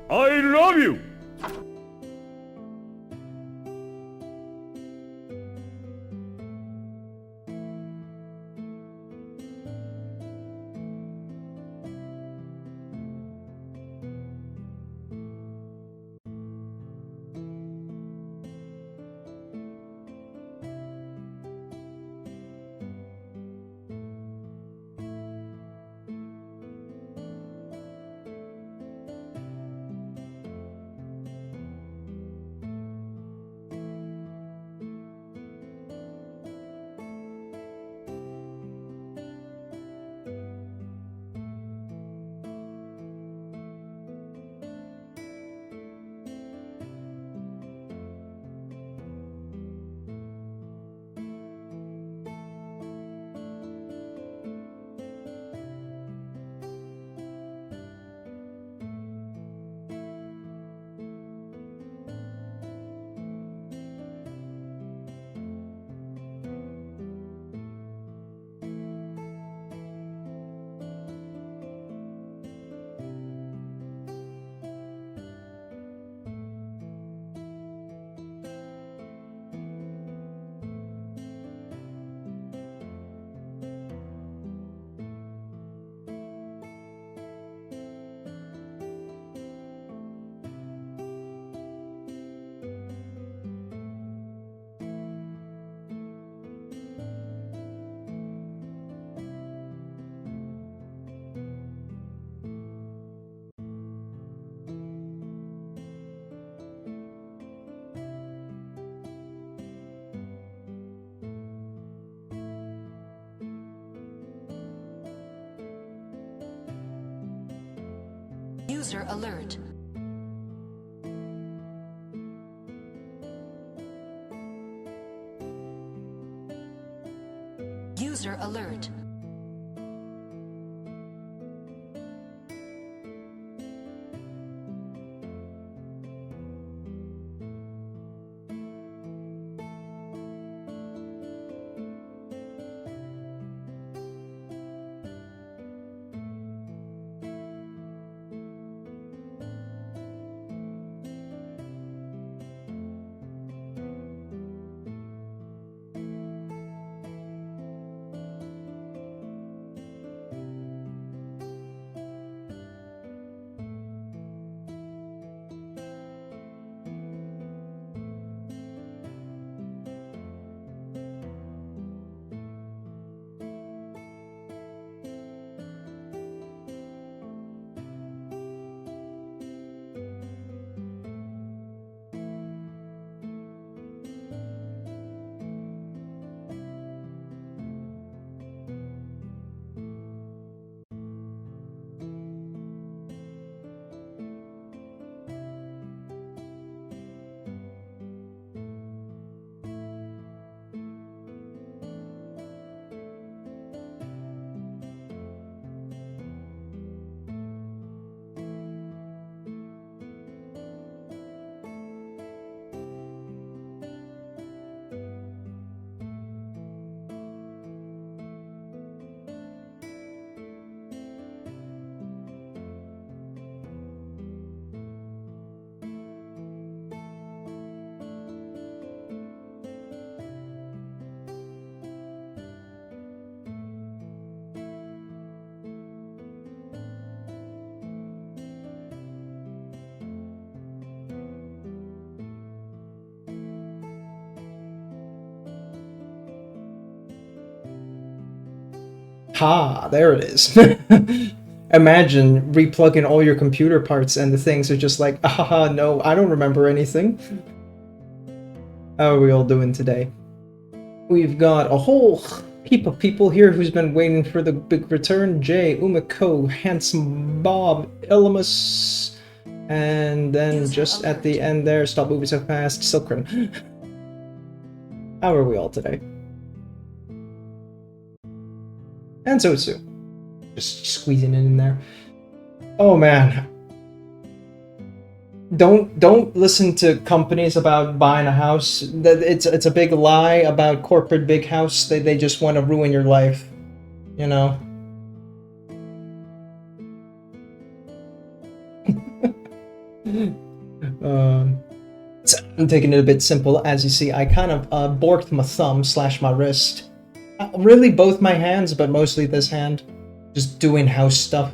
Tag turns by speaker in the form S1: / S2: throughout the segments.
S1: I love you!
S2: User alert. User alert.
S3: Ha, there it is. Imagine replugging all your computer parts and the things are just like, ah, no, I don't remember anything. How are we all doing today? We've got a whole heap of people here who's been waiting for the big return. Jay, Umiko, Handsome Bob, Illumus, and then just at the end there, stop moving so fast, Silkrin. How are we all today? And so Sue. Just squeezing it in there. Oh man. Don't listen to companies about buying a house. It's a big lie about corporate big house. They just want to ruin your life. You know? So I'm taking it a bit simple. As you see, I kind of borked my thumb / my wrist. Really both my hands, but mostly this hand. Just doing house stuff.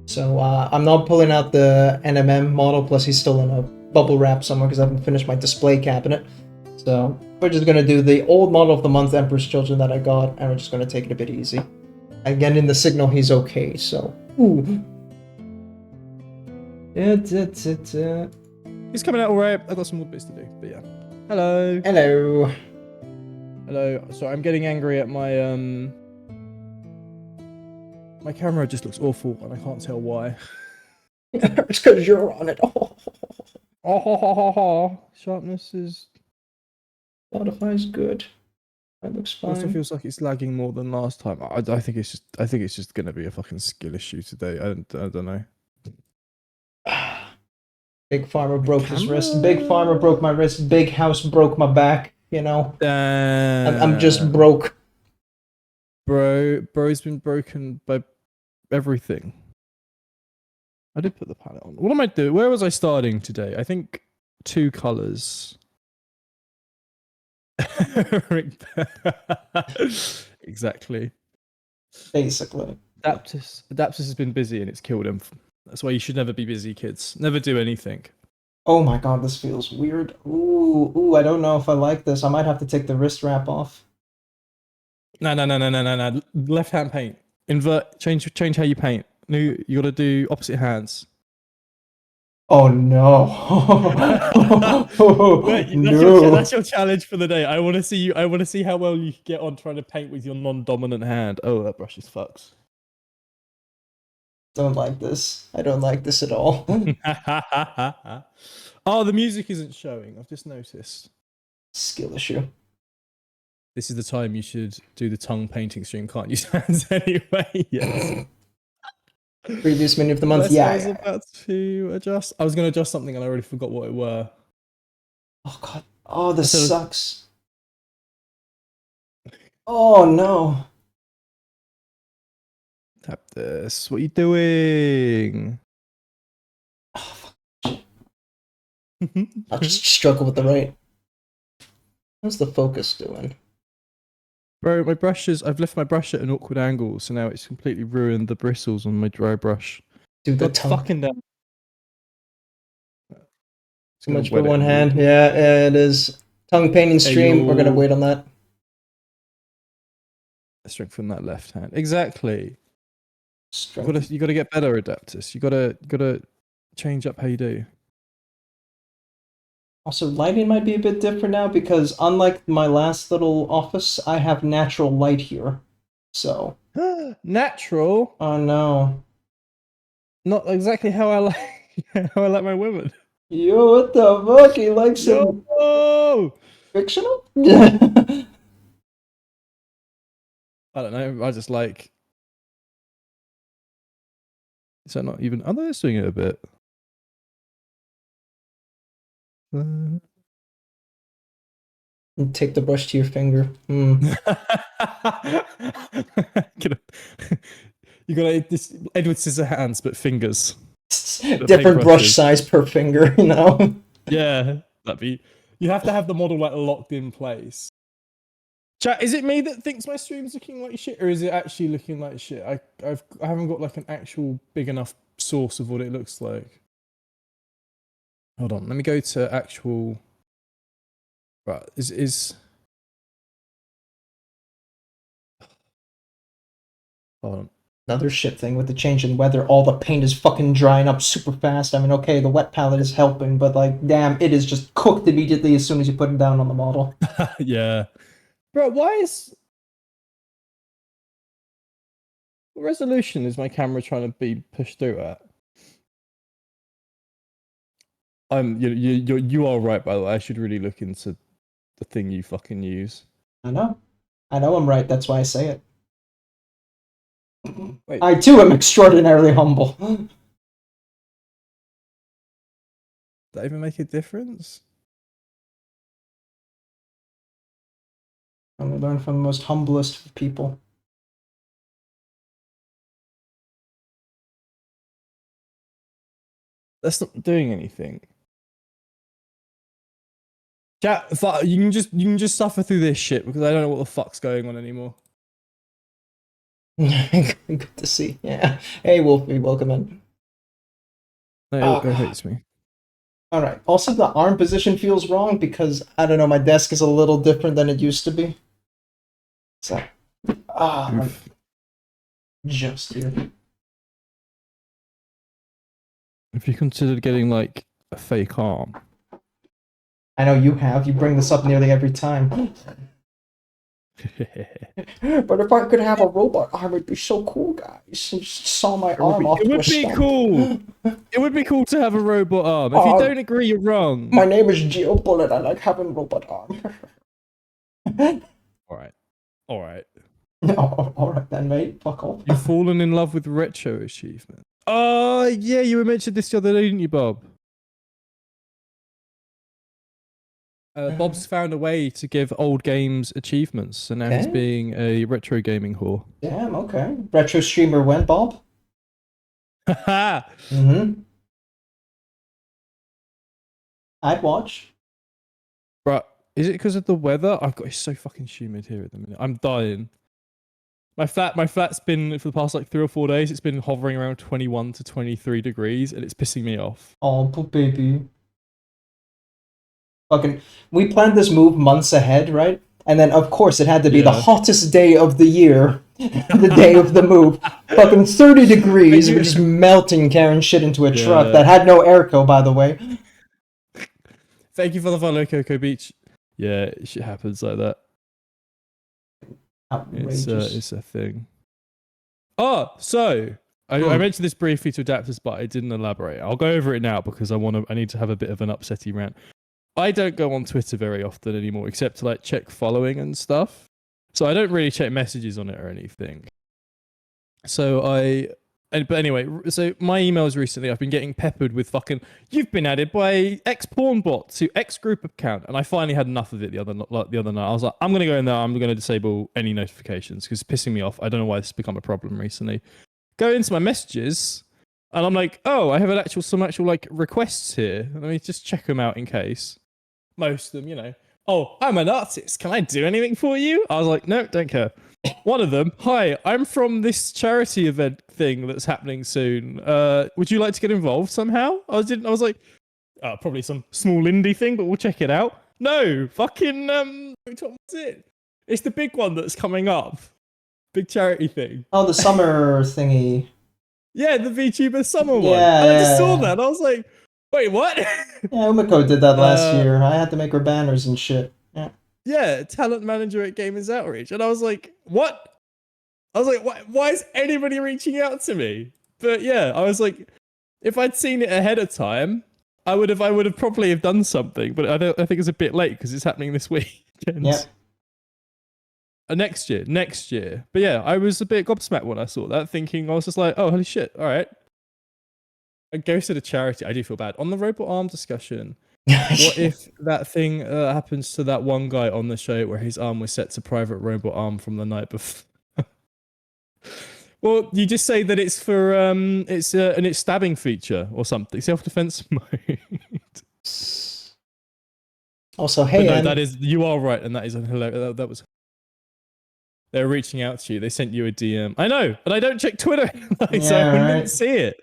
S3: So I'm not pulling out the NMM model, plus he's still in a bubble wrap somewhere because I haven't finished my display cabinet. So we're just going to do the old model of the month, Emperor's Children, that I got, and we're just going to take it a bit easy. Again, in the signal, he's okay, so... Ooh.
S1: He's coming out alright. I've got some more bits to do, but yeah. Hello.
S3: Hello.
S1: Hello. So I'm getting angry at my my camera just looks awful and I can't tell why.
S3: It's because you're on it.
S1: Oh. Sharpness is...
S3: Spotify's good. That looks fine.
S1: Also feels like it's lagging more than last time. I think it's just gonna be a fucking skill issue today. I don't know.
S3: Big Pharma broke his wrist. Big Pharma broke my wrist. Big House broke my back. You know, I'm just broke.
S1: Bro's been broken by everything. I did put the palette on. What am I doing? Where was I starting today? I think 2 colors. Exactly.
S3: Basically.
S1: Adaptus has been busy and it's killed him. That's why you should never be busy, kids. Never do anything.
S3: Oh my god, this feels weird. Ooh, I don't know if I like this. I might have to take the wrist wrap off.
S1: No. Left hand paint. Invert. Change how you paint. No, you gotta do opposite hands.
S3: Oh no.
S1: Wait,
S3: No.
S1: that's your challenge for the day. I wanna see how well you get on trying to paint with your non-dominant hand. Oh, that brush is fucked.
S3: Don't like this. I don't like this at all.
S1: Oh, the music isn't showing. I've just noticed.
S3: Skill issue.
S1: This is the time you should do the tongue painting stream. Can't use hands anyway. Yes.
S3: Previous menu of the month. Yeah.
S1: I was about to adjust. I was going to adjust something and I already forgot what it were.
S3: Oh god. Oh, this sucks. Oh no.
S1: Tap this. What are you doing?
S3: Oh, fuck. I'll just struggle with the right. How's the focus doing?
S1: Bro, my brushes, I've left my brush at an awkward angle, so now it's completely ruined the bristles on my dry brush.
S3: Dude, the
S1: God
S3: tongue.
S1: fucking down.
S3: Too much for one hand. Yeah, it is. Tongue painting stream. We're gonna wait on that.
S1: Strengthen that left hand. Exactly.
S3: Strength.
S1: You gotta get better, Adaptus. You gotta change up how you do.
S3: Also, lighting might be a bit different now because unlike my last little office, I have natural light here. So.
S1: Natural?
S3: Oh no.
S1: Not exactly how I like my women.
S3: Yo, what the fuck? He likes some fictional?
S1: I don't know. I just like. Is that not even? Oh, they're doing it a bit.
S3: Take the brush to your finger. You
S1: gotta this Edward Scissorhands, but fingers.
S3: Different brush size per finger, you know?
S1: Yeah, that'd be. You have to have the model like locked in place. Chat, is it me that thinks my stream's looking like shit, or is it actually looking like shit? I haven't got like an actual big enough source of what it looks like. Hold on, let me go to actual. Right, is. Hold on.
S3: Another shit thing with the change in weather, all the paint is fucking drying up super fast. I mean, okay, the wet palette is helping, but like, damn, it is just cooked immediately as soon as you put it down on the model.
S1: Yeah. Bro, why is... What resolution is my camera trying to be pushed through at? You are right, by the way. I should really look into the thing you fucking use.
S3: I know I'm right, that's why I say it.
S1: Wait.
S3: I too am extraordinarily humble.
S1: Does that even make a difference?
S3: And we learn from the most humblest of people.
S1: That's not doing anything. Chat, you can just suffer through this shit because I don't know what the fuck's going on anymore.
S3: Good to see. Yeah. Hey, Wolfie, welcome in.
S1: No, it hates me.
S3: All right. Also, the arm position feels wrong because I don't know. My desk is a little different than it used to be. So, just here.
S1: Have you considered getting like a fake arm?
S3: I know you have. You bring this up nearly every time. But if I could have a robot arm, it'd be so cool, guys. You just saw my arm off.
S1: It would be cool. It would be cool to have a robot arm. If you don't agree, you're wrong.
S3: My name is Geo Bullet. I like having robot arm.
S1: All right. All right.
S3: All right then, mate. Fuck off.
S1: You've fallen in love with retro achievement. Oh yeah, you mentioned this the other day, didn't you, Bob? Bob's found a way to give old games achievements, so now he's being a retro gaming whore.
S3: Damn, okay. Retro streamer when, Bob?
S1: Haha!
S3: I'd watch.
S1: But is it because of the weather? It's so fucking humid here at the minute. I'm dying. My flat's been, for the past like 3 or 4 days, it's been hovering around 21 to 23 degrees, and it's pissing me off.
S3: Oh, poor baby. Fucking, we planned this move months ahead, right? And then, of course, it had to be the hottest day of the year, the day of the move. Fucking 30 degrees, we're just melting, carrying shit into a truck that had no airco, by the way.
S1: Thank you for the follow, Cocoa Beach. Yeah, shit happens like that. It's a thing. Oh, so I mentioned this briefly to Adaptus, but I didn't elaborate. I'll go over it now because I need to have a bit of an upsetty rant. I don't go on Twitter very often anymore, except to like check following and stuff. So I don't really check messages on it or anything. But anyway, so my emails recently, I've been getting peppered with fucking, you've been added by X porn bot to X group account, and I finally had enough of it the other night. I was like, I'm gonna go in there, I'm gonna disable any notifications because it's pissing me off. I don't know why this has become a problem recently. Go into my messages, and I'm like, oh, I have some actual like requests here. Let me just check them out in case. Most of them, you know. Oh, I'm an artist. Can I do anything for you? I was like, no, don't care. One of them, hi, I'm from this charity event thing that's happening soon. Would you like to get involved somehow? I was like, probably some small indie thing, but we'll check it out. No, fucking, what was it? It's the big one that's coming up. Big charity thing.
S3: Oh, the summer thingy.
S1: Yeah, the VTuber summer one.
S3: Yeah,
S1: I just saw that. I was like, wait, what?
S3: Yeah, Umiko did that last year. I had to make her banners and shit. Yeah.
S1: Yeah, talent manager at Gamers Outreach. And I was like, what? I was like, why is anybody reaching out to me? But yeah, I was like, if I'd seen it ahead of time, I would have probably have done something. But I think it's a bit late because it's happening this weekend.
S3: Yeah.
S1: Next year. But yeah, I was a bit gobsmacked when I saw that, thinking, I was just like, oh, holy shit, all right. It goes to the charity. I do feel bad. On the robot arm discussion, what if that thing happens to that one guy on the show where his arm was set to private robot arm from the night before? Well, you just say that it's for it's stabbing feature or something, self-defense mode.
S3: Also, hey,
S1: but no, that is, you are right, and that is hilarious. That was. They're reaching out to you. They sent you a DM. I know, but I don't check Twitter, so I wouldn't see it.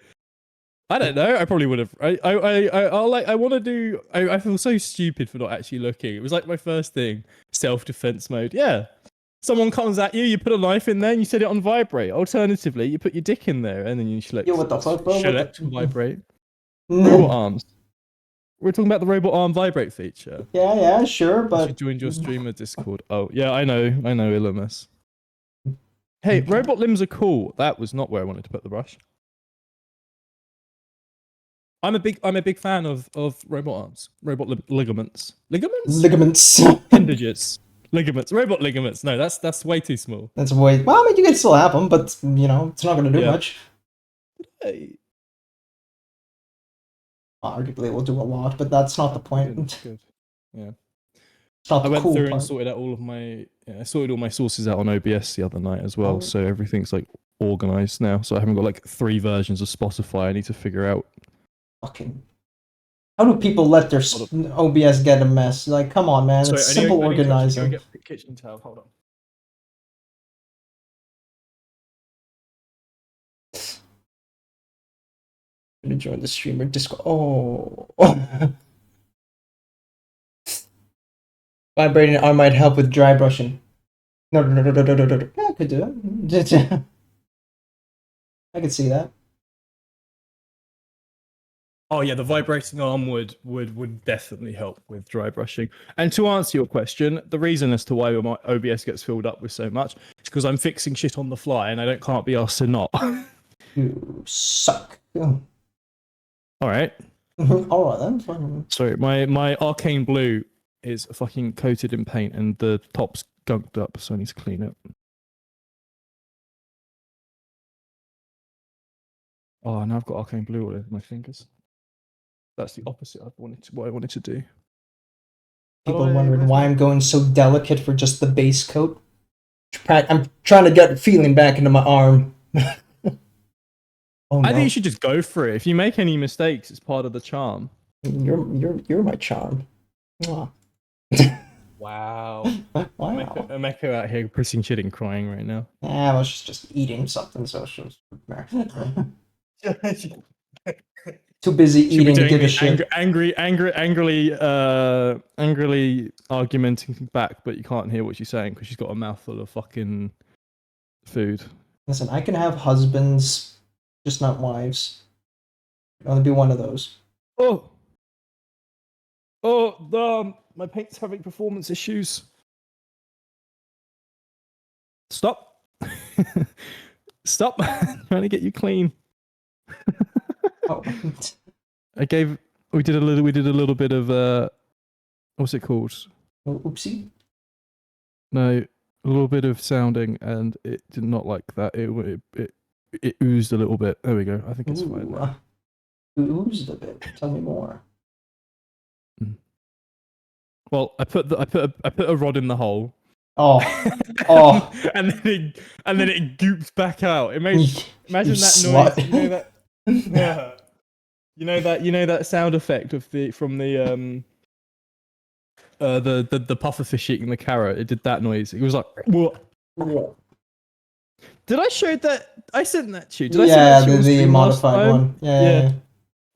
S1: I don't know. I probably would have. I want to do. I feel so stupid for not actually looking. It was like my first thing. Self-defense mode. Yeah. Someone comes at you. You put a knife in there and you set it on vibrate. Alternatively, you put your dick in there and then you select.
S3: Yo, what the fuck, bro?
S1: Select vibrate. Robot arms. We're talking about the robot arm vibrate feature.
S3: Yeah, sure, but.
S1: You joined your streamer Discord. Oh yeah, I know, Illumus. Hey, robot limbs are cool. That was not where I wanted to put the brush. I'm a big fan of robot arms, robot ligaments.
S3: Ligaments.
S1: Appendages. Ligaments. Robot ligaments. No, that's way too small.
S3: That's way. Well, I mean, you can still have them, but it's not going to do much.
S1: Hey.
S3: Arguably, it will do a lot, but that's not the point.
S1: Good. Yeah.
S3: It's not
S1: I
S3: the
S1: went
S3: cool
S1: through
S3: part.
S1: and sorted out all of my. I sorted all my sources out on OBS the other night as well, so everything's like organized now. So I haven't got like 3 versions of Spotify I need to figure out.
S3: Fucking. How do people let their OBS get a mess? Like, come on, man.
S1: Sorry,
S3: It's simple
S1: I need to actually go
S3: organizing.
S1: get the kitchen towel. Hold on.
S3: I'm gonna join the streamer Discord. Oh. Vibrating arm might help with dry brushing. No. Yeah, I could do it. I could see that.
S1: Oh yeah, the vibrating arm would definitely help with dry brushing. And to answer your question, the reason as to why my OBS gets filled up with so much is because I'm fixing shit on the fly, and I can't be asked to not.
S3: You suck.
S1: All right.
S3: All right then. Fine.
S1: Sorry, my arcane blue is fucking coated in paint, and the top's gunked up, so I need to clean it. Oh, now I've got arcane blue all over my fingers. That's the opposite of what I wanted to do.
S3: People are wondering why I'm going so delicate for just the base coat. I'm trying to get feeling back into my arm. Oh, no.
S1: I think you should just go for it. If you make any mistakes, it's part of the charm.
S3: You're my charm.
S1: Wow.
S3: Wow.
S1: Emeko out here pressing shit and crying right now.
S3: I was just eating something, so she was too busy eating to give a shit.
S1: Angrily argumenting back, but you can't hear what she's saying because she's got a mouthful of fucking food.
S3: Listen, I can have husbands, just not wives. I want to be one of those.
S1: My paint's having performance issues. Stop. Stop. I'm trying to get you clean.
S3: Oh.
S1: We did a little bit of what's it called?
S3: Oopsie.
S1: No, a little bit of sounding, and it did not like that. It oozed a little bit. There we go. I think it's fine now.
S3: Oozed a bit. Tell me more.
S1: Well, I put a rod in the hole.
S3: Oh.
S1: and then it goops back out. It made imagine that
S3: slut.
S1: noise. You know that sound effect of the pufferfish eating the carrot. It did that noise. It was like, what? Did I show that? I sent that to you. Did I send that to you
S3: the modified one.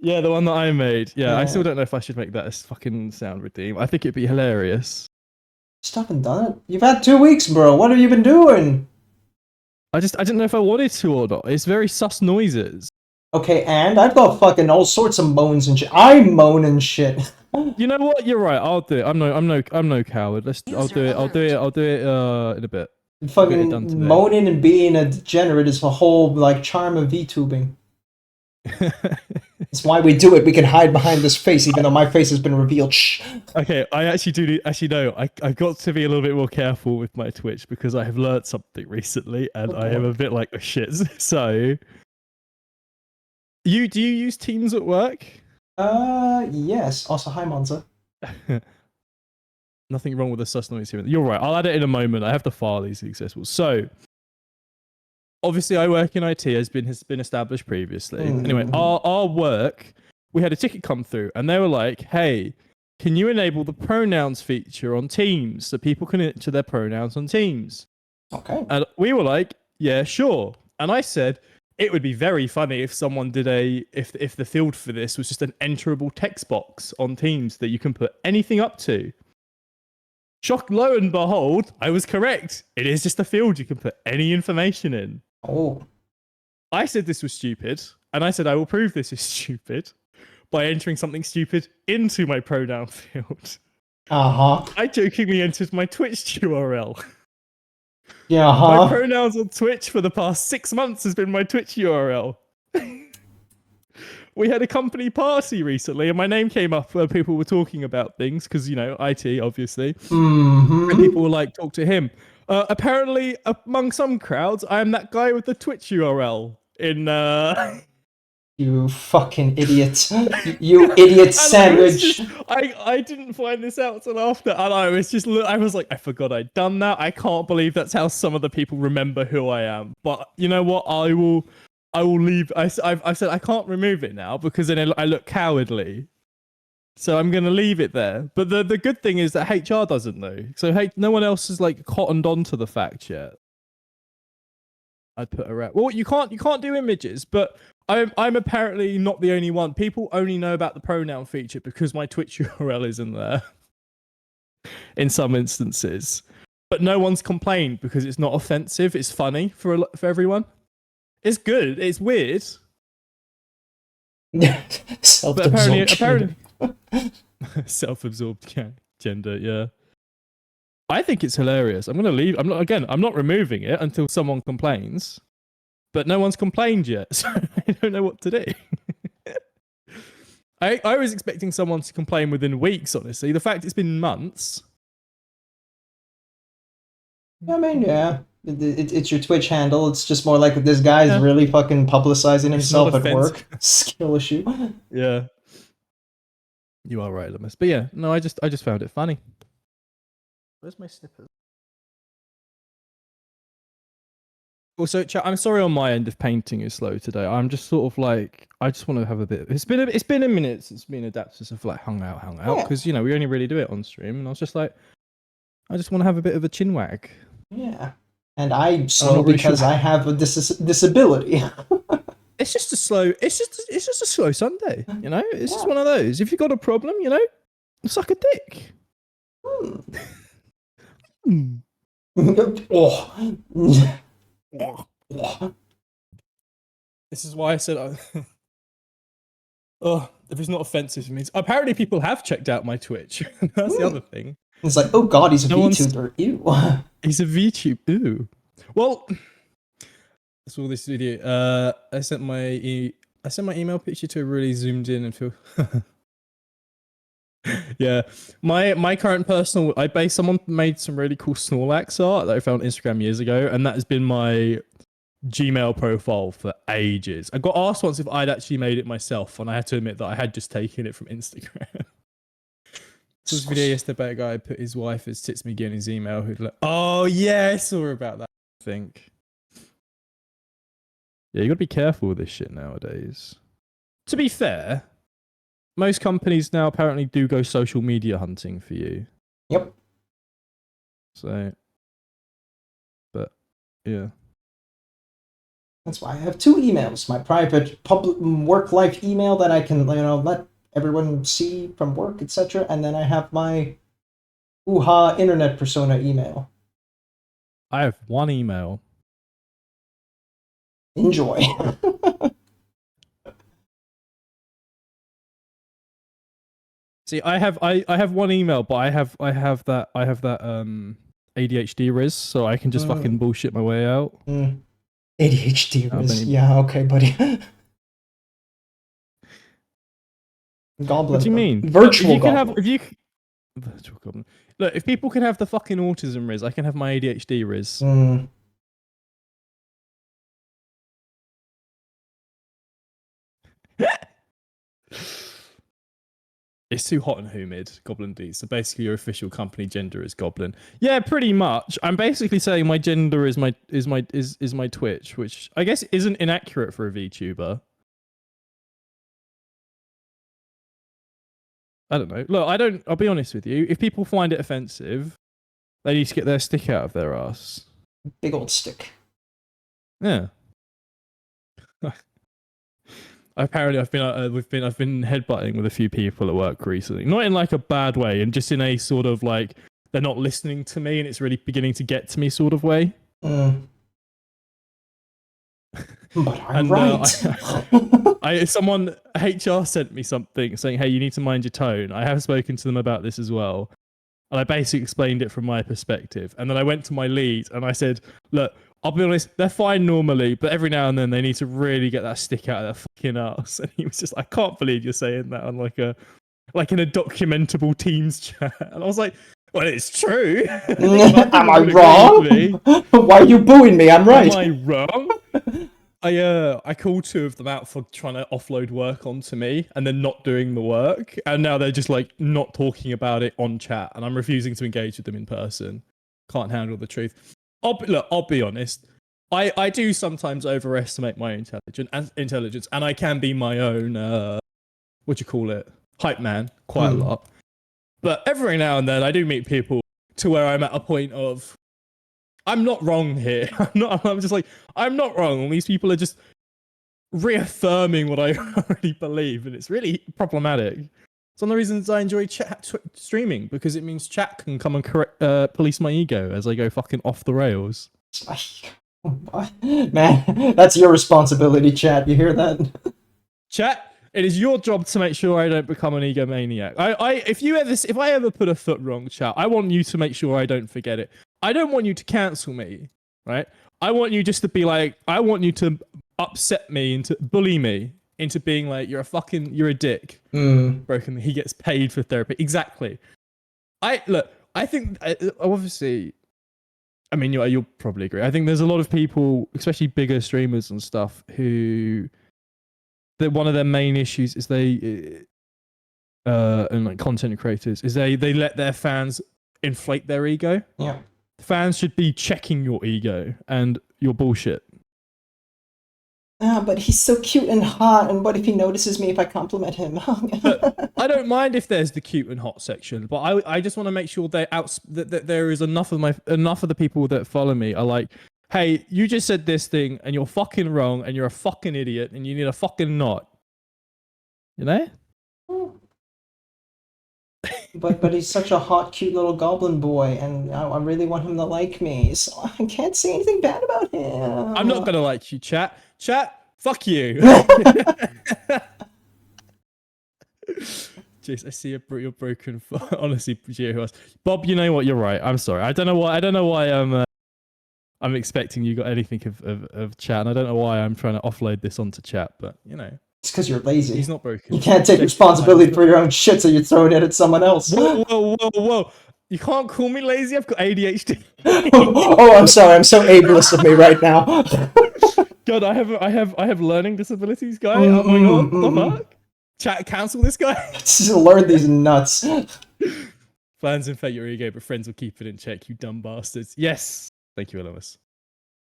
S1: Yeah, the one that I made. Yeah, I still don't know if I should make that a fucking sound redeem. I think it'd be hilarious.
S3: Just haven't done it. You've had 2 weeks, bro. What have you been doing?
S1: I didn't know if I wanted to or not. It's very sus noises.
S3: Okay, and I've got fucking all sorts of moans and shit. I moan and shit.
S1: You know what? You're right. I'll do it. I'm no coward. I'll do it in a bit.
S3: Fucking moaning and being a degenerate is the whole like charm of VTubing. It's why we do it. We can hide behind this face, even though my face has been revealed. Shh.
S1: Okay, I actually do. Actually, no. I've got to be a little bit more careful with my Twitch because I have learned something recently, and I am a bit like, oh shit. So, do you use Teams at work?
S3: Yes. Also, hi, Monza.
S1: Nothing wrong with the sus noise here. You're right. I'll add it in a moment. I have the file easily accessible. So, obviously, I work in IT. Has been established previously. Anyway, our work, we had a ticket come through, and they were like, "Hey, can you enable the pronouns feature on Teams so people can enter their pronouns on Teams?"
S3: Okay.
S1: And we were like, "Yeah, sure." And I said, it would be very funny if someone did if the field for this was just an enterable text box on Teams that you can put anything up to. Shock, lo and behold, I was correct. It is just a field you can put any information in.
S3: Oh.
S1: I said this was stupid, and I said I will prove this is stupid by entering something stupid into my pronoun field. I jokingly entered my Twitch URL. My pronouns on Twitch for the past 6 months has been my Twitch URL. We had a company party recently, and my name came up where people were talking about things because, you know, IT, obviously. And people were like, talk to him. Apparently, among some crowds, I am that guy with the Twitch URL in...
S3: You fucking idiot. You idiot sandwich.
S1: I didn't find this out till after. And I was like, I forgot I'd done that. I can't believe that's how some of the people remember who I am. But you know what? I will leave. I've said I can't remove it now because then I look cowardly. So I'm going to leave it there. But the good thing is that HR doesn't know. So no one else has like cottoned on to the fact yet. I'd put a rep. Well, you can't do images, but I'm apparently not the only one. People only know about the pronoun feature because my Twitch URL is in there. In some instances, but no one's complained because it's not offensive. It's funny for everyone. It's good. It's weird.
S3: Self-absorbed.
S1: Apparently, self-absorbed gender. Yeah. I think it's hilarious. I'm gonna leave. I'm not removing it until someone complains. But no one's complained yet, so I don't know what to do. I was expecting someone to complain within weeks, honestly. The fact it's been months.
S3: I mean, yeah. It's your Twitch handle. It's just more like this guy's really fucking publicizing himself at work. Skill issue.
S1: Yeah. You are right, Lemus. But yeah, no, I just found it funny. Where's my snippers? Also, chat, I'm sorry on my end if painting is slow today. I'm just sort of like, I just want to have a bit. It's been a minute since me and Adaptus have like hung out because we only really do it on stream, and I was just like, I just want to have a bit of a chin wag.
S3: Yeah, and I slow because I have a disability.
S1: It's just a slow. It's just a slow Sunday. It's just one of those. If you've got a problem, suck a dick. This is why I said, if it's not offensive, it means apparently people have checked out my Twitch. That's the other thing.
S3: It's like, oh god, he's a VTuber. Ew.
S1: He's a VTuber. Ew. Well, I saw this video. I sent my email picture to a really zoomed in and feel. Yeah, my current personal, someone made some really cool Snorlax art that I found on Instagram years ago, and that has been my Gmail profile for ages. I got asked once if I'd actually made it myself, and I had to admit that I had just taken it from Instagram. So this video yesterday about a guy put his wife as Tits McGee in his email, who'd like, oh yeah, I saw about that, I think. Yeah, you gotta be careful with this shit nowadays. To be fair, most companies now apparently do go social media hunting for you.
S3: Yep.
S1: So, but yeah.
S3: That's why I have two emails. My private public work-life email that I can, let everyone see from work, etc. And then I have my internet persona email.
S1: I have one email.
S3: Enjoy.
S1: See, I have one email, but I have that ADHD Riz, so I can just fucking bullshit my way out.
S3: ADHD Riz. Yeah, okay, buddy. Goblin.
S1: What do you mean?
S3: Virtual goblin.
S1: Virtual goblin. Look, if people can have the fucking autism Riz, I can have my ADHD Riz. It's too hot and humid, Goblin D. So basically, your official company gender is Goblin. Yeah, pretty much. I'm basically saying my gender is my Twitch, which I guess isn't inaccurate for a VTuber. I don't know. Look, I'll be honest with you. If people find it offensive, they need to get their stick out of their ass.
S3: Big old stick.
S1: Yeah. Apparently, I've been headbutting with a few people at work recently. Not in like a bad way, and just in a sort of like they're not listening to me, and it's really beginning to get to me sort of way.
S3: But I'm right.
S1: Someone HR sent me something saying, "Hey, you need to mind your tone." I have spoken to them about this as well, and I basically explained it from my perspective. And then I went to my lead and I said, "Look, I'll be honest, they're fine normally, but every now and then they need to really get that stick out of their fucking ass." And he was just, "I can't believe you're saying that on like in a documentable Teams chat." And I was like, "Well, it's true."
S3: Am I wrong? Why are you booing me? I'm right.
S1: Am I wrong? I called two of them out for trying to offload work onto me and then not doing the work, and now they're just like not talking about it on chat, and I'm refusing to engage with them in person. Can't handle the truth. I'll be honest. I do sometimes overestimate my intelligence, and I can be my own what do you call it, hype man quite a lot. But every now and then I do meet people to where I'm at a point of I'm not wrong here. I'm just like I'm not wrong. These people are just reaffirming what I already believe, and it's really problematic. It's one of the reasons I enjoy streaming, because it means chat can come and police my ego as I go fucking off the rails.
S3: Man, that's your responsibility, chat. You hear that?
S1: Chat, it is your job to make sure I don't become an egomaniac. If I ever put a foot wrong, chat, I want you to make sure I don't forget it. I don't want you to cancel me, right? I want you just to be like, I want you to upset me and to bully me into being like, you're a dick. Broken. He gets paid for therapy. Exactly. I think obviously, I mean, you'll probably agree. I think there's a lot of people, especially bigger streamers and stuff, who one of their main issues is and like content creators is they let their fans inflate their ego.
S3: Yeah.
S1: Fans should be checking your ego and your bullshit.
S3: But he's so cute and hot, and what if he notices me if I compliment him?
S1: I don't mind if there's the cute and hot section, but I just want to make sure that there is enough of the people that follow me are like, hey, you just said this thing and you're fucking wrong and you're a fucking idiot and you need a fucking knot. You know?
S3: But he's such a hot, cute little goblin boy, and I really want him to like me, so I can't say anything bad about him.
S1: I'm not gonna like you, chat. Chat, fuck you. Jeez, I see you're broken. Honestly, Gio, Bob, you know what? You're right. I'm sorry. I don't know why I'm expecting you got anything of chat, and I don't know why I'm trying to offload this onto chat, but you know.
S3: It's because you're lazy.
S1: He's not broken.
S3: You can't take responsibility for your own shit, so you're throwing it at someone else.
S1: Whoa. You can't call me lazy. I've got ADHD.
S3: Oh, I'm sorry. I'm so ableist of me right now.
S1: God, I have learning disabilities, guy. Oh my god, what the fuck? Chat, cancel this guy.
S3: Just learn these nuts.
S1: Fans inflate your ego, but friends will keep it in check. You dumb bastards. Yes. Thank you, Elois.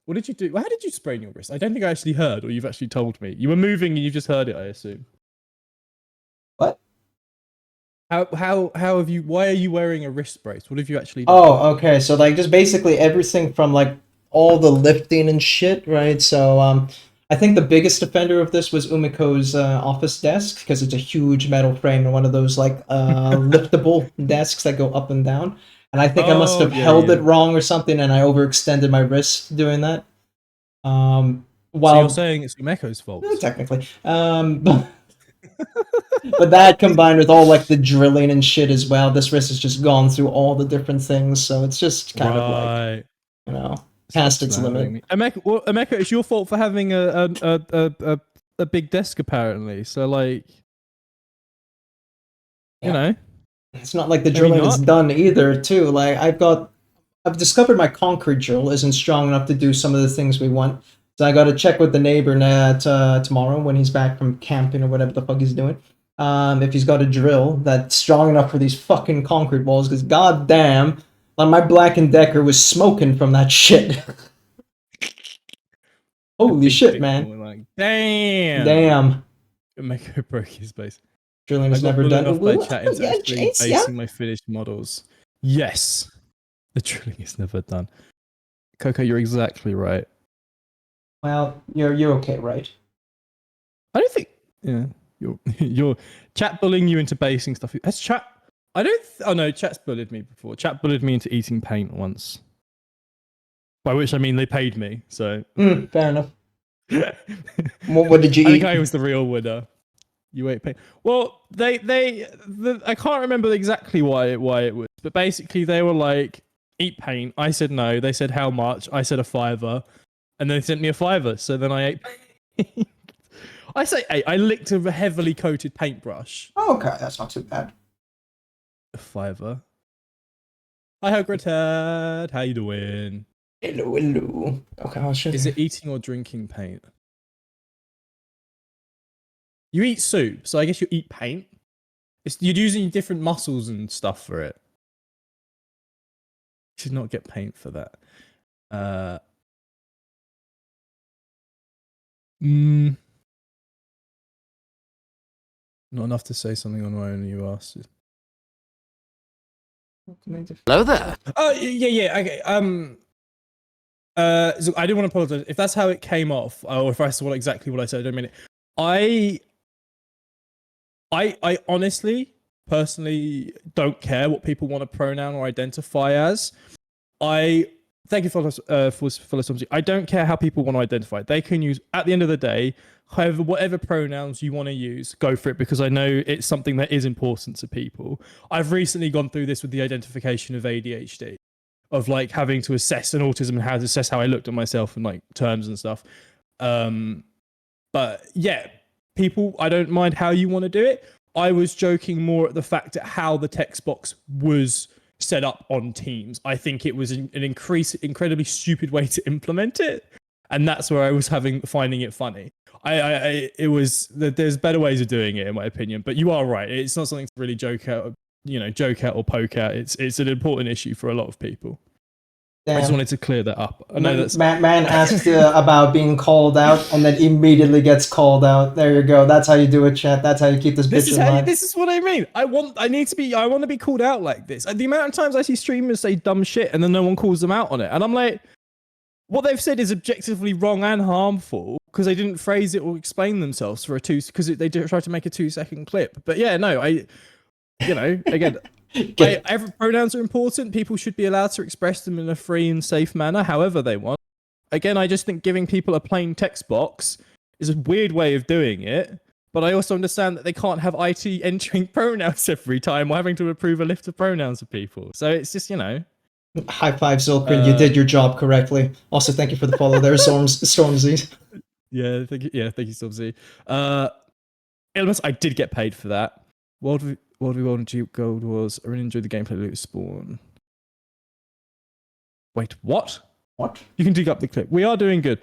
S1: What did you do? How did you sprain your wrist? I don't think I actually heard, or you've actually told me. You were moving and you just heard it, I assume.
S3: What?
S1: How have you? Why are you wearing a wrist brace? What have you actually done?
S3: Oh, okay. So like just basically everything from like all the lifting and shit, right? So I think the biggest offender of this was Umiko's office desk, because it's a huge metal frame and one of those like liftable desks that go up and down. And I think I must have held it wrong or something, and I overextended my wrist doing that. So
S1: you're saying it's Umeko's fault?
S3: Technically. But that combined with all like the drilling and shit as well, this wrist has just gone through all the different things, so it's just kind of like, you know, past its limit.
S1: Umeko, it's your fault for having a big desk apparently. So like, you know.
S3: It's not like the drilling is done either, too. Like I've discovered my concrete drill isn't strong enough to do some of the things we want. So I got to check with the neighbor tomorrow when he's back from camping or whatever the fuck he's doing. If he's got a drill that's strong enough for these fucking concrete walls, because goddamn, like my Black & Decker was smoking from that shit. Holy shit, man!
S1: Like, damn.
S3: Damn.
S1: Umeko broke his base.
S3: Drilling is never done.
S1: Off by chat into actually basing my finished models. Yes, the drilling is never done. Coco, you're exactly right.
S3: Well, you're okay, right?
S1: I don't think. Yeah, you're chat bullying you into basing stuff. Has chat? I don't. Oh no, chat's bullied me before. Chat bullied me into eating paint once. By which I mean they paid me. So
S3: fair enough. What did you eat?
S1: I think I was the real winner. You ate paint. Well, I can't remember exactly why it was, but basically they were like, eat paint. I said no. They said how much? I said $5, and they sent me a $5. So then I ate paint. I say 8. I licked a heavily coated paintbrush.
S3: Oh, okay, that's not too bad.
S1: A $5. Hi, Hogretad. How you doing?
S3: Hello. Okay, I should.
S1: Is it eating or drinking paint? You eat soup, so I guess you eat paint. You're using different muscles and stuff for it. You should not get paint for that. Not enough to say something on my own. You asked.
S4: Hello there.
S1: Oh yeah. Okay. So I do want to apologize if that's how it came off, or if I saw exactly what I said. I don't mean it. I honestly, personally, don't care what people want to pronoun or identify as. Thank you for philosophy. I don't care how people want to identify. They can use, at the end of the day, however, whatever pronouns you want to use, go for it, because I know it's something that is important to people. I've recently gone through this with the identification of ADHD, of like having to assess an autism and how to assess how I looked at myself and like terms and stuff. But yeah, people, I don't mind how you want to do it. I was joking more at the fact at how the text box was set up on Teams. I think it was an incredibly stupid way to implement it, and that's where I was finding it funny. There's better ways of doing it, in my opinion. But you are right; it's not something to really joke at or poke at. It's an important issue for a lot of people.
S3: Damn.
S1: I just wanted to clear that up. I know that's
S3: man asked about being called out and then immediately gets called out. There you go. That's how you do it, chat. That's how you keep this bitch in line.
S1: This is what I mean. I want to be called out like this. The amount of times I see streamers say dumb shit and then no one calls them out on it, and I'm like, what they've said is objectively wrong and harmful because they didn't phrase it or explain themselves for because they tried to make a 2-second clip. But yeah, no, again. Pronouns are important. People should be allowed to express them in a free and safe manner, however they want. Again, I just think giving people a plain text box is a weird way of doing it. But I also understand that they can't have IT entering pronouns every time or having to approve a list of pronouns for people. So it's just,
S3: High five, Zolkrin. You did your job correctly. Also, thank you for the follow there, Stormzy.
S1: Yeah, thank you, Stormzy. Ilmas, I did get paid for that. World v World and Duke Gold Wars. I really enjoyed the gameplay loot Spawn. Wait, what?
S3: What?
S1: You can dig up the clip. We are doing good.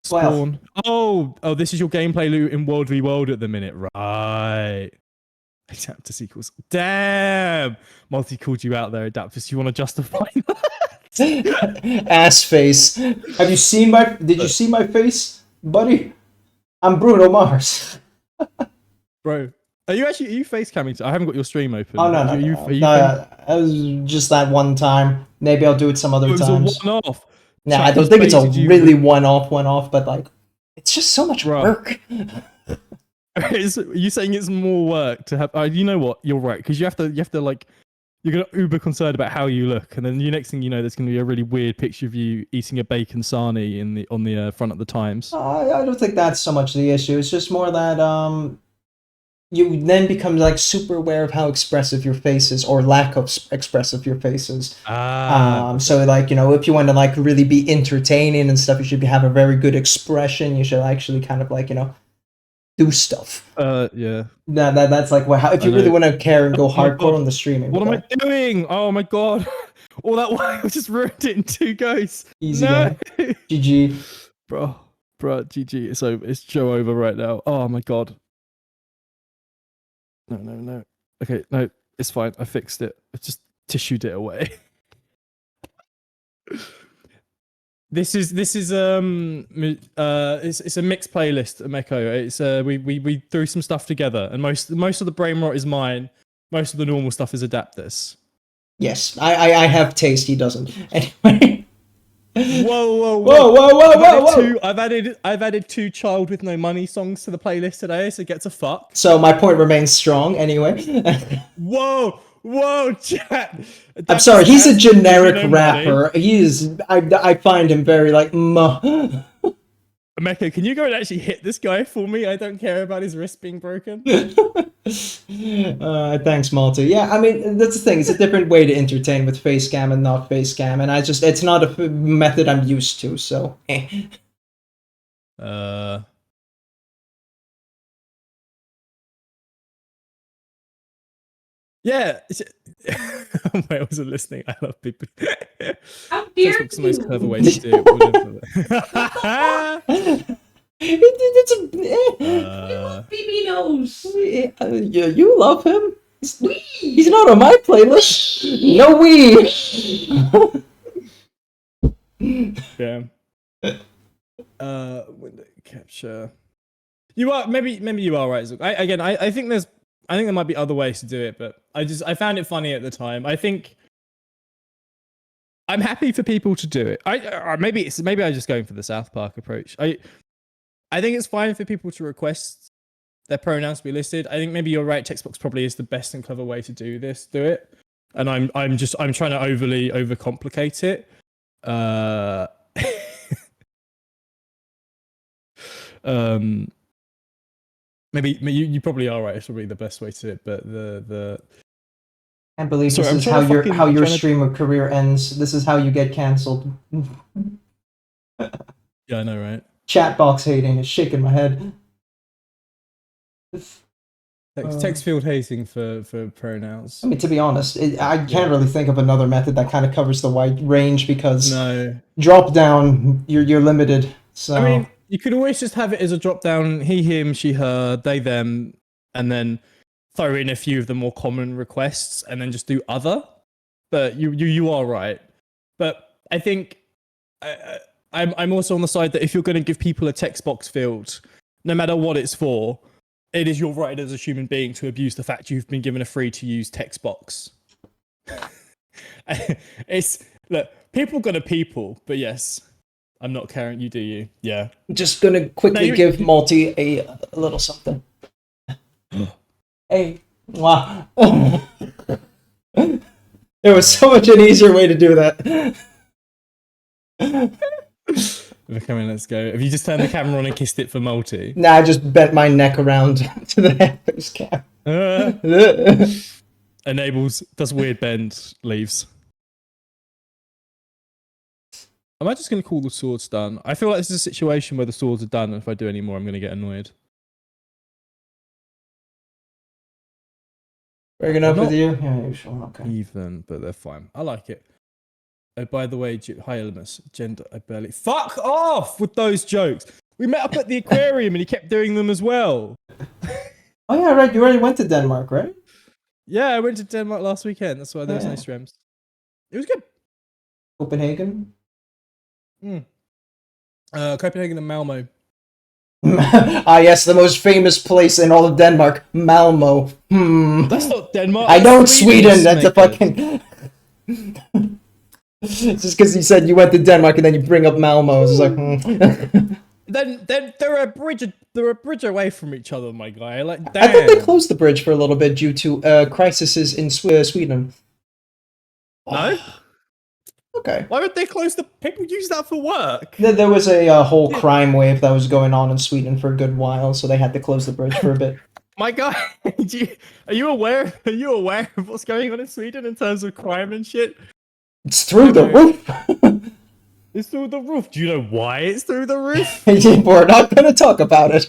S1: Spawn. Oh, this is your gameplay loot in World v World at the minute. Right. Adaptus equals. Damn! Multi called you out there, Adaptus. You want to justify that?
S3: Ass face. Have you seen did you see my face, buddy? I'm Bruno Mars.
S1: Bro. Are you face camming? I haven't got your stream open.
S3: Oh, no. It was just that one time. Maybe I'll do it some other times.
S1: It was a one-off.
S3: No, I don't think it's a really one-off, but like, it's just so much work.
S1: Are you saying it's more work to have? You know what? You're right, because you have to like, you're gonna uber concerned about how you look, and then the next thing you know, there's gonna be a really weird picture of you eating a bacon sarnie on the front of the Times.
S3: I don't think that's so much the issue. It's just more that you then become like super aware of how expressive your face is, or lack of expressive your face is. So like, if you want to like really be entertaining and stuff, you should have a very good expression. You should actually kind of like, do stuff.
S1: Yeah.
S3: That's like if you really want to care and go hardcore on the streaming.
S1: What am I doing? Oh my god! All that while I just ruined it in 2 goes.
S3: Easy.
S1: No.
S3: GG.
S1: Bro, GG. So it's Joe over right now. Oh my god. No. Okay, no, it's fine. I fixed it. I just tissued it away. This is it's a mixed playlist, Meko. It's we threw some stuff together, and most of the brain rot is mine. Most of the normal stuff is Adaptus.
S3: Yes, I have taste. He doesn't. Anyway.
S1: Whoa! I've added 2 Child with No Money songs to the playlist today, so get to fuck.
S3: So my point remains strong. Anyway.
S1: Whoa, chat.
S3: I'm sorry. He's a generic rapper. He is. I find him very like. Mecca,
S1: can you go and actually hit this guy for me? I don't care about his wrist being broken.
S3: Thanks, Malta. Yeah, I mean, that's the thing. It's a different way to entertain with face cam and not face cam, and it's not a method I'm used to, so.
S1: Yeah. I wasn't listening. I love people.
S5: How dare
S1: Facebook's the most
S5: you?
S1: clever way to do it.
S5: BB knows.
S3: You love him? He's not on my playlist. No we.
S1: Yeah. window capture. You are maybe you are right. I think there might be other ways to do it, but I found it funny at the time. I think I'm happy for people to do it. Maybe I'm just going for the South Park approach. I think it's fine for people to request their pronouns to be listed. I think maybe you're right. Text box probably is the best and clever way to do it. And I'm trying to overcomplicate it. Maybe you probably are right. It's probably the best way to do it, but the
S3: I believe
S1: Sorry,
S3: this
S1: I'm
S3: is
S1: trying to
S3: how your
S1: trying to-
S3: stream of career ends. This is how you get cancelled.
S1: yeah, I know, right?
S3: Chat box hating is shaking my head.
S1: Text field hating for pronouns.
S3: I mean, to be honest, I can't really think of another method that kind of covers the wide range because
S1: No,
S3: drop down, you're limited. So
S1: I mean, you could always just have it as a drop down: he, him, she, her, they, them, and then throw in a few of the more common requests, and then just do other. But you are right. But I think I'm also on the side that if you're going to give people a text box field, no matter what it's for, it is your right as a human being to abuse the fact you've been given a free to use text box. Look, people gonna people, but yes, I'm not caring. You do you? Yeah.
S3: just gonna quickly give Multi a little something. Hey, wow. There was so much an easier way to do that.
S1: Come in, let's go. Have you just turned the camera on and kissed it for multi?
S3: Nah, I just bent my neck around to the headphones cap.
S1: Enables, does weird bend, leaves. Am I just going to call the swords done? I feel like this is a situation where the swords are done, and if I do any more, I'm going to get annoyed.
S3: Breaking up with you? Yeah, usual. Okay.
S1: Even, but they're fine. I like it. Oh, by the way, hi Elemus, gender, I barely... Fuck off with those jokes! We met up at the aquarium and he kept doing them as well.
S3: Oh yeah, right, you already went to Denmark, right?
S1: Yeah, I went to Denmark last weekend. That's why there was no streams. It was good.
S3: Copenhagen?
S1: Copenhagen and Malmo.
S3: Ah yes, the most famous place in all of Denmark, Malmo.
S1: That's not Denmark.
S3: I know
S1: that's
S3: it's Sweden, that's a
S1: maker.
S3: fucking... Just because you said you went to Denmark and then you bring up Malmo, it's like...
S1: Then they're a bridge away from each other, my guy. Like, damn.
S3: I thought they closed the bridge for a little bit due to crises in Sweden.
S1: No?
S3: Okay.
S1: Why would they close the... People use that for work.
S3: There was a whole crime wave that was going on in Sweden for a good while, so they had to close the bridge for a bit.
S1: My guy, are you aware of what's going on in Sweden in terms of crime and shit?
S3: It's through the roof!
S1: It's through the roof. Do you know why it's through the roof?
S3: We're not going to talk about it.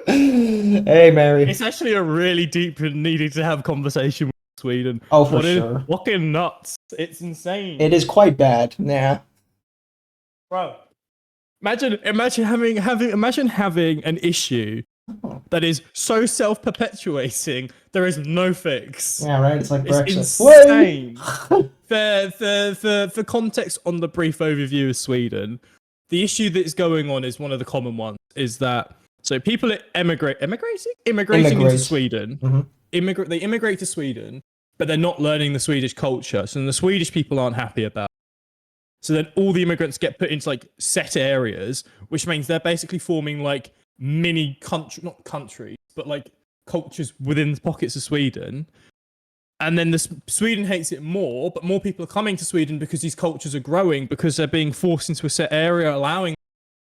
S3: Hey, Mary.
S1: It's actually a really deep and needed to have conversation with Sweden.
S3: Oh, for sure.
S1: Fucking nuts. It's insane.
S3: It is quite bad. Yeah.
S1: Bro. Imagine having an issue that is so self-perpetuating there is no fix.
S3: Yeah, right. It's like Brexit.
S1: It's insane. For context on the brief overview of Sweden, the issue that's going on is one of the common ones is that so people immigrating into Sweden.
S3: Mm-hmm.
S1: They immigrate to Sweden, but they're not learning the Swedish culture. So the Swedish people aren't happy about it. So then all the immigrants get put into like set areas, which means they're basically forming like mini not countries, but like cultures within the pockets of Sweden. And then Sweden hates it more, but more people are coming to Sweden because these cultures are growing because they're being forced into a set area, allowing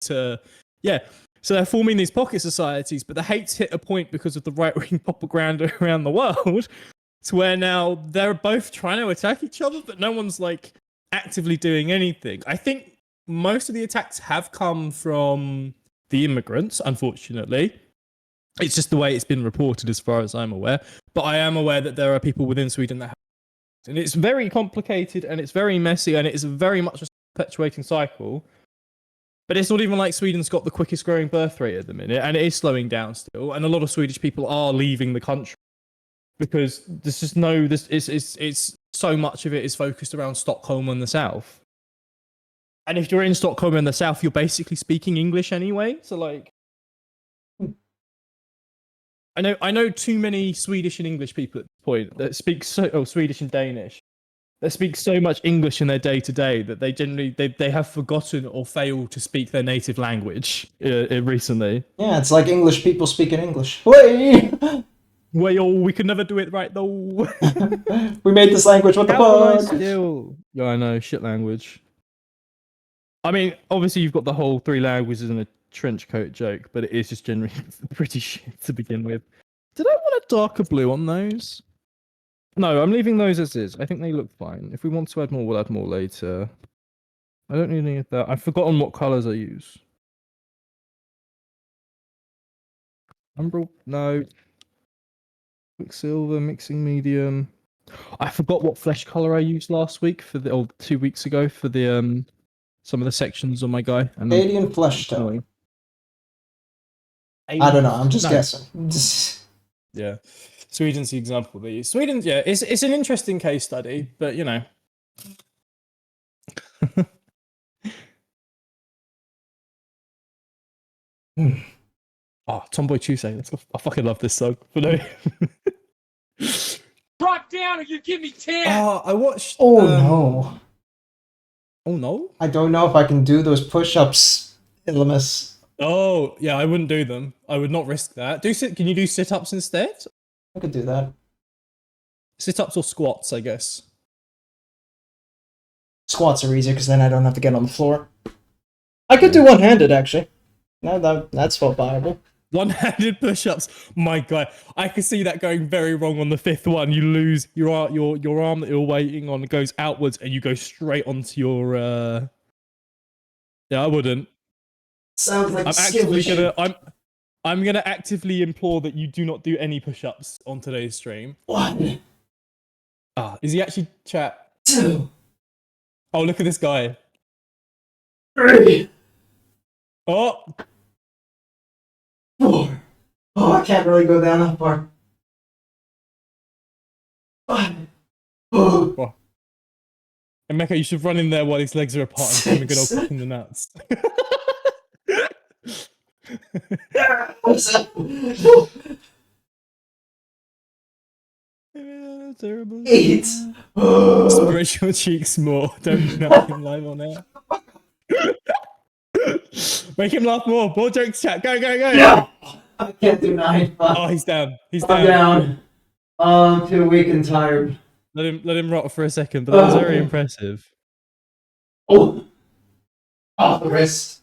S1: to, So they're forming these pocket societies, but the hate's hit a point because of the right-wing propaganda around the world to where now they're both trying to attack each other, but no one's like actively doing anything. I think most of the attacks have come from the immigrants, unfortunately. It's just the way it's been reported as far as I'm aware. But I am aware that there are people within Sweden that have... And it's very complicated and it's very messy and it's very much a perpetuating cycle. But it's not even like Sweden's got the quickest growing birth rate at the minute, and it is slowing down still. And a lot of Swedish people are leaving the country because there's just it's so much of it is focused around Stockholm and the south. And if you're in Stockholm in the south, you're basically speaking English anyway. So like, I know too many Swedish and English people at this point that speak Swedish and Danish that speak so much English in their day to day that they generally they have forgotten or failed to speak their native language recently.
S3: Yeah, it's like English people speaking English. Way!
S1: Well, we could never do it right though.
S3: We made this language. What the
S1: How can I
S3: fuck?
S1: still? Yeah, I know, shit language. I mean, obviously you've got the whole 3 languages and a trench coat joke, but it is just generally pretty shit to begin with. Did I want a darker blue on those? No, I'm leaving those as is. I think they look fine. If we want to add more, we'll add more later. I don't need any of that. I've forgotten what colours I use. Umbral? No. Quicksilver, mixing medium. I forgot what flesh colour I used last week for the, or 2 weeks ago for the some of the sections on my guy. And
S3: Canadian flesh tone.
S1: annoying.
S3: I don't know. I'm just
S1: No.
S3: guessing.
S1: Yeah, Sweden's the example they use. Sweden, yeah, it's an interesting case study, but you know. Oh, Tomboy Tuesday. I fucking love this song. But no.
S4: Drop down or you give me 10.
S1: Oh, I watched.
S3: Oh no.
S1: Oh no.
S3: I don't know if I can do those push-ups, Illimus.
S1: Oh yeah, I wouldn't do them. I would not risk that. Can you do sit-ups instead?
S3: I could do that.
S1: Sit-ups or squats, I guess.
S3: Squats are easier because then I don't have to get on the floor. I could do one-handed actually. No, that's felt viable.
S1: One-handed push-ups. My God, I could see that going very wrong on the 5th one. You lose your arm that you're waiting on goes outwards, and you go straight onto your. Yeah, I wouldn't.
S3: Sounds like
S1: I'm gonna actively implore that you do not do any push-ups on today's stream.
S3: 1,
S1: Is he actually chat?
S3: 2,
S1: Oh, look at this guy.
S3: 3,
S1: Oh,
S3: 4. Oh, I can't really go down that far. 5. Oh.
S1: and Mecca, you should run in there while his legs are apart and give him a good old
S3: 6.
S1: kick in the nuts. Yeah, terrible.
S3: 8.
S1: Spread your cheeks more. Don't knock him live on air. Make him laugh more. More jokes, chat. Go, go, go.
S3: No! I can't do 9. Fuck.
S1: Oh, he's down. He's
S3: I'm
S1: down.
S3: down. Oh, I'm too weak and tired.
S1: Let him rot for a second, but that was very impressive.
S3: Oh! Oh, the wrist.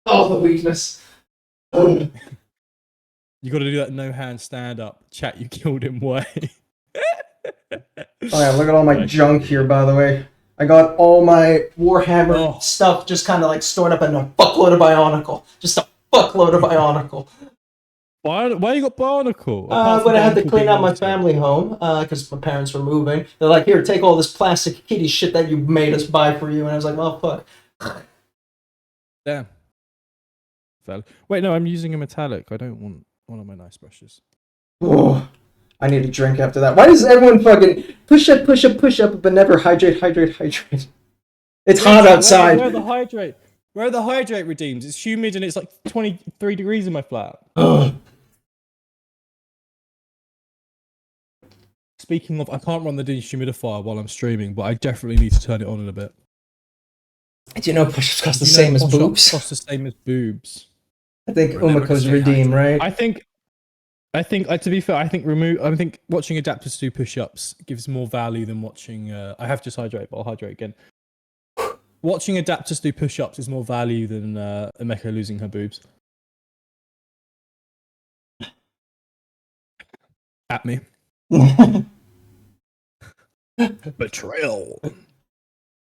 S3: Oh, the weakness. Oh.
S1: You got to do that no hand stand up. Chat, you killed him way.
S3: Oh yeah, look at all my junk here, by the way. I got all my Warhammer stuff just kind of like stored up in a fuckload of Bionicle. Just a fuckload of Bionicle.
S1: Why you got Barnacle?
S3: When I had to clean out my family home, because my parents were moving, they're like, here, take all this plastic kitty shit that you made us buy for you. And I was like, well, fuck.
S1: Damn. Wait, no, I'm using a metallic. I don't want one of my nice brushes.
S3: Oh, I need a drink after that. Why does everyone fucking push up, but never hydrate? It's hot outside.
S1: Where are the hydrate redeems? It's humid and it's like 23 degrees in my flat. Speaking of, I can't run the dehumidifier while I'm streaming, but I definitely need to turn it on in a bit.
S3: Do you know push-ups cost the same as boobs?
S1: Cost the same as boobs.
S3: I think Umako's redeem, right?
S1: I think, to be fair, I think watching Adaptus do push-ups gives more value than watching. I have just hydrate, but I'll hydrate again. Watching Adaptus do push-ups is more value than Emeka losing her boobs. At me. Betrayal.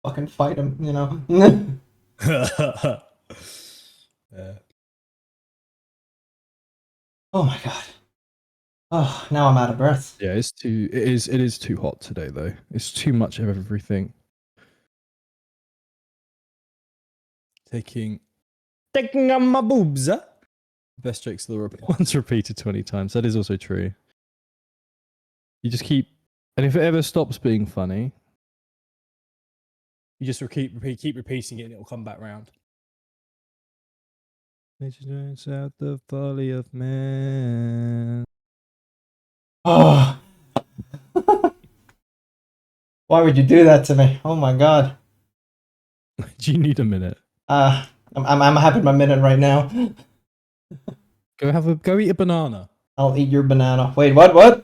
S3: Fucking fight him, you know.
S1: Yeah.
S3: Oh my god. Oh, now I'm out of breath.
S1: Yeah, it is too hot today though. It's too much of everything. Taking on my boobs. Best jokes of the once repeated 20 times. That is also true. You just keep, and if it ever stops being funny, You just keep repeating it, and it'll come back round. Nature out the folly of man.
S3: Oh. Why would you do that to me? Oh my god.
S1: Do you need a minute?
S3: I'm having my minute right now.
S1: Go eat a banana.
S3: I'll eat your banana. Wait, what? Whoa,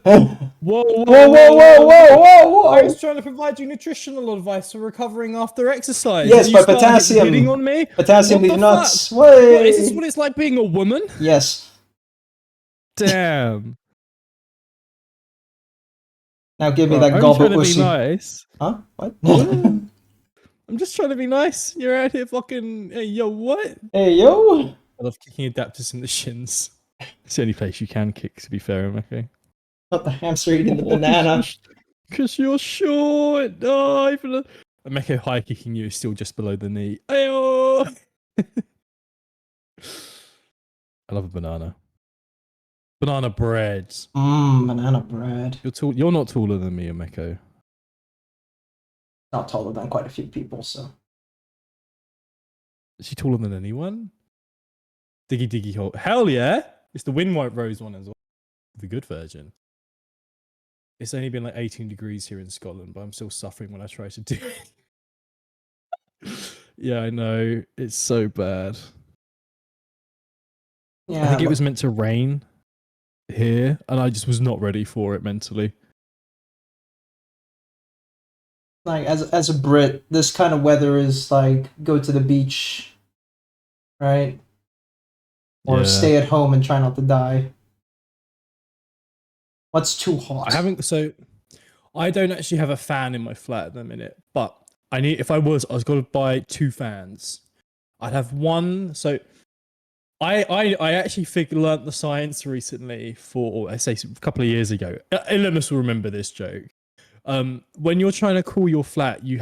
S1: Whoa,
S3: whoa!
S1: I was trying to provide you nutritional advice for recovering after exercise.
S3: Yes,
S1: You
S3: but
S1: started
S3: potassium.
S1: hitting on me.
S3: Potassium
S1: What
S3: leaves
S1: the
S3: nuts.
S1: fuck? What, is this
S3: Wait.
S1: what it's like being a woman?
S3: Yes.
S1: Damn.
S3: Now give me
S1: Bro,
S3: that
S1: I'm
S3: gobble
S1: trying to be
S3: ussy.
S1: nice.
S3: Huh? What?
S1: I'm just trying to be nice. You're out here fucking. Hey, yo, what?
S3: Hey, yo.
S1: I love kicking Adaptus in the shins. It's the only place you can kick, to be fair, okay?
S3: Not the hamster eating the banana.
S1: Because you're short. Oh, even a Meko high kicking you is still just below the knee. Ayo! I love a banana. Banana bread.
S3: Banana bread.
S1: You're tall. You're not taller than me, Meko.
S3: Not taller than quite a few people, so.
S1: Is she taller than anyone? Diggy diggy hole. Hell yeah! It's the Wind White Rose one as well. The good version. It's only been like 18 degrees here in Scotland, but I'm still suffering when I try to do it. Yeah, I know. It's so bad.
S3: Yeah.
S1: I think it was meant to rain here, and I just was not ready for it mentally.
S3: Like, as a Brit, this kind of weather is like, go to the beach, right? Or
S1: Yeah.
S3: stay at home and try not to die. What's too hot?
S1: I don't actually have a fan in my flat at the minute, but if I was going to buy 2 fans. I'd have one. So I actually learnt the science recently I say a couple of years ago. Elemis will remember this joke. When you're trying to cool your flat, you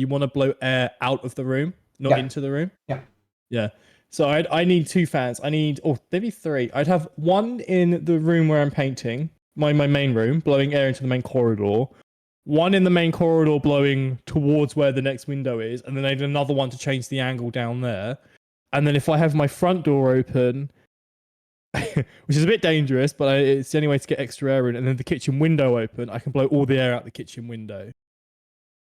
S1: want to blow air out of the room, not into the room. Yeah. So I need 2 fans. Maybe 3. I'd have one in the room where I'm painting, my main room, blowing air into the main corridor. One in the main corridor blowing towards where the next window is, and then I'd another one to change the angle down there. And then if I have my front door open, which is a bit dangerous, but it's the only way to get extra air in, and then the kitchen window open, I can blow all the air out the kitchen window.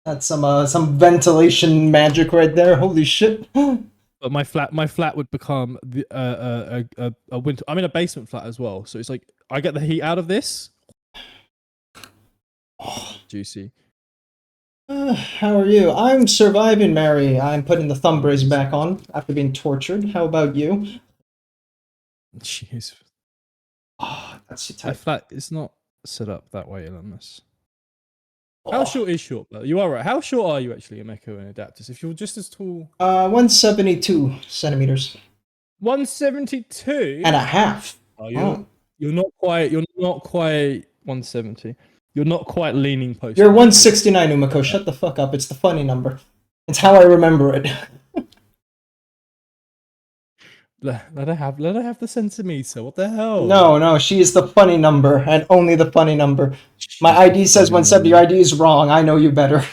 S3: That's some ventilation magic right there. Holy shit.
S1: But my flat would become a winter. I'm in a basement flat as well, so it's like I get the heat out of this. Juicy.
S3: How are you? I'm surviving, Mary. I'm putting the thumb brace back on after being tortured. How about you?
S1: Jeez.
S3: Oh, that's your
S1: My
S3: type.
S1: flat is not set up that way, Elemis. How short is short? You are right. How short are you actually, Emeko and Adaptus? If you're just as tall,
S3: 172 centimeters.
S1: 172
S3: and a half.
S1: Oh, you're not quite 170. You're not quite leaning post.
S3: You're 169, Umako. Shut the fuck up. It's the funny number. It's how I remember it.
S1: Let her have the centimeter. What the hell?
S3: No, she is the funny number, and only the funny number. My ID says 170. Your ID is wrong. I know you better.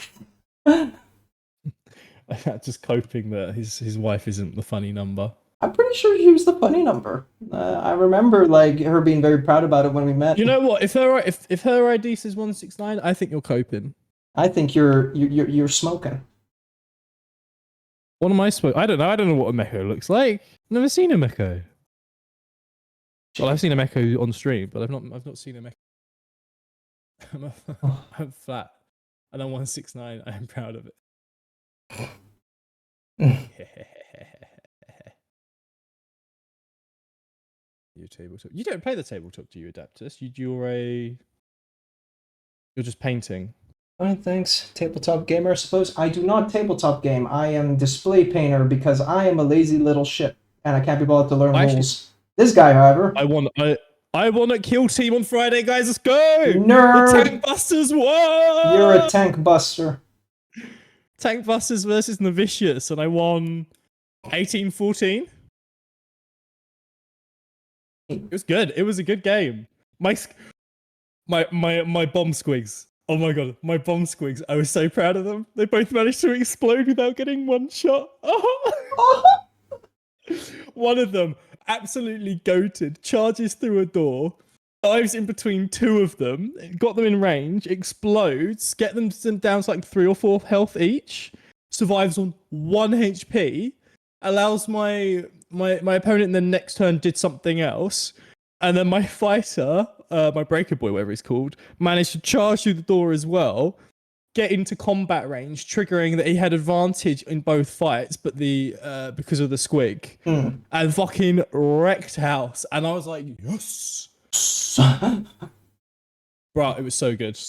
S1: Just coping that his wife isn't the funny number.
S3: I'm pretty sure she was the funny number. I remember like her being very proud about it when we met.
S1: You know what? If her ID says 169, I think you're coping.
S3: I think you're smoking.
S1: What am I smoking? I don't know. I don't know what a Meko looks like. Never seen a Meko. Well, I've seen a Meko on stream, but I've not seen a Meko. I'm flat, and I'm 169. I am proud of it. Your tabletop. You don't play the tabletop, do you, Adaptus? You're just painting.
S3: Alright, thanks. Tabletop gamer, I suppose. I do not tabletop game. I am display painter because I am a lazy little shit and I can't be bothered to learn rules. This guy, however,
S1: I want a kill team on Friday, guys. Let's go!
S3: Nerd!
S1: The Tank Busters won!
S3: You're a tank buster.
S1: Tank Busters versus Novitius, and I won 18-14. It was good. It was a good game. My bomb squigs Oh my god, my bomb squigs! I was so proud of them. They both managed to explode without getting one shot. One of them, absolutely goated, charges through a door, dives in between two of them, got them in range, explodes, get them down to like 3 or 4 health each, survives on 1 HP, allows my opponent in the next turn did something else, and then my fighter, my breaker boy, whatever he's called, managed to charge through the door as well, get into combat range, triggering that he had advantage in both fights, but the because of the squig, and fucking wrecked house. And I was like, yes, bro, it was so good.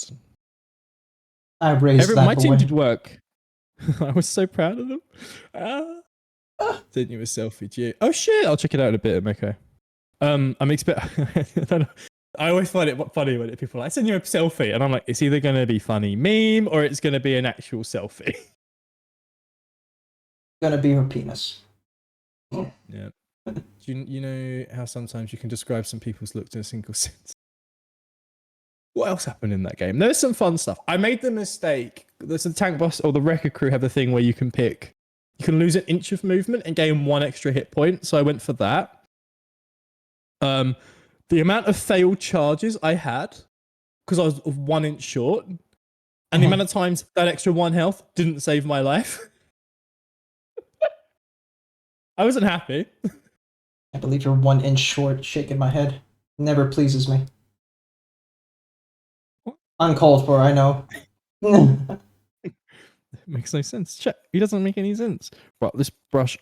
S3: I raised that
S1: My team
S3: boy.
S1: did work. I was so proud of them. Didn't you a selfie, G? Oh shit, I'll check it out in a bit, Meko. I'm expect. I always find it funny when people are like, send you a selfie, and I'm like, it's either going to be funny meme or it's going to be an actual selfie.
S3: Gonna be her penis.
S1: Yeah. Do you know how sometimes you can describe some people's looks in a single sentence? What else happened in that game? There's some fun stuff. I made the mistake. There's the tank boss or the wrecker crew have the thing where you can lose an inch of movement and gain 1 extra hit point. So I went for that. The amount of failed charges I had because I was 1 inch short, and the amount of times that extra 1 health didn't save my life. I wasn't happy.
S3: I believe you're 1 inch short, shaking my head. Never pleases me.
S1: What?
S3: Uncalled for, I know.
S1: It makes no sense. Check. It doesn't make any sense. But this brush,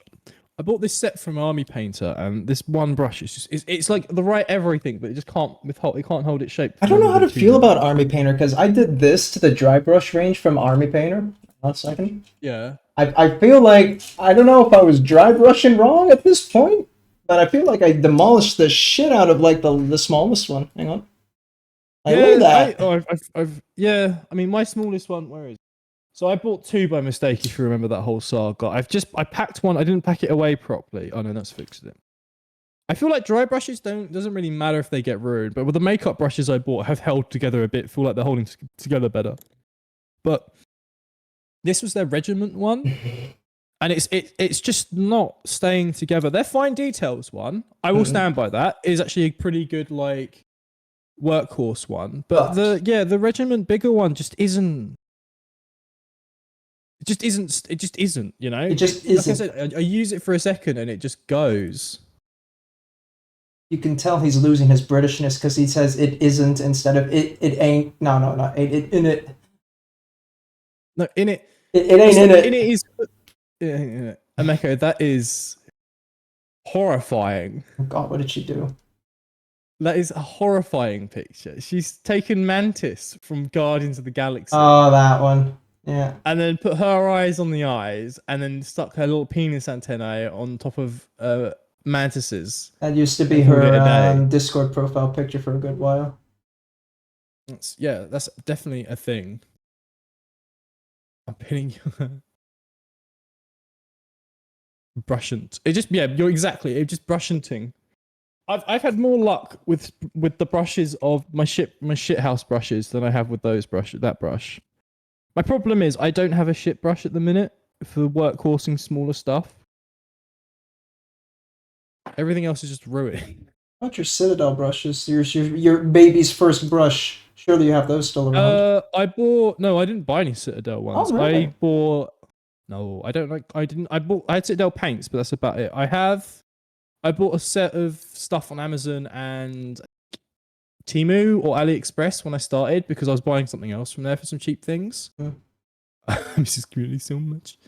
S1: I bought this set from Army Painter, and this one brush is it's like the right everything, but it just can't withhold. It can't hold its shape.
S3: I don't know how to feel about Army Painter because I did this to the dry brush range from Army Painter. 1 second.
S1: Yeah.
S3: I feel like I don't know if I was dry brushing wrong at this point, but I feel like I demolished the shit out of like the smallest one. Hang on. Like, look at that.
S1: I've yeah. I mean, my smallest one. Where is it? So I bought 2 by mistake. If you remember that whole saga, I packed one. I didn't pack it away properly. Oh no, that's fixed it. I feel like dry brushes doesn't really matter if they get ruined, but with the makeup brushes I bought have held together a bit. Feel like they're holding together better. But this was their regiment one, and it's just not staying together. Their fine details one, I will stand by that, is actually a pretty good like workhorse one. But the regiment bigger one just isn't. It just isn't. You know.
S3: It just isn't.
S1: Like I said, I use it for a second and it just goes.
S3: You can tell he's losing his Britishness because he says it isn't instead of it ain't. No, it in it.
S1: No, in it.
S3: It ain't in it.
S1: In it is. Yeah. Ameko, that is horrifying.
S3: Oh God, what did she do?
S1: That is a horrifying picture. She's taken Mantis from Guardians of the Galaxy.
S3: Oh, that one. Yeah.
S1: And then put her eyes on the eyes, and then stuck her little penis antennae on top of Mantis's.
S3: That used to be her Discord profile picture for a good while.
S1: That's definitely a thing. I'm pinning you. Brushant. You're exactly. It just brushanting. I've had more luck with the brushes of my shit house brushes than I have with that brush. My problem is I don't have a shit brush at the minute for workhorsing smaller stuff. Everything else is just ruined.
S3: Not your Citadel brushes. Your baby's first brush. Surely you have those still around.
S1: I didn't buy any Citadel ones.
S3: Oh, really?
S1: I had Citadel paints, but that's about it. I bought a set of stuff on Amazon and Temu or AliExpress when I started because I was buying something else from there for some cheap things. I miss this community so much.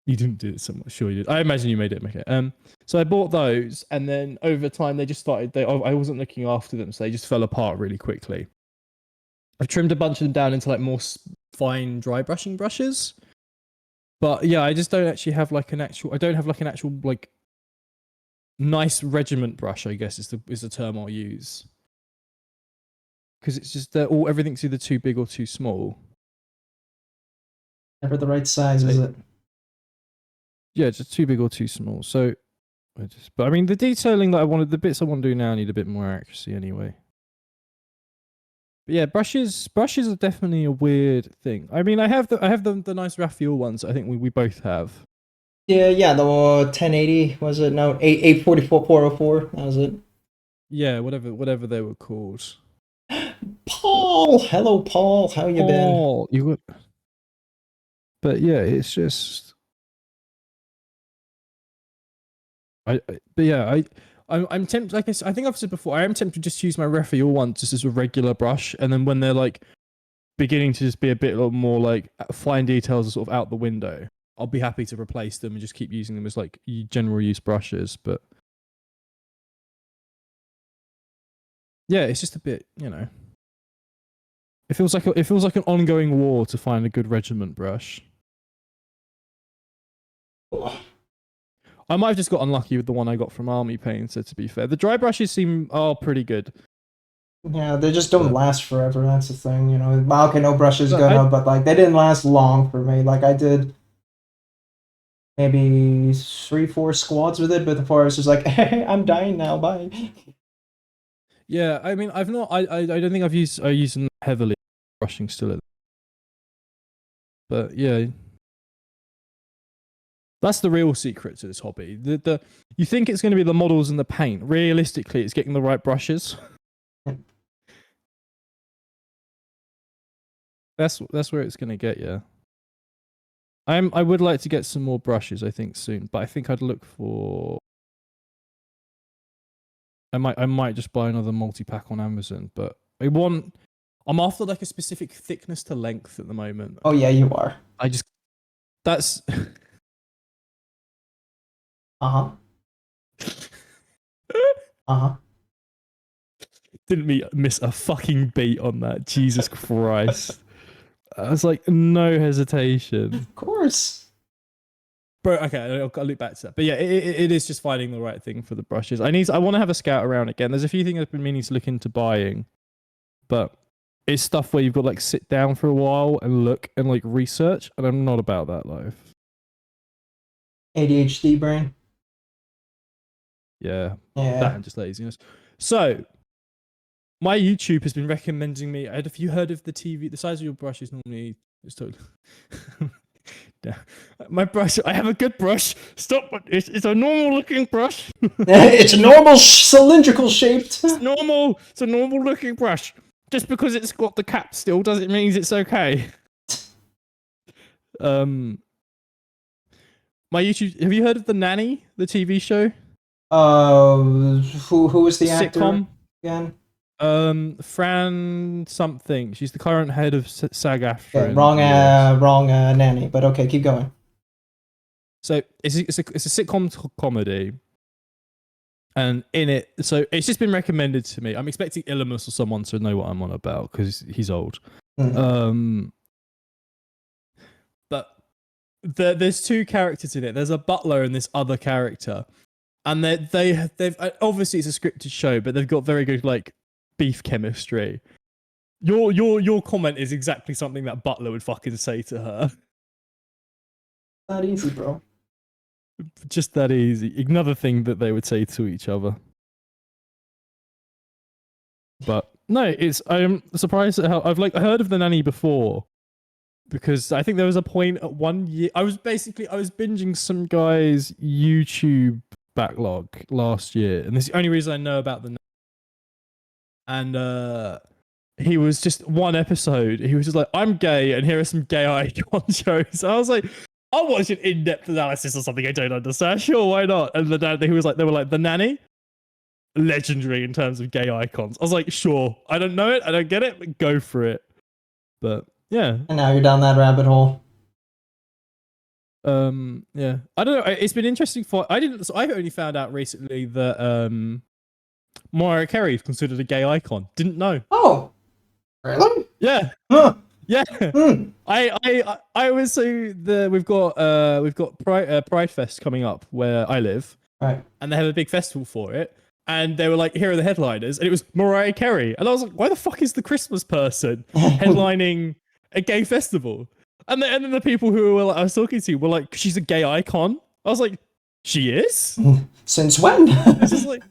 S1: You didn't do it so much, sure you did. I imagine you made it, okay. So I bought those, and then over time they just started. I wasn't looking after them, so they just fell apart really quickly. I've trimmed a bunch of them down into like more fine dry brushing brushes, but yeah, I just don't actually have like an actual. I don't have like an actual like nice regiment brush. I guess is the term I'll use, because it's just everything's either too big or too small.
S3: Never the right size, is it?
S1: Yeah, just too big or too small. So, but I mean, the detailing that the bits I want to do now need a bit more accuracy anyway. But yeah, brushes are definitely a weird thing. I mean, I have the nice Raphael ones. I think we both have.
S3: Yeah, the 1080 was it? No, 844 404. That was it.
S1: Yeah, whatever they were called.
S3: Paul, hello, Paul. How you been?
S1: Oh, you would. But yeah, it's just. I'm tempted. Like I think I've said before, I am tempted to just use my Raphael one just as a regular brush, and then when they're like beginning to just be a bit more like fine details are sort of out the window, I'll be happy to replace them and just keep using them as like general use brushes. But yeah, it's just a bit, It feels like an ongoing war to find a good regiment brush. I might have just got unlucky with the one I got from Army Painter, to be fair. The dry brushes seem pretty good.
S3: Yeah, they just don't last forever. That's the thing, Okay, no brush is
S1: But
S3: good, but like they didn't last long for me. Like I did maybe 3-4 squads with it, but before I was just like, hey, I'm dying now. Bye.
S1: Yeah, I mean, I've not. I don't think I use them heavily brushing still. But yeah. That's the real secret to this hobby. You think it's going to be the models and the paint. Realistically, it's getting the right brushes. That's where it's going to get you. I would like to get some more brushes, I think, soon. But I think I'd look for. I might just buy another multi-pack on Amazon. But I'm after like a specific thickness to length at the moment.
S3: Oh yeah, you are.
S1: That's.
S3: Uh-huh. Uh-huh.
S1: Didn't miss a fucking beat on that. Jesus Christ. I was like, no hesitation.
S3: Of course.
S1: Bro, okay, I'll look back to that. But yeah, it is just finding the right thing for the brushes. I want to have a scout around again. There's a few things I've been meaning to look into buying. But it's stuff where you've got to like sit down for a while and look and like research. And I'm not about that life.
S3: ADHD brain.
S1: Yeah.
S3: Yeah.
S1: That and just laziness. So, my YouTube has been recommending me. Have you heard of the size of your brush is normally it's totally. Yeah. My brush. I have a good brush. Stop! It's a normal looking brush.
S3: It's normal cylindrical shaped.
S1: It's normal. It's a normal looking brush. Just because it's got the cap still doesn't mean it's okay. My YouTube. Have you heard of The Nanny, the TV show?
S3: Who is the actor
S1: Sitcom
S3: again?
S1: Fran something. She's the current head of SAG-AFTRA.
S3: Okay, wrong nanny. But okay, keep going.
S1: So it's a sitcom comedy, and in it, so it's just been recommended to me. I'm expecting Illimus or someone to know what I'm on about because he's old.
S3: Mm.
S1: But there's two characters in it. There's a butler and this other character, and they've obviously it's a scripted show, but they've got very good like beef chemistry. Your comment is exactly something that Butler would fucking say to her.
S3: Not easy, bro.
S1: Just that easy. Another thing that they would say to each other. But no, I'm surprised at how I heard of The Nanny before. Because I think there was a point at 1 year I was binging some guy's YouTube backlog last year, and this is the only reason I know about The Nanny. And he was just one episode. He was just like, I'm gay, and here are some gay icon shows. And I was like, I'll watch an in-depth analysis or something I don't understand. Sure, why not? And they were like, The Nanny, legendary in terms of gay icons. I was like, sure. I don't know it. I don't get it, but go for it. But yeah.
S3: And now you're down that rabbit hole.
S1: Yeah. I don't know. It's been interesting I only found out recently that Mariah Carey is considered a gay icon. Didn't know.
S3: Oh, really?
S1: Yeah.
S3: Huh.
S1: Yeah.
S3: Mm.
S1: I was we've got Pride Fest coming up where I live.
S3: Right.
S1: And they have a big festival for it. And they were like, here are the headliners, and it was Mariah Carey. And I was like, why the fuck is the Christmas person headlining a gay festival? And then the people who I was talking to were like, she's a gay icon. I was like, she is?
S3: Since when?
S1: It's just like,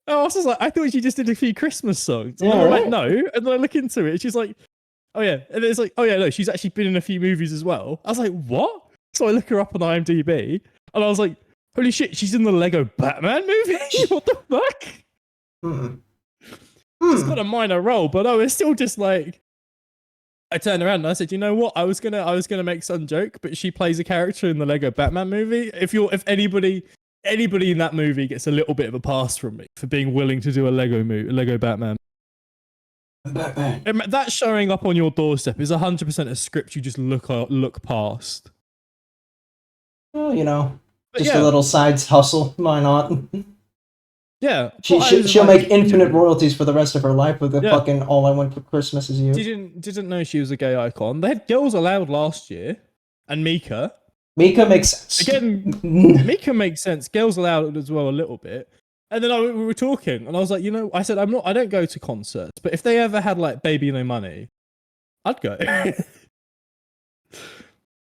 S1: I was just like, I thought she just did a few Christmas songs. And
S3: Yeah,
S1: then I'm
S3: right?
S1: like, no. And then I look into it. She's like, oh yeah. And it's like, oh yeah, no, she's actually been in a few movies as well. I was like, what? So I look her up on IMDb, and I was like, holy shit, she's in the Lego Batman movie. What the fuck?
S3: Hmm.
S1: She's got a minor role, but I was still just like. I turned around and I said, you know what? I was gonna make some joke, but she plays a character in the Lego Batman movie. If anybody in that movie gets a little bit of a pass from me for being willing to do a Lego Batman.
S3: Batman.
S1: That showing up on your doorstep is 100% a script you just look past.
S3: Well, you know,
S1: But
S3: just
S1: yeah,
S3: a little side hustle. Why not?
S1: yeah.
S3: She'll make infinite royalties for the rest of her life with the
S1: Yeah.
S3: fucking All I Want for Christmas Is You.
S1: Didn't know she was a gay icon. They had Girls Aloud last year, and Mika.
S3: Mika makes sense.
S1: Again, Mika makes sense. Girls Aloud as well a little bit. And then we were talking, and I was like, you know, I said I don't go to concerts, but if they ever had like Baby No Money, I'd go.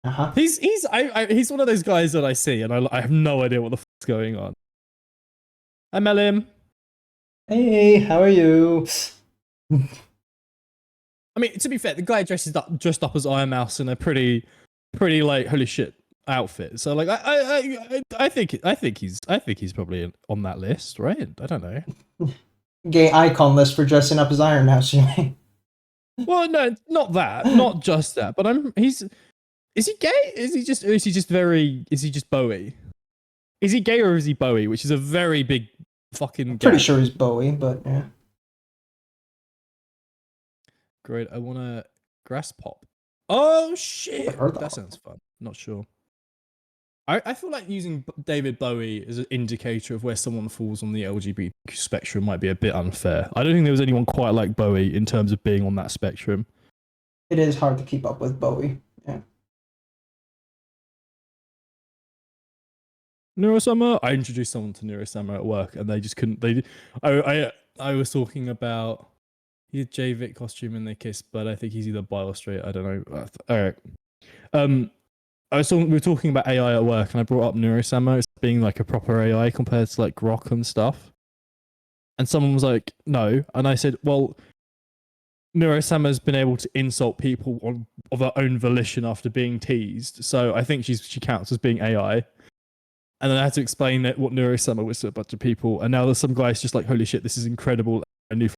S3: Uh-huh.
S1: He's one of those guys that I see, and I have no idea what the fuck's going on. I met him.
S3: Hey, how are you?
S1: I mean, to be fair, the guy dressed up as Iron Mouse in a pretty like holy shit outfit. So like, I think he's probably on that list, right? I don't know.
S3: Gay icon list for dressing up as Iron Mouse, you mean?
S1: Well, no, not that, not just that. But is he gay? Is he just Bowie? Is he gay or is he Bowie? Which is a very big fucking.
S3: Pretty
S1: gap.
S3: sure he's Bowie, but yeah.
S1: Great. I want to grass pop. Oh shit!
S3: I've heard that
S1: That sounds fun. Not sure. I feel like using David Bowie as an indicator of where someone falls on the LGBT spectrum might be a bit unfair. I don't think there was anyone quite like Bowie in terms of being on that spectrum.
S3: It is hard to keep up with Bowie. Yeah.
S1: Neurosummer. I introduced someone to Neurosummer at work, and they just couldn't. I was talking about he had J-Vic costume and they kissed, but I think he's either bi or straight. I don't know. All right. We were talking about AI at work, and I brought up Neurosummer as being like a proper AI compared to like Grok and stuff. And someone was like, "No," and I said, "Well, Neurosummer's been able to insult people of her own volition after being teased, so I think she counts as being AI." And then I had to explain what Neurosummer was to a bunch of people, and now there's some guys just like, "Holy shit, this is incredible!" A new.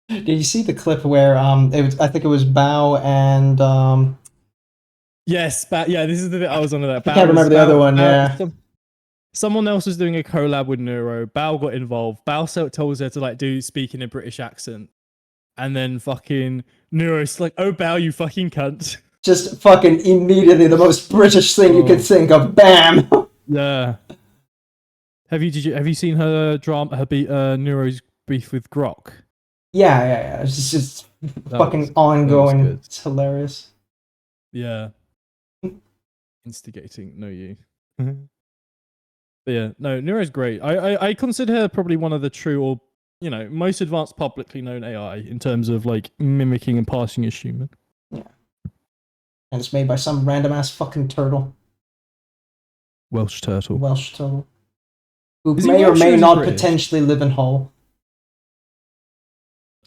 S3: Did you see the clip where I think it was Bao and
S1: Yes, yeah, this is the bit I was on that.
S3: I can't remember the other one. Yeah.
S1: Someone else was doing a collab with Neuro. Bao got involved. Bao told her to like speak in a British accent, and then fucking Neuro's like, "Oh Bao, you fucking cunt."
S3: Just fucking immediately the most British thing you could think of. Bam.
S1: Yeah. Have you seen her drama? Neuro's beef with Grok.
S3: Yeah. It's just fucking ongoing. It's hilarious.
S1: Yeah. Instigating, no you. But yeah, no, Neuro's great. I consider her probably one of the true or most advanced publicly known AI in terms of like mimicking and passing as human.
S3: Yeah. And it's made by some random ass fucking turtle.
S1: Welsh turtle.
S3: Who
S1: Is he
S3: may or
S1: Welsh
S3: may
S1: or is he
S3: not
S1: British?
S3: potentially live in Hull.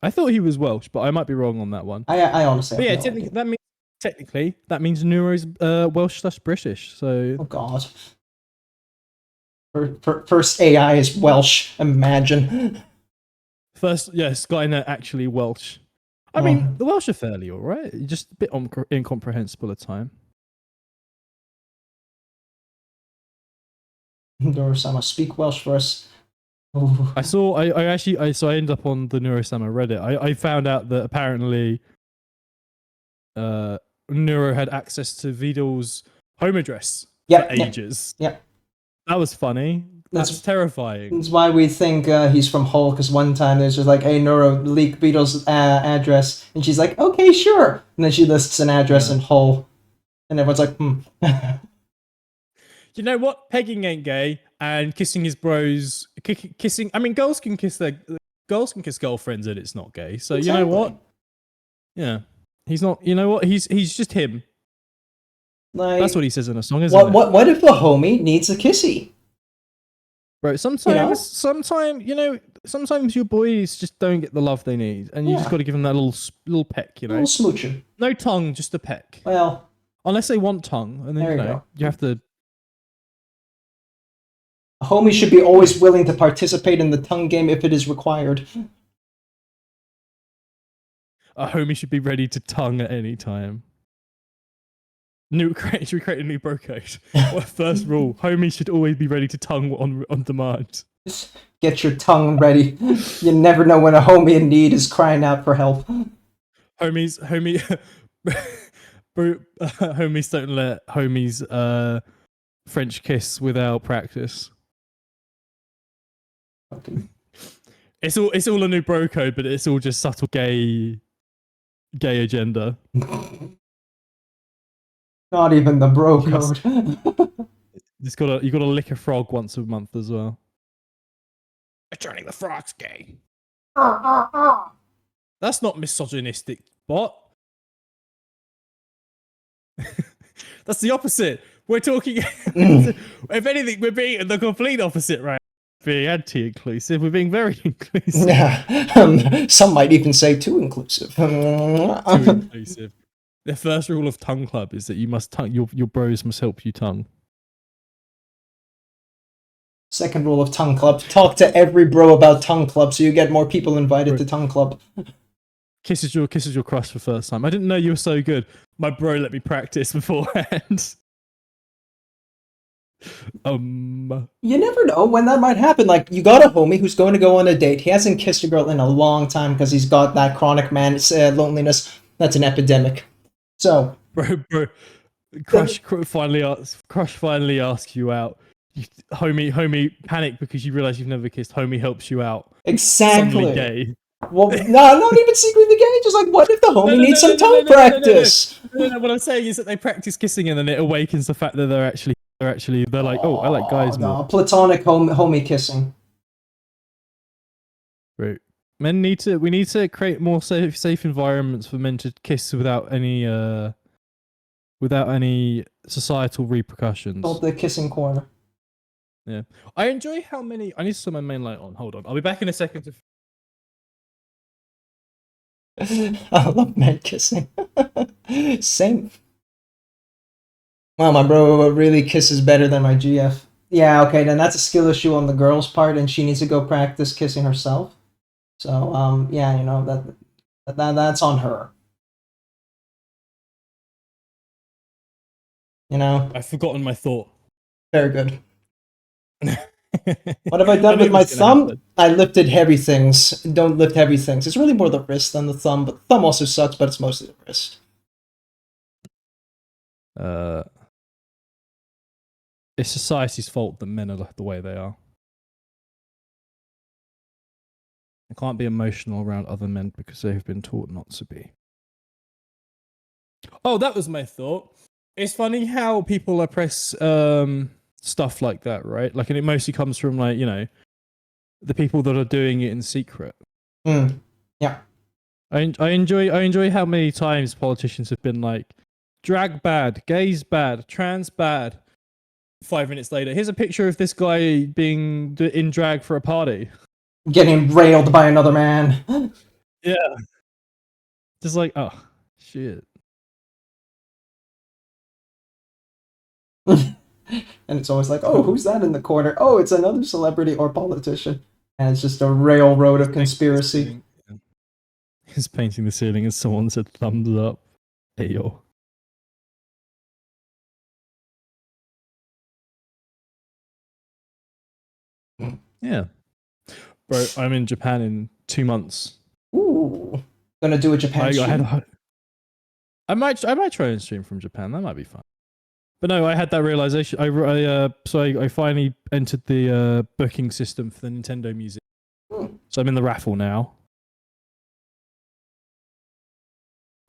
S1: I thought he was Welsh, but I might be wrong on that one.
S3: I honestly
S1: But
S3: have
S1: yeah,
S3: no idea.
S1: technically that means Neuro's Welsh/British. So
S3: Oh god. First AI is Welsh, imagine.
S1: first, yeah, Skynet actually Welsh. I mean, the Welsh are fairly alright. Just a bit incomprehensible at time.
S3: Neurosama, speak Welsh for us. Ooh.
S1: I ended up on the Neurosummer Reddit. I found out that apparently Neuro had access to Vidal's home address for ages.
S3: Yep.
S1: That was funny. That's terrifying.
S3: That's why we think he's from Hull, because one time there's just like, hey, Neuro, leak Beatles' address. And she's like, okay, sure. And then she lists an address in Hull. And everyone's like,
S1: You know what? Pegging ain't gay, and kissing his bros, kissing. I mean, girls can kiss girlfriends, and it's not gay. So
S3: Exactly.
S1: You know what? Yeah, he's not. You know what? He's just him.
S3: Like,
S1: That's what he says in a song, isn't it?
S3: What if the homie needs a kissy?
S1: Bro, sometimes your boys just don't get the love they need, and you just got to give them that little peck, you know.
S3: Little smoocher.
S1: No tongue, just a peck.
S3: Well,
S1: Unless they want tongue, and then
S3: there you go.
S1: you have to.
S3: A homie should be always willing to participate in the tongue game if it is required.
S1: A homie should be ready to tongue at any time. Should we create a new bro code? First rule: homie should always be ready to tongue on demand.
S3: Get your tongue ready. You never know when a homie in need is crying out for help.
S1: Homies don't let homies French kiss without practice.
S3: Okay.
S1: It's all a new bro code, but it's all just subtle gay agenda.
S3: Not even the bro code.
S1: You gotta lick a frog once a month as well. Turning the frog's gay. That's not misogynistic, bot. That's the opposite. We're talking. If anything, we're being the complete opposite, right? Being anti-inclusive, we're being very inclusive.
S3: Yeah, some might even say too inclusive.
S1: Too inclusive. The first rule of Tongue Club is that you must tongue. Your bros must help you tongue.
S3: Second rule of Tongue Club: talk to every bro about Tongue Club, so you get more people invited to Tongue Club.
S1: Kisses your crush for first time. I didn't know you were so good. My bro let me practice beforehand.
S3: You never know when that might happen. Like, you got a homie who's going to go on a date. He hasn't kissed a girl in a long time because he's got that chronic loneliness. That's an epidemic. So,
S1: bro, crush finally asks you out. Homie panic because you realize you've never kissed. Homie helps you out.
S3: Exactly.
S1: Suddenly gay.
S3: Well, no, not even secretly gay. Just like, what if the homie needs some tongue practice?
S1: No, what I'm saying is that they practice kissing and then it awakens the fact that they're like, oh, I like guys more.
S3: No, platonic homie kissing.
S1: Right. We need to create more safe environments for men to kiss without any societal repercussions.
S3: Called the kissing corner.
S1: Yeah. I enjoy how many. I need to turn my main light on. Hold on. I'll be back in a second.
S3: I love men kissing. Same. Wow, my bro really kisses better than my GF. Yeah, okay, then that's a skill issue on the girl's part, and she needs to go practice kissing herself. So, yeah, you know, that's on her. You know?
S1: I've forgotten my thought.
S3: Very good. What have I done with my thumb? Happen. I lifted heavy things. Don't lift heavy things. It's really more the wrist than the thumb, but the thumb also sucks, but it's mostly the wrist.
S1: It's society's fault that men are the way they are. They can't be emotional around other men because they have been taught not to be. Oh, that was my thought. It's funny how people oppress stuff like that, right? Like, and it mostly comes from, like, you know, the people that are doing it in secret.
S3: Yeah.
S1: I enjoy how many times politicians have been like, drag bad, gays bad, trans bad. 5 minutes later, here's a picture of this guy being in drag for a party.
S3: Getting railed by another man.
S1: Yeah. Just like, oh, shit.
S3: And it's always like, oh, who's that in the corner? Oh, it's another celebrity or politician. And it's just a railroad of conspiracy.
S1: He's painting the ceiling and someone said thumbs up. Hey, yo. Yeah. Bro, I'm in Japan in 2 months.
S3: Ooh. Gonna do a Japan stream.
S1: I might try and stream from Japan. That might be fun. But no, I had that realization. I finally entered the booking system for the Nintendo Music. So I'm in the raffle now.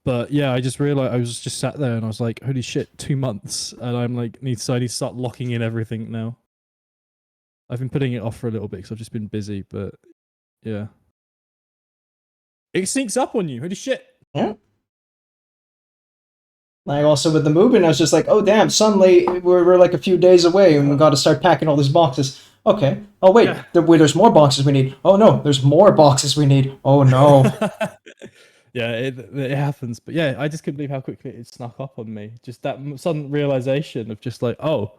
S1: But yeah, I just realized I was just sat there and I was like, holy shit, 2 months. And I'm like, I need to start locking in everything now. I've been putting it off for a little bit because I've just been busy, but yeah. It sneaks up on you. Holy shit.
S3: Yeah. Like, also with the moving, I was just like, oh damn, suddenly we're like a few days away and we got to start packing all these boxes. Okay. Oh wait,
S1: Yeah.
S3: there's more boxes we need. Oh no, there's more boxes we need. Oh no.
S1: Yeah, it happens. But yeah, I just couldn't believe how quickly it snuck up on me. Just that sudden realization of just like, oh,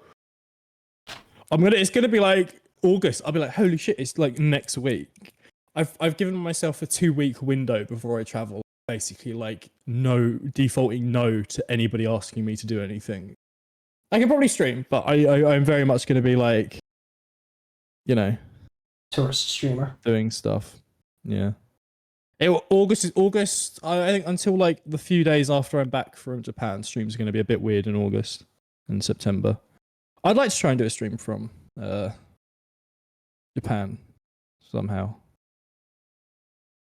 S1: it's gonna be like August. I'll be like, holy shit, it's like next week. I've given myself a 2-week window before I travel. Basically, like defaulting no to anybody asking me to do anything. I can probably stream, but I'm very much gonna be like,
S3: Tourist streamer.
S1: doing stuff. Yeah. August. I think until like the few days after I'm back from Japan, streams are going to be a bit weird in August and September. I'd like to try and do a stream from Japan somehow,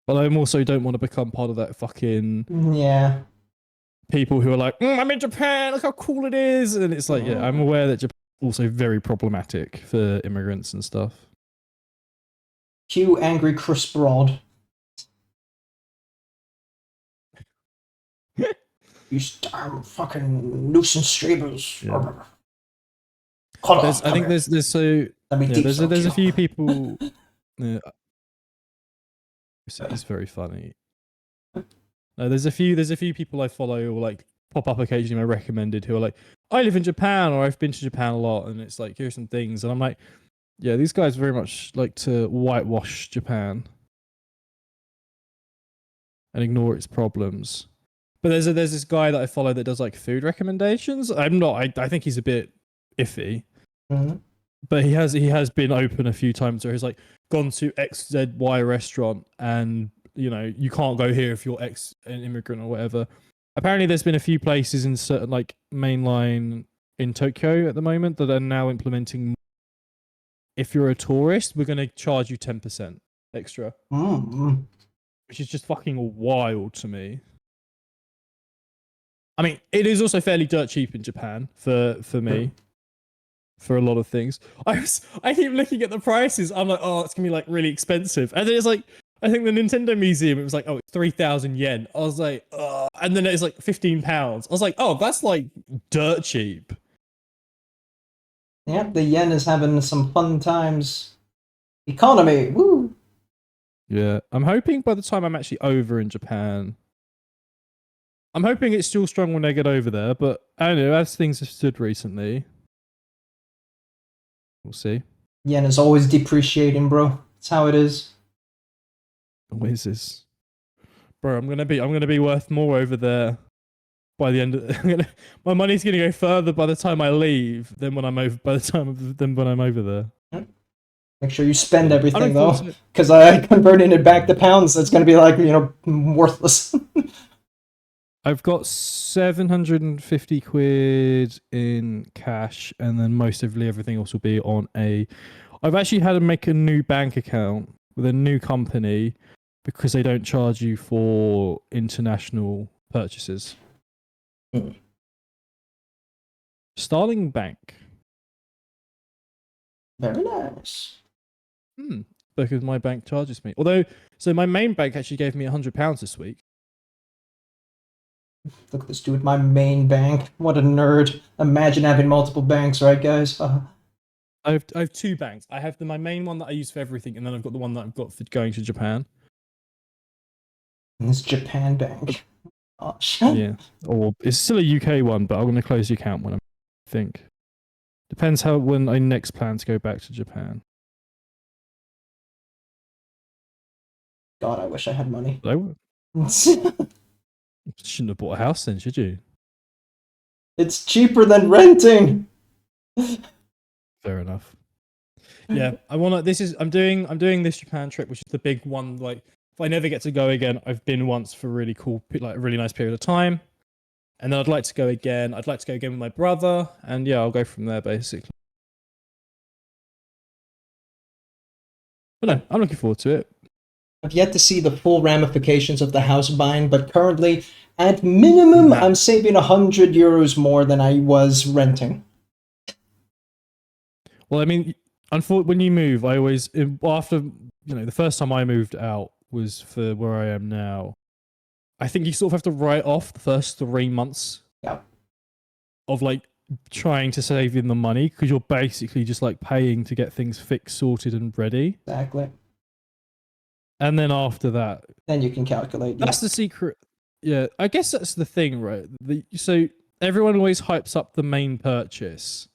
S1: but I also don't want to become part of that fucking
S3: Yeah.
S1: people who are like, I'm in Japan, look how cool it is, and it's like, yeah, I'm aware that Japan is also very problematic for immigrants and stuff.
S3: Cue angry Chris Broad. You damn fucking nuisance streamers.
S1: Yeah.
S3: I
S1: think there's so
S3: Let me
S1: yeah, there's a
S3: you.
S1: few people. Yeah, it's very funny. There's a few people I follow or like pop up occasionally. I recommended who are like, I live in Japan or I've been to Japan a lot, and it's like here's some things, and I'm like, yeah, these guys very much like to whitewash Japan and ignore its problems. But there's this guy that I follow that does like food recommendations. I think he's a bit iffy.
S3: Mm-hmm.
S1: But he has been open a few times where he's like gone to XZY restaurant and you can't go here if you're an immigrant or whatever. Apparently there's been a few places in certain like mainline in Tokyo at the moment that are now implementing, if you're a tourist, we're going to charge you 10% extra.
S3: Mm-hmm.
S1: Which is just fucking wild to me. I mean, it is also fairly dirt cheap in Japan for me. For a lot of things. I keep looking at the prices. I'm like, oh, it's gonna be like really expensive. And then it's like, I think the Nintendo Museum, it was like, oh, it's 3,000 yen. I was like, and then it's like 15 pounds. I was like, oh, that's like dirt cheap.
S3: Yep, the yen is having some fun times. Economy, woo!
S1: Yeah, I'm hoping by the time I'm actually over in Japan, I'm hoping it's still strong when I get over there, but I don't know, as things have stood recently, we'll see.
S3: Yen is always depreciating, bro. That's how it is.
S1: What is this? Bro, I'm gonna be worth more over there by the end of my money's gonna go further by the time I leave than when I'm over there.
S3: Make sure you spend
S1: Yeah.
S3: everything though, because converting it back to pounds, that's going to be like worthless.
S1: I've got 750 quid in cash, and then most of everything else will be on I've actually had to make a new bank account with a new company because they don't charge you for international purchases. Starling Bank.
S3: Very nice.
S1: Because my bank charges me. Although, so my main bank actually gave me £100 this week.
S3: Look at this dude, my main bank. What a nerd. Imagine having multiple banks, right, guys?
S1: I have two banks. I have my main one that I use for everything, and then I've got the one that I've got for going to Japan.
S3: And this Japan bank. Oh,
S1: Yeah. Or it's still a UK one, but I'm going to close the account when I think. Depends when I next plan to go back to Japan.
S3: God, I wish I had money.
S1: Shouldn't have bought a house then, should you?
S3: It's cheaper than renting.
S1: Fair enough. Yeah, I'm doing this Japan trip, which is the big one. Like, if I never get to go again, I've been once for a really cool, like a really nice period of time, and then I'd like to go again. I'd like to go again with my brother, and yeah, I'll go from there basically. But no, I'm looking forward to it.
S3: I've yet to see the full ramifications of the house buying, but currently, at minimum, I'm saving €100 more than I was renting.
S1: Well, I mean, unfortunately, when you move, I always after the first time I moved out was for where I am now. I think you sort of have to write off the first 3 months.
S3: Yeah.
S1: Of like trying to save in the money because you're basically just like paying to get things fixed, sorted, and ready.
S3: Exactly.
S1: And then after that,
S3: Then you can calculate.
S1: that's the secret. Yeah, I guess that's the thing, right? So everyone always hypes up the main purchase,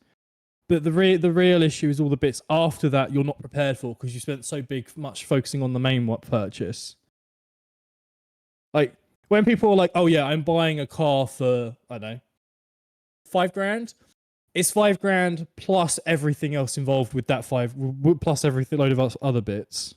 S1: but the real issue is all the bits after that you're not prepared for because you spent so much focusing on the main purchase. Like when people are like, "Oh yeah, I'm buying a car for I don't know, $5,000." It's $5,000 plus everything else involved with that plus everything load of other bits.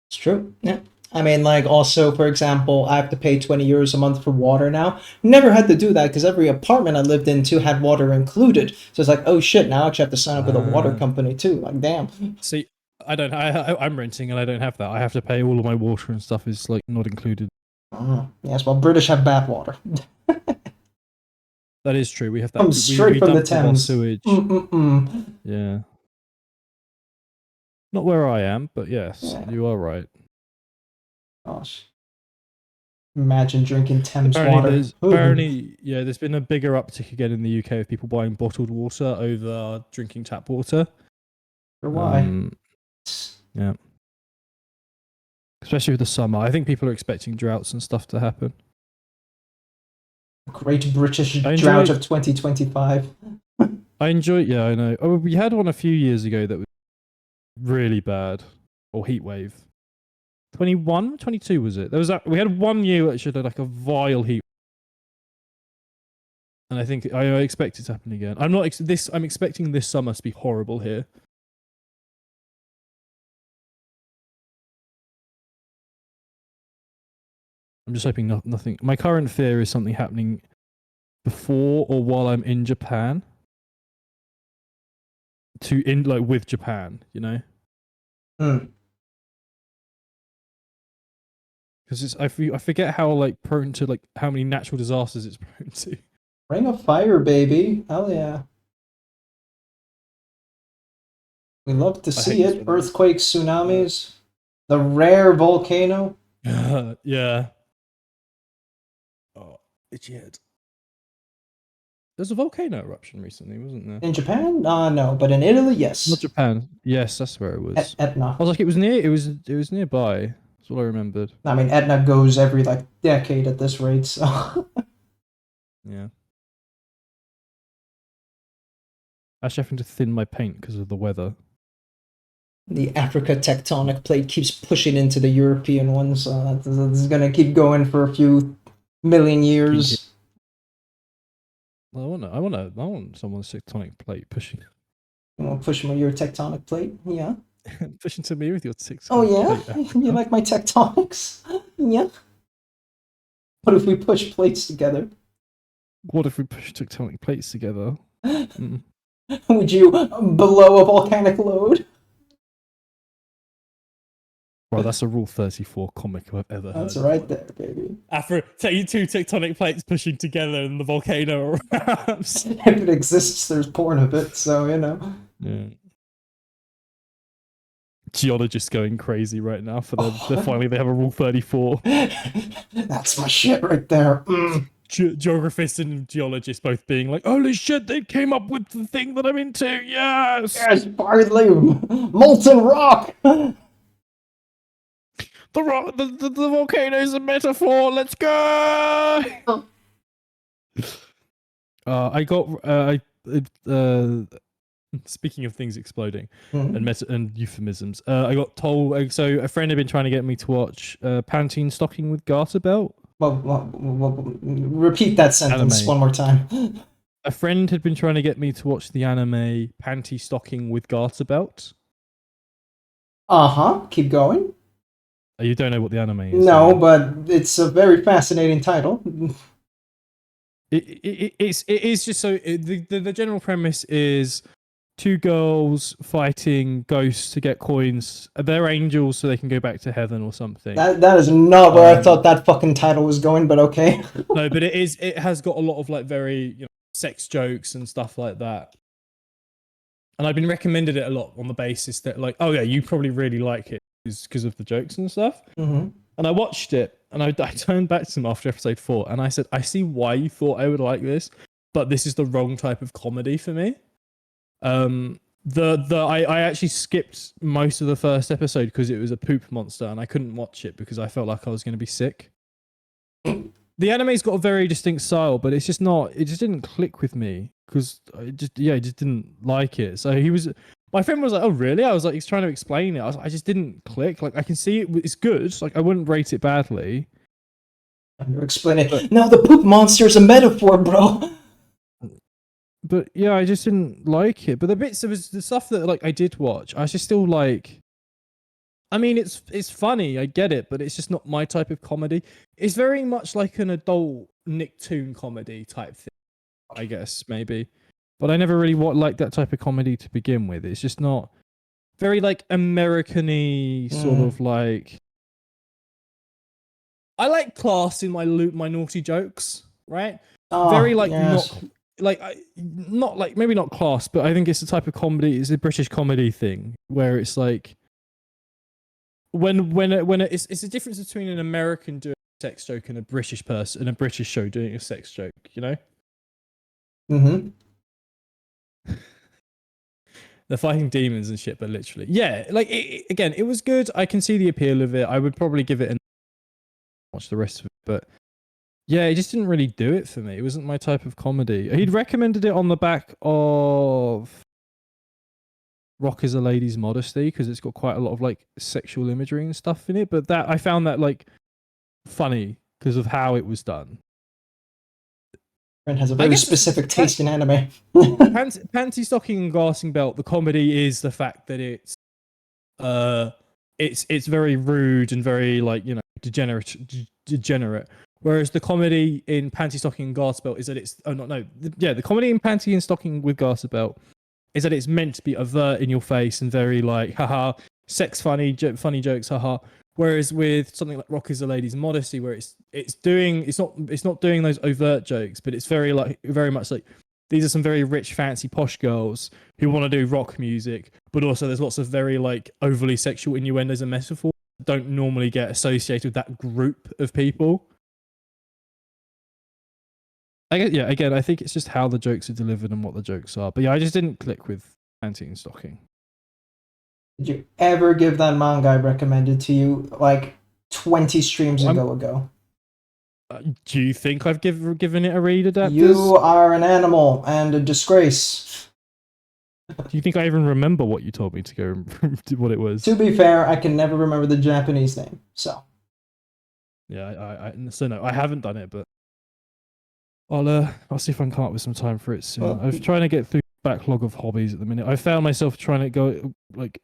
S3: It's true. Yeah. I mean, like, also, for example, I have to pay 20 euros a month for water now. Never had to do that because every apartment I lived into had water included. So it's like, oh shit, now I actually have to sign up with a water company too. Like, damn.
S1: See, I'm renting and I don't have that. I have to pay all of my water and stuff is like not included.
S3: Yes, well, British have bad water.
S1: That is true. We have that.
S3: Comes straight from the
S1: dump all our
S3: Thames.
S1: sewage. Yeah. Not where I am, but yes,
S3: Yeah.
S1: you are right.
S3: Gosh. Imagine drinking Thames water.
S1: Apparently, yeah, there's been a bigger uptick again in the UK of people buying bottled water over drinking tap water.
S3: For why?
S1: Yeah. Especially with the summer. I think people are expecting droughts and stuff to happen.
S3: Great British drought of 2025.
S1: I yeah, I know. Oh, we had one a few years ago that was really bad. Or heat wave. 21, 22 was it? We had 1 year which had like a vile heat. And I think I expect it to happen again. I'm expecting this summer to be horrible here. I'm just hoping nothing. My current fear is something happening before or while I'm in Japan. With Japan, you know? Because I forget how like prone to like how many natural disasters it's prone to.
S3: Ring of Fire, baby. Hell yeah. We love to see it. Earthquakes, tsunamis, the rare volcano.
S1: Yeah. Oh, itchy head. There's a volcano eruption recently, wasn't there?
S3: In Japan? No, but in Italy, yes.
S1: Not Japan. Yes, that's where it was.
S3: Etna.
S1: I was like, it was nearby. That's all I remembered.
S3: I mean, Etna goes every like decade at this rate, so.
S1: Yeah. Actually, having to thin my paint because of the weather.
S3: The Africa tectonic plate keeps pushing into the European one, so that's gonna keep going for a few million years.
S1: I want someone's tectonic plate pushing.
S3: You want to push your tectonic plate? Yeah.
S1: Pushing to me with your tectonic
S3: Oh yeah?
S1: plate.
S3: You like my tectonics? Yeah. What if we push plates together?
S1: What if we push tectonic plates together?
S3: Would you below a volcanic load?
S1: Bro, that's a Rule 34 comic I've ever heard.
S3: That's right there, baby.
S1: After take two tectonic plates pushing together and the volcano erupts.
S3: If it exists, there's porn of it, so you know.
S1: Yeah. Geologists going crazy right now for them. Finally, they have a Rule 34.
S3: That's my shit right there.
S1: Geographists and geologists both being like, "Holy shit, they came up with the thing that I'm into." Yes.
S3: Yes, finally, molten rock.
S1: The volcano is a metaphor. Let's go. Speaking of things exploding and euphemisms, I got told. So a friend had been trying to get me to watch Pantene Stocking with Garter Belt.
S3: Well, repeat that sentence one more time.
S1: A friend had been trying to get me to watch the anime Panty Stocking with Garter Belt.
S3: Keep going.
S1: You don't know what the anime is?
S3: No, but it's a very fascinating title.
S1: It is just so the general premise is two girls fighting ghosts to get coins. They're angels, so they can go back to heaven or something.
S3: That is not where I thought that fucking title was going, but okay.
S1: No, but it has got a lot of like very sex jokes and stuff like that. And I've been recommended it a lot on the basis that like, oh yeah, you probably really like it because of the jokes and stuff.
S3: Mm-hmm.
S1: And I watched it, and I turned back to them after episode 4, and I said, I see why you thought I would like this, but this is the wrong type of comedy for me. I actually skipped most of the first episode because it was a poop monster, and I couldn't watch it because I felt like I was going to be sick. The anime's got a very distinct style, but it's just not. It just didn't click with me because I just didn't like it. So my friend was like, "Oh, really?" I was like, he's trying to explain it. I just didn't click. Like, I can see it's good. Like, I wouldn't rate it badly.
S3: You explain it. No, the poop monster is a metaphor, bro.
S1: But yeah, I just didn't like it. But the bits of the stuff that like I did watch, I was just still like. I mean, it's funny, I get it, but it's just not my type of comedy. It's very much like an adult Nicktoon comedy type thing, I guess, maybe. But I never really liked that type of comedy to begin with. It's just not very like American-y sort of like. I like class in my naughty jokes, right?
S3: Oh,
S1: very like
S3: yes.
S1: not like maybe not class, but I think it's the type of comedy. It's a British comedy thing where it's like. It's a difference between an American doing a sex joke and a British person and a British show doing a sex joke, you know?
S3: Mm-hmm.
S1: They're fighting demons and shit, but literally. Yeah, like, again, it was good. I can see the appeal of it. I would probably give it and watch the rest of it, but yeah, it just didn't really do it for me. It wasn't my type of comedy. He'd recommended it on the back of Rock is a Lady's Modesty because it's got quite a lot of like sexual imagery and stuff in it, but that I found that like funny because of how it was done.
S3: Friend has a very specific taste in anime.
S1: Panty stocking and gassing belt. The comedy is the fact that it's very rude and very like, you know, degenerate. Whereas the comedy in Panty Stocking and Garter Belt is that it's the comedy in Panty and Stocking with Garter Belt is that it's meant to be overt in your face and very like haha sex funny jokes haha. Whereas with something like Rock is a Lady's Modesty, where it's not doing those overt jokes, but it's very much like these are some very rich, fancy, posh girls who want to do rock music, but also there's lots of very like overly sexual innuendos and metaphors that don't normally get associated with that group of people. Again, I think it's just how the jokes are delivered and what the jokes are. But yeah, I just didn't click with Panty and Stocking.
S3: Did you ever give that manga I recommended to you like 20 streams ago?
S1: Do you think I've given it a read, Adaptus?
S3: You are an animal and a disgrace.
S1: Do you think I even remember what you told me to go what it was?
S3: To be fair, I can never remember the Japanese name, so.
S1: Yeah, I haven't done it, but I'll see if I can come up with some time for it soon.
S3: Well,
S1: I'm trying to get through the backlog of hobbies at the minute. I found myself trying to go like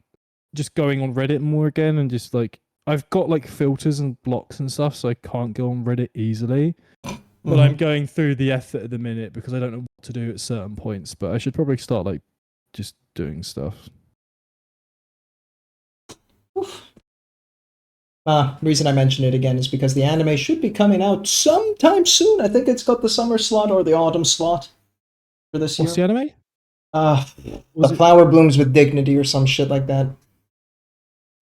S1: just going on Reddit more again and just like I've got like filters and blocks and stuff, so I can't go on Reddit easily. But I'm going through the effort at the minute because I don't know what to do at certain points. But I should probably start like just doing stuff.
S3: Reason I mention it again is because the anime should be coming out sometime soon. I think it's got the summer slot or the autumn slot for this year.
S1: What's the anime?
S3: The Flower Blooms with Dignity or some shit like that.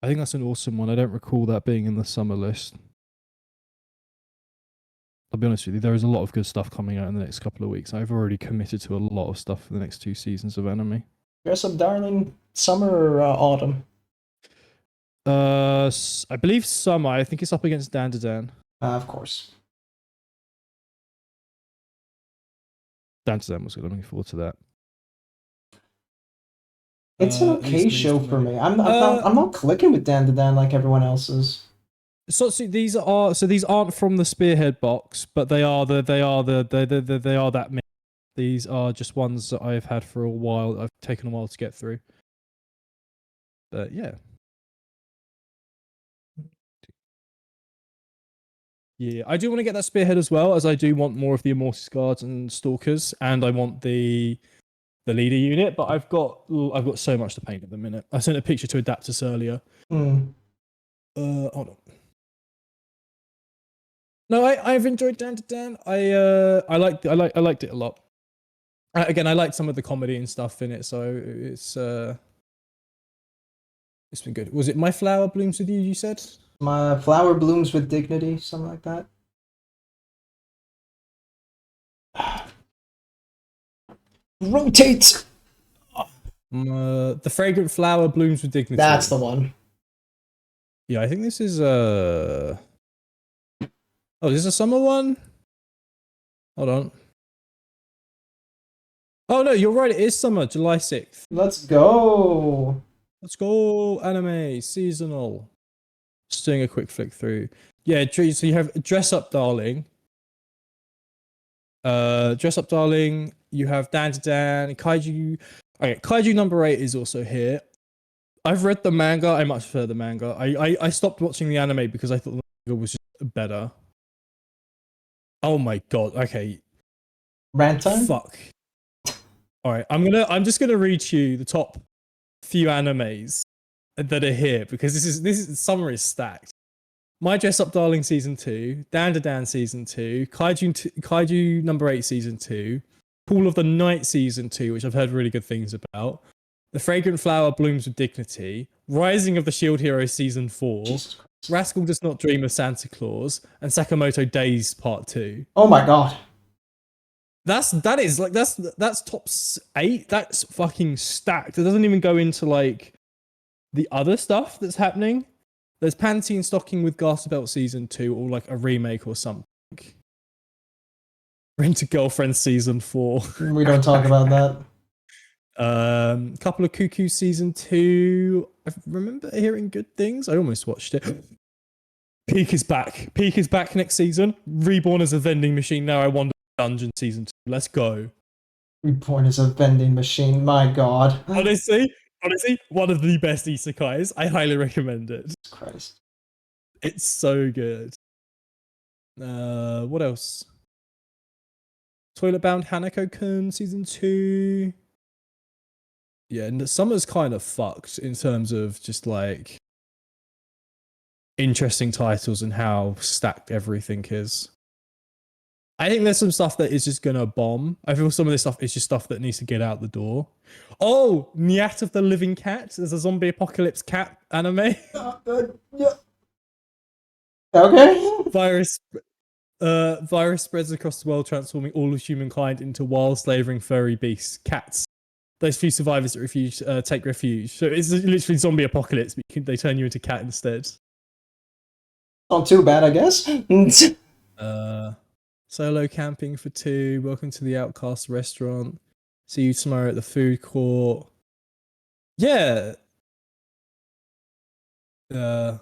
S1: I think that's an awesome one. I don't recall that being in the summer list. I'll be honest with you, there is a lot of good stuff coming out in the next couple of weeks. I've already committed to a lot of stuff for the next 2 seasons of anime.
S3: Dress Up Darling, summer or autumn?
S1: I believe summer. I think it's up against Dan to Dan.
S3: Of course.
S1: Dan to Dan was good. I'm looking forward to that.
S3: It's an okay show for me. I'm not clicking with Dan to Dan like everyone else is.
S1: So these aren't from the Spearhead box, but they are that many. These are just ones that I've had for a while. I've taken a while to get through. But yeah. Yeah, I do want to get that Spearhead as well, as I do want more of the Immortus Guards and Stalkers, and I want the leader unit, but I've got so much to paint at the minute. I sent a picture to Adaptus earlier. Hold on. No, I've enjoyed Dan to Dan. I liked it a lot. Again, I liked some of the comedy and stuff in it, so it's been good. Was it My Flower Blooms with You said?
S3: My flower blooms with dignity, something like that. Rotate.
S1: The fragrant flower blooms with dignity.
S3: That's the one.
S1: Yeah, I think this is Oh, this is a summer one? Hold on. Oh no, you're right, it is summer, July 6th.
S3: Let's go.
S1: Let's go, anime, seasonal. Just doing a quick flick through. Yeah, so you have Dress Up Darling. Dress Up Darling, you have Dan to Dan, Kaiju. Okay, Kaiju number 8 is also here. I've read the manga, I much prefer the manga. I stopped watching the anime because I thought the manga was just better. Oh my god, okay.
S3: Rant time?
S1: Fuck. Alright, I'm just gonna read to you the top few animes that are here because this is summer is stacked. My Dress Up Darling season 2, Dan to Dan season 2, Kaiju number 8 season 2, Pool of the Night season 2, which I've heard really good things about. The Fragrant Flower Blooms with Dignity, Rising of the Shield Hero season 4, Rascal Does Not Dream of Santa Claus, and Sakamoto Days Part 2.
S3: Oh my god.
S1: That's top 8. That's fucking stacked. It doesn't even go into like the other stuff that's happening. There's Panty and Stocking with Garter Belt season 2, or like a remake or something. Rent a Girlfriend season 4.
S3: We don't talk about that.
S1: Couple of Cuckoo season 2. I remember hearing good things. I almost watched it. Peak is back. Peak is back next season. Reborn as a vending machine. Now I wander dungeon season 2. Let's go.
S3: Reborn as a vending machine. My god.
S1: Honestly, one of the best isekais. I highly recommend it.
S3: Jesus Christ.
S1: It's so good. What else? Toilet Bound Hanako-kun season 2. Yeah, and the summer's kind of fucked in terms of just like interesting titles and how stacked everything is. I think there's some stuff that is just gonna bomb. I feel some of this stuff is just stuff that needs to get out the door. Oh, Nyat of the Living Cat. There's a zombie apocalypse cat anime.
S3: Yeah. Okay.
S1: Virus spreads across the world, transforming all of humankind into wild, slavering, furry beasts, cats. Those few survivors that refuse take refuge. So it's literally zombie apocalypse, but they turn you into cat instead.
S3: Not too bad, I guess.
S1: Solo camping for 2. Welcome to the Outcast restaurant. See you tomorrow at the food court. Yeah. Oh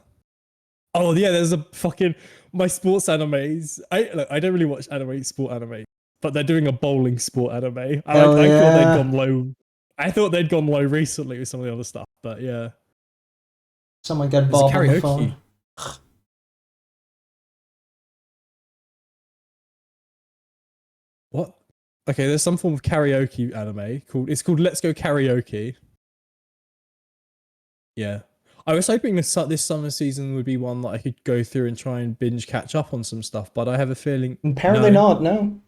S1: yeah, there's a fucking my sports animes. I don't really watch sport anime, but they're doing a bowling sport anime. I thought they'd gone low. I thought they'd gone low recently with some of the other stuff, but yeah.
S3: Someone get
S1: There's
S3: Bob on the
S1: karaoke.
S3: phone.
S1: What? Okay, there's some form of karaoke anime called Let's Go Karaoke. Yeah. I was hoping this summer season would be one that I could go through and try and binge catch up on some stuff, but I have a feeling
S3: Apparently not, no.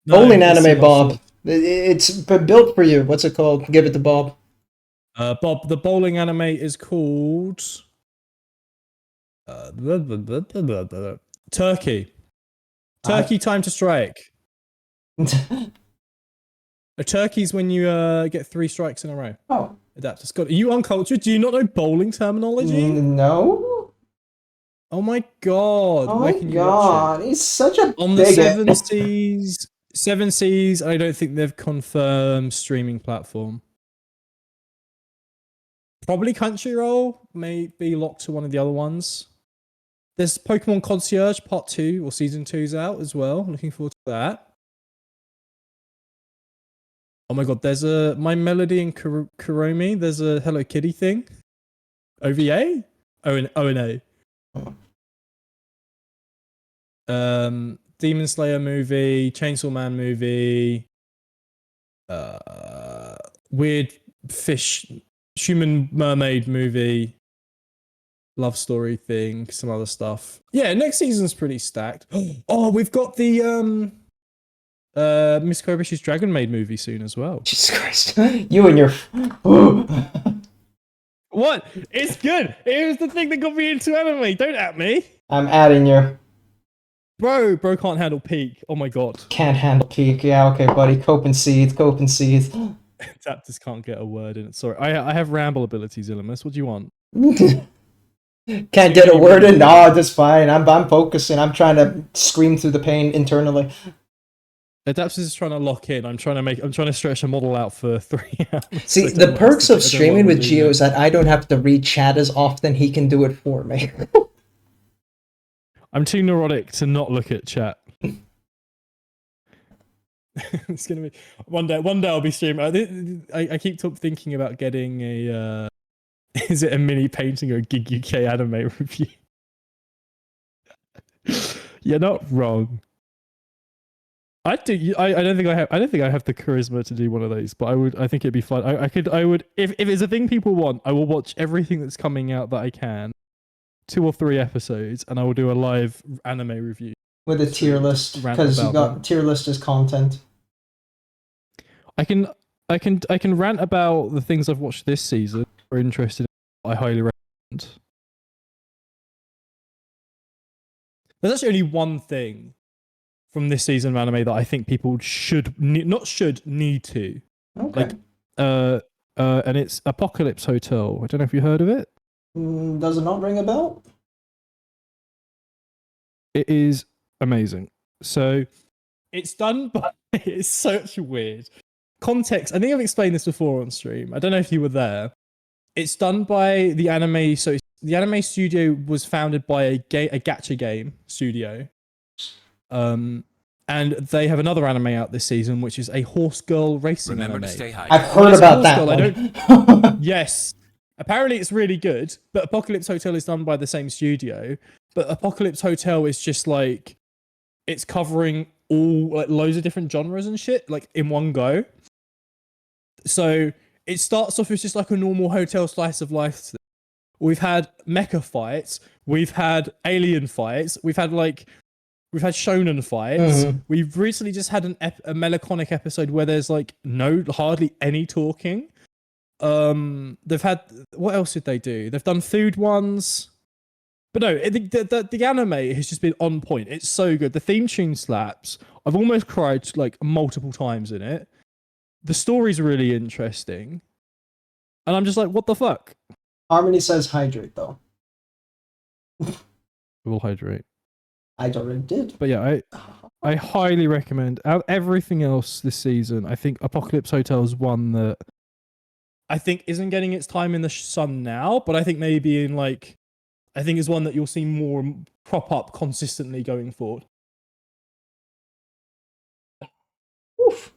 S1: No,
S3: Bowling
S1: it's
S3: anime,
S1: too
S3: Bob.
S1: much.
S3: It's built for you. What's it called? Give it to Bob.
S1: Bob, the bowling anime is called Turkey. Turkey Time to Strike. A turkey's when you get 3 strikes in a row.
S3: Oh.
S1: Adaptus. God, are you uncultured? Do you not know bowling terminology?
S3: No.
S1: Oh my god!
S3: Oh
S1: Where
S3: my
S1: can you
S3: god.
S1: watch it?
S3: He's such a
S1: On the
S3: bigot.
S1: Seven Seas. I don't think they've confirmed streaming platform. Probably Crunchyroll. May be locked to one of the other ones. There's Pokemon Concierge Part 2 or Season 2's out as well. Looking forward to that. Oh my god, there's a My Melody and Kuromi. There's a Hello Kitty thing. OVA? ONA. Demon Slayer movie, Chainsaw Man movie, weird fish, human mermaid movie, love story thing, some other stuff. Yeah, next season's pretty stacked. Oh, we've got the Miss Kobish's Dragon Maid movie soon as well.
S3: Jesus Christ. You and your...
S1: What? It's good. It was the thing that got me into anime. Don't at me.
S3: I'm adding you.
S1: Bro can't handle peak. Oh my god.
S3: Can't handle peak. Yeah, okay, buddy. Cope and seethe.
S1: Adaptus can't get a word in it. Sorry. I have ramble abilities, Illimus. What do you want?
S3: Can't get a word in? No, that's fine. I'm focusing. I'm trying to scream through the pain internally.
S1: Adaptus is trying to lock in. I'm trying to stretch a model out for 3 hours.
S3: See,
S1: I don't
S3: the
S1: know what
S3: perks
S1: else
S3: of
S1: to do. I don't know
S3: streaming
S1: what
S3: with
S1: I'm
S3: Geo
S1: doing
S3: is that I don't have to read chat as often. He can do it for me.
S1: now. I'm too neurotic to not look at chat. It's gonna be one day. I'll be streaming. I keep thinking about getting a. Is it a mini painting or a Gig UK anime review? You're not wrong. I don't think I have. I don't think I have the charisma to do one of those. But I would. I think it'd be fun. I would. If it's a thing people want, I will watch everything that's coming out that I can. 2 or 3 episodes, and I will do a live anime review.
S3: With a tier list, because you got tier list as content.
S1: I can rant about the things I've watched this season. If you're interested, I highly recommend. There's actually only one thing from this season of anime that I think people need to.
S3: Okay.
S1: And it's Apocalypse Hotel. I don't know if you heard of it.
S3: Does it not ring a bell?
S1: It is amazing. So it's done by it's such weird context. I think I've explained this before on stream. I don't know if you were there. It's done by the anime. So the anime studio was founded by a gacha game studio. And they have another anime out this season, which is a horse girl racing
S6: Remember
S1: anime.
S6: to stay high.
S3: I've heard about that one.
S1: Yes. Apparently it's really good, but Apocalypse Hotel is done by the same studio. But Apocalypse Hotel is just like, it's covering all like loads of different genres and shit, like in one go. So it starts off as just like a normal hotel slice of life thing. We've had mecha fights, we've had alien fights, we've had shonen fights.
S3: Mhm.
S1: We've recently just had a melancholic episode where there's like hardly any talking. They've had, what else did they do? They've done food ones. But no, the anime has just been on point. It's so good. The theme tune slaps. I've almost cried like multiple times in it. The story's really interesting. And I'm just like, what the fuck?
S3: Harmony says hydrate, though.
S1: We'll hydrate.
S3: I already did.
S1: But yeah, I highly recommend. Out of everything else this season, I think Apocalypse Hotel is one that I think isn't getting its time in the sun now, but I think maybe I think is one that you'll see more crop up consistently going forward.
S3: Oof.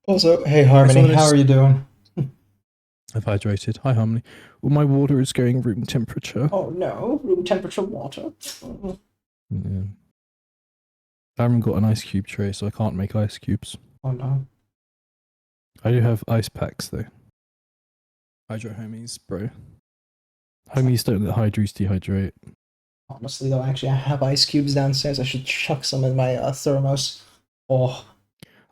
S3: Also, hey Harmony, how are you doing?
S1: I've hydrated. Hi Harmony. Well, my water is going room temperature.
S3: Oh no, room temperature water.
S1: Yeah. I haven't got an ice cube tray, so I can't make ice cubes.
S3: Oh no.
S1: I do have ice packs though. Hydro homies, bro. Homies don't let hydros dehydrate.
S3: Honestly though, actually I have ice cubes downstairs. I should chuck some in my thermos. Oh.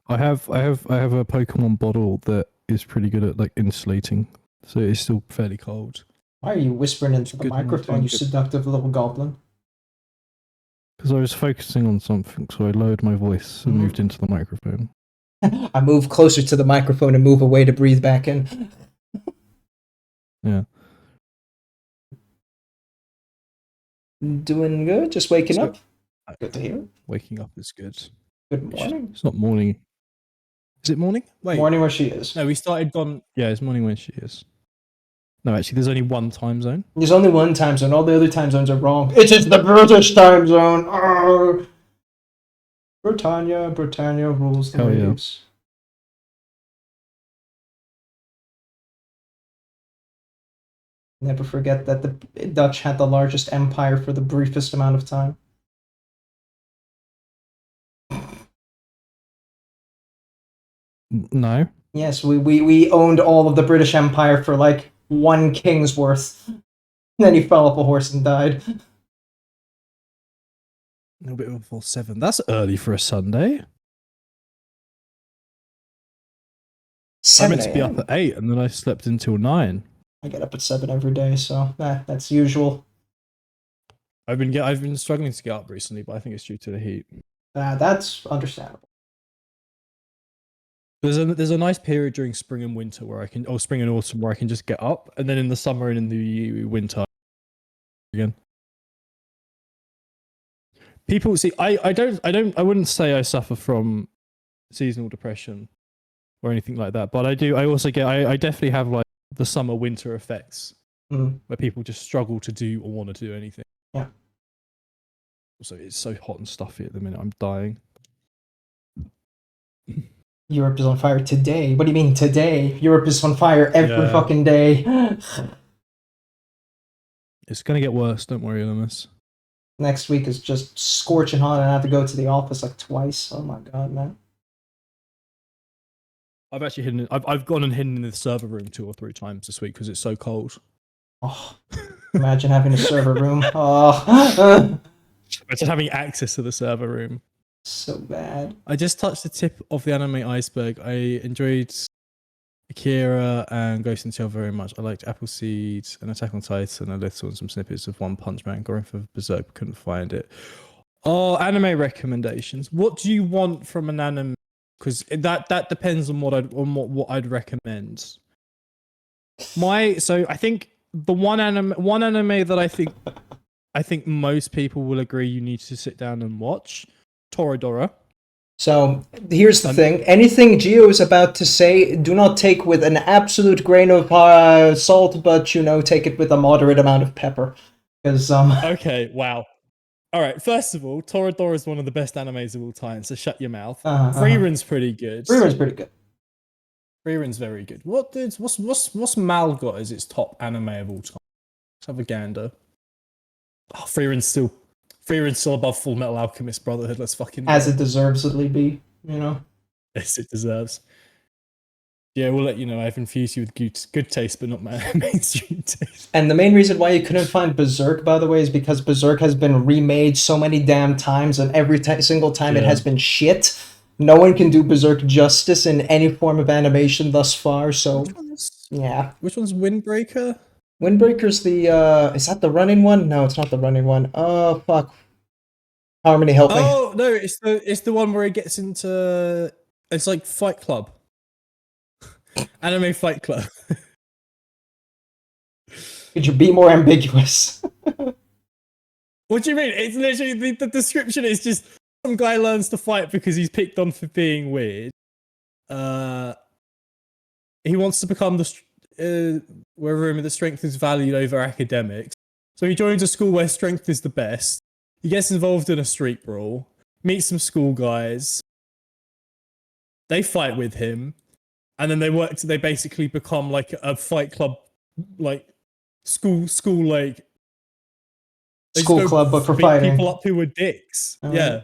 S1: I have a Pokemon bottle that is pretty good at like insulating, so it's still fairly cold.
S3: Why are you whispering into the
S1: Good
S3: microphone, you seductive little goblin?
S1: Because I was focusing on something, so I lowered my voice and moved into the microphone.
S3: I move closer to the microphone and move away to breathe back in.
S1: Yeah.
S3: Doing good? Just waking
S1: So-
S3: up? Good to hear.
S1: Waking up is good.
S3: Good morning.
S1: It's not morning. Is it morning? Wait.
S3: Morning where she is.
S1: No, we started gone. Yeah, it's morning when she is. No, actually, there's only one time zone.
S3: There's only one time zone. All the other time zones are wrong. It is the British time zone. Arr! Britannia rules the
S1: Hell yeah.
S3: waves. Never forget that the Dutch had the largest empire for the briefest amount of time.
S1: No.
S3: Yes, we owned all of the British Empire for like one king's worth. Then he fell off a horse and died.
S1: A little bit before 7. That's early for a Sunday. I
S3: 7
S1: meant to be up
S3: a.m.
S1: at 8, and then I slept until 9.
S3: I get up at 7 every day, so that's usual.
S1: I've been struggling to get up recently, but I think it's due to the heat.
S3: That's understandable.
S1: There's a nice period during spring and winter where I can, or spring and autumn where I can just get up, and then in the summer and in the winter again. People see, I wouldn't say I suffer from seasonal depression or anything like that, but I definitely have like the summer winter effects where people just struggle to do or want to do anything.
S3: Yeah.
S1: Also, it's so hot and stuffy at the minute. I'm dying.
S3: Europe is on fire today. What do you mean today? Europe is on fire every fucking day.
S1: It's gonna get worse. Don't worry, Lemus.
S3: Next week is just scorching hot, and I have to go to the office like twice. Oh my god, man.
S1: I've actually hidden. I've gone and hidden in the server room 2 or 3 times this week because it's so cold.
S3: Oh, imagine having a server room. Oh,
S1: Imagine having access to the server room.
S3: so bad.
S1: I just touched the tip of the anime iceberg. I enjoyed Akira and Ghost in the Shell very much. I liked Appleseed and Attack on Titan a little, and some snippets of One Punch Man. Going for Berserk, couldn't find it. Oh, anime recommendations. What do you want from an anime? Because that depends on what I'd recommend. So I think the one anime that I think most people will agree you need to sit down and watch, Toradora.
S3: So here's the thing: anything Gio is about to say, do not take with an absolute grain of salt, but take it with a moderate amount of pepper. Because
S1: Okay, wow. All right. First of all, Toradora is one of the best animes of all time, so shut your mouth. Freerun's pretty good.
S3: Freerun's pretty good.
S1: Freerun's very good. What's Mal got as its top anime of all time? Let's have a gander. Oh, Freerun's still above Full Metal Alchemist Brotherhood. Let's fucking
S3: As it deservedly be,
S1: Yes, it deserves. Yeah, we'll let you know. I've infused you with good taste, but not my mainstream taste.
S3: And the main reason why you couldn't find Berserk, by the way, is because Berserk has been remade so many damn times, and every single time it has been shit. No one can do Berserk justice in any form of animation thus far, so yeah.
S1: Which one's Windbreaker?
S3: Windbreaker's the is that the running one? No, it's not the running one. Oh fuck. Harmony, help me.
S1: Oh no, it's the one where it gets into, it's like Fight Club. Anime Fight Club.
S3: Could you be more ambiguous?
S1: What do you mean? It's literally the description is just some guy learns to fight because he's picked on for being weird. He wants to become where the strength is valued over academics. So he joins a school where strength is the best. He gets involved in a street brawl, meets some school guys. They fight with him, and then they basically become like a fight club, like school like
S3: School club, but for
S1: beat
S3: fighting.
S1: people up who were dicks. Yeah.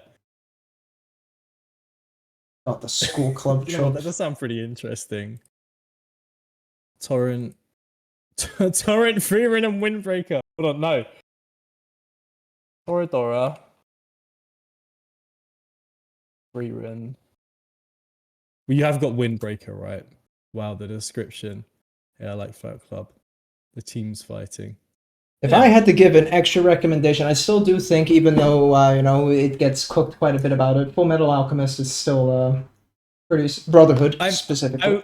S3: Oh, the school club
S1: You know what, that does sound pretty interesting. Torrent, Freerun, and Windbreaker. Hold on, no. Toradora. Freerun. Well, you have got Windbreaker, right? Wow, the description. Yeah, I like Fight Club. The team's fighting.
S3: If I had to give an extra recommendation, I still do think, even though it gets cooked quite a bit about it, Full Metal Alchemist is still pretty Brotherhood specifically.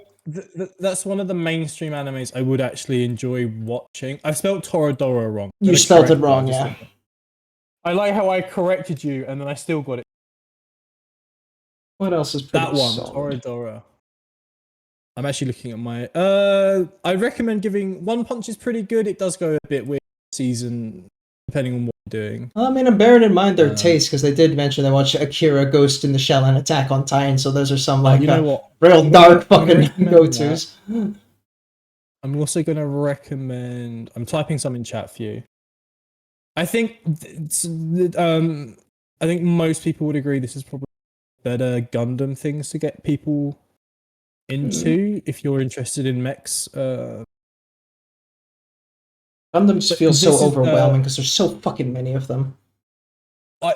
S1: That's one of the mainstream animes I would actually enjoy watching. I've spelled Toradora wrong.
S3: You spelled it wrong, yeah.
S1: I like how I corrected you and then I still got it.
S3: What else is pretty
S1: That one,
S3: solid?
S1: Toradora. I'm actually looking at my. I recommend giving One Punch is pretty good. It does go a bit weird season, depending on what you're doing.
S3: Well, I mean, I'm bearing in mind their taste, because they did mention they watched Akira, Ghost in the Shell, and Attack on Titan, so those are some like real dark fucking go-tos.
S1: I'm also going to recommend. I'm typing some in chat for you. I think most people would agree this is probably better Gundam things to get people into if you're interested in mechs.
S3: Gundams feel so overwhelming because there's so fucking many of them.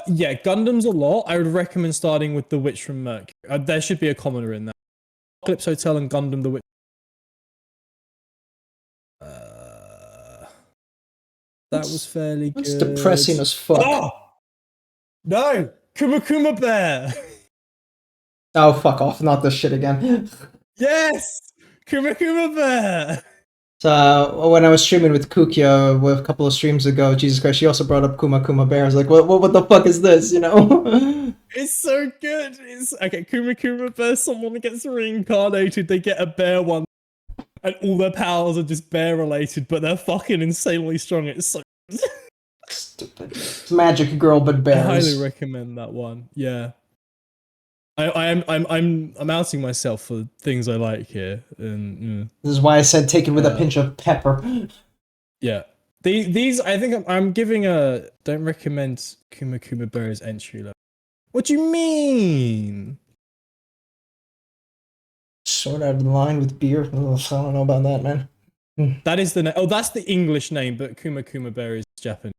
S1: Yeah, Gundams a lot. I would recommend starting with The Witch from Mercury. There should be a commoner in that. Eclipse Hotel and Gundam The Witch. That was fairly good.
S3: It's depressing as fuck.
S1: Oh! No! Kuma Bear!
S3: Oh, fuck off. Not this shit again.
S1: Yes! Kuma Bear!
S3: So, when I was streaming with Kukia with a couple of streams ago, Jesus Christ, she also brought up Kuma Bear. I was like, what the fuck is this, you know?
S1: It's so good. It's okay. Kuma Bear. Someone gets reincarnated. They get a bear one, and all their powers are just bear related, but they're fucking insanely strong. It's so.
S3: Stupid. It's Magic Girl, but
S1: I
S3: bears.
S1: highly recommend that one. Yeah. I'm outing myself for things I like here, and
S3: This is why I said take it with a pinch of pepper.
S1: yeah. These I think I'm giving a don't recommend Kuma Bear as entry level. What do you mean?
S3: Sort out of line with beer. Ugh, I don't know about that, man.
S1: That is the oh, that's the English name, but Kuma Bear is Japanese.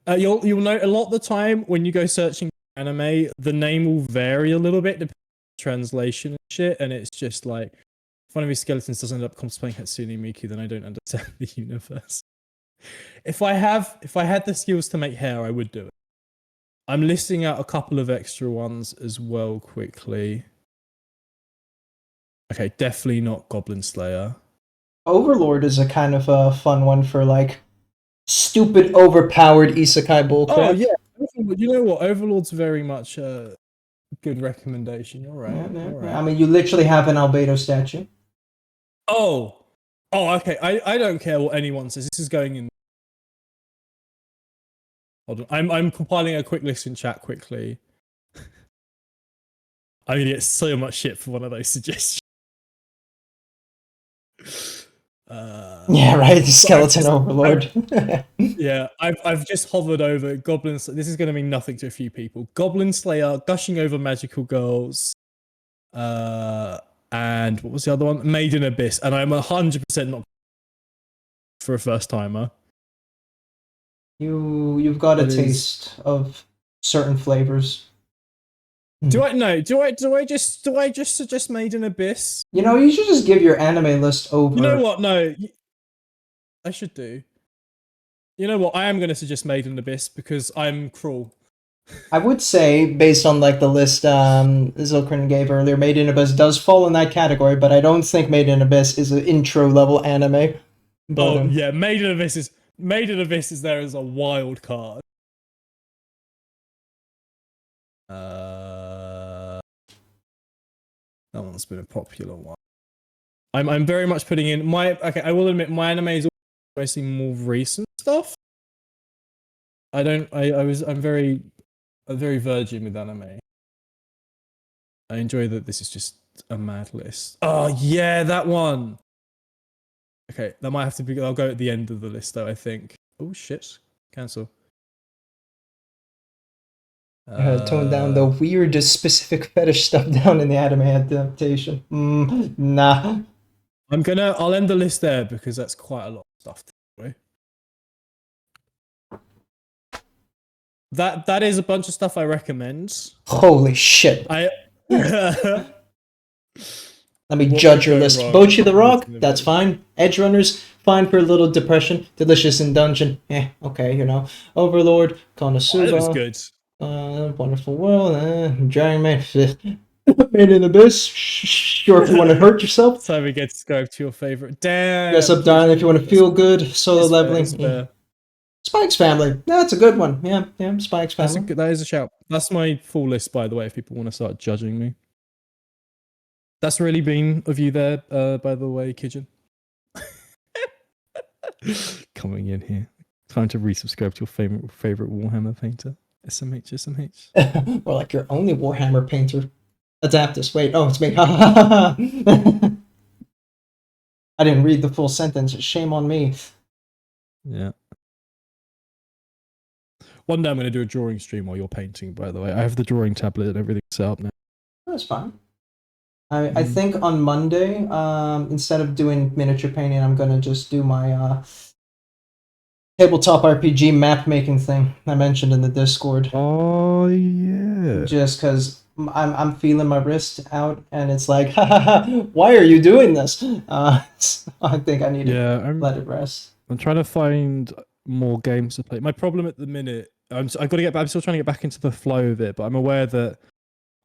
S1: You'll note a lot of the time when you go searching anime, the name will vary a little bit depending on translation and shit, and it's just like if one of these skeletons doesn't end up cosplaying Hatsune Miku, then I don't understand the universe. If I had the skills to make hair, I would do it. I'm listing out a couple of extra ones as well quickly. Okay, definitely not Goblin Slayer.
S3: Overlord is a kind of a fun one for like stupid, overpowered isekai bullcrap.
S1: Oh yeah, you know what? Overlord's very much a good recommendation. You're right.
S3: Yeah,
S1: You're right.
S3: I mean, you literally have an albedo statue.
S1: Oh, okay. I don't care what anyone says. This is going in. Hold on. I'm compiling a quick list in chat quickly. I'm gonna get so much shit for one of those suggestions.
S3: Yeah, right. Skeleton Overlord.
S1: Yeah, I've just hovered over Goblin Slayer. This is going to mean nothing to a few people. Goblin Slayer, gushing over magical girls, and what was the other one? Maiden Abyss. And I'm 100% not for a first timer.
S3: You've got a taste of certain flavors.
S1: Do I just suggest Maiden Abyss?
S3: You know, you should just give your anime list over.
S1: You know what? No, I should do. You know what? I am going to suggest Maiden Abyss because I'm cruel.
S3: I would say, based on like the list Zilkrin gave earlier, Made in Abyss does fall in that category, but I don't think Made in Abyss is an intro level anime. But,
S1: yeah, Maiden Abyss is there as a wild card. That one's been a popular one. I'm very much putting in I will admit my anime is mostly more recent stuff. I'm very virgin with anime. I enjoy that this is just a mad list. Oh yeah, that one. Okay, that might have to be. I'll go at the end of the list though. I think. Oh shit! Cancel.
S3: Tone down the weird specific fetish stuff down in the anime adaptation. Nah.
S1: I'll end the list there because that's quite a lot of stuff to do. That is a bunch of stuff I recommend.
S3: Holy shit.
S1: Let
S3: me judge your list. Bochi the Rock, that's fine. Edge Runners, fine for a little depression. Delicious in Dungeon, okay, you know. Overlord, Konosuba.
S1: That was good.
S3: Wonderful World, Dragon Man, Made in Abyss. Sure, if you want to hurt yourself.
S1: So we get to go to your favorite. Damn.
S3: Dress Up Darling if you want to feel good. Solo leveling. Spike's Family. That's a good one. Yeah, Spike's Family.
S1: That is a shout. That's my full list, by the way, if people want to start judging me. That's really been of you there, by the way, Kijin. Coming in here. Time to resubscribe to your favorite Warhammer painter. SMH.
S3: Or like your only Warhammer painter. Adaptus. Wait, it's me. I didn't read the full sentence. Shame on me.
S1: Yeah. One day I'm going to do a drawing stream while you're painting, by the way. I have the drawing tablet and everything set up now.
S3: That's fine. I think on Monday, instead of doing miniature painting, I'm going to just do my tabletop RPG map making thing I mentioned in the Discord.
S1: Oh, yeah.
S3: Just because I'm feeling my wrist out, and it's like, why are you doing this? I think I need to let it rest.
S1: I'm trying to find more games to play. My problem at the minute, I'm still trying to get back into the flow of it, but I'm aware that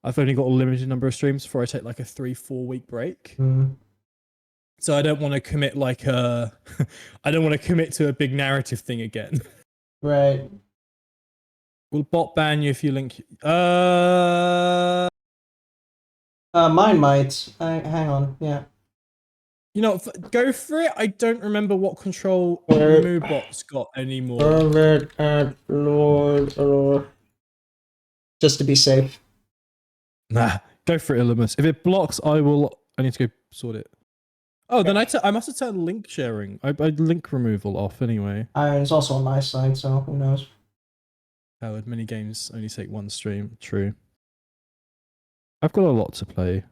S1: I've only got a limited number of streams before I take like a 3-4 week break. So I don't want to commit I don't want to commit to a big narrative thing again.
S3: Right.
S1: Will bot ban you if you link?
S3: Mine might. Hang on. Yeah.
S1: You know, go for it. I don't remember what control
S3: Where-
S1: Moobot's got anymore.
S3: Just to be safe.
S1: Nah, go for it, Illumus. If it blocks, I need to go sort it. Oh, then I must have turned link sharing. I link removal off anyway.
S3: It's also on my side, so who knows?
S1: Howard, many games only take one stream. True. I've got a lot to play.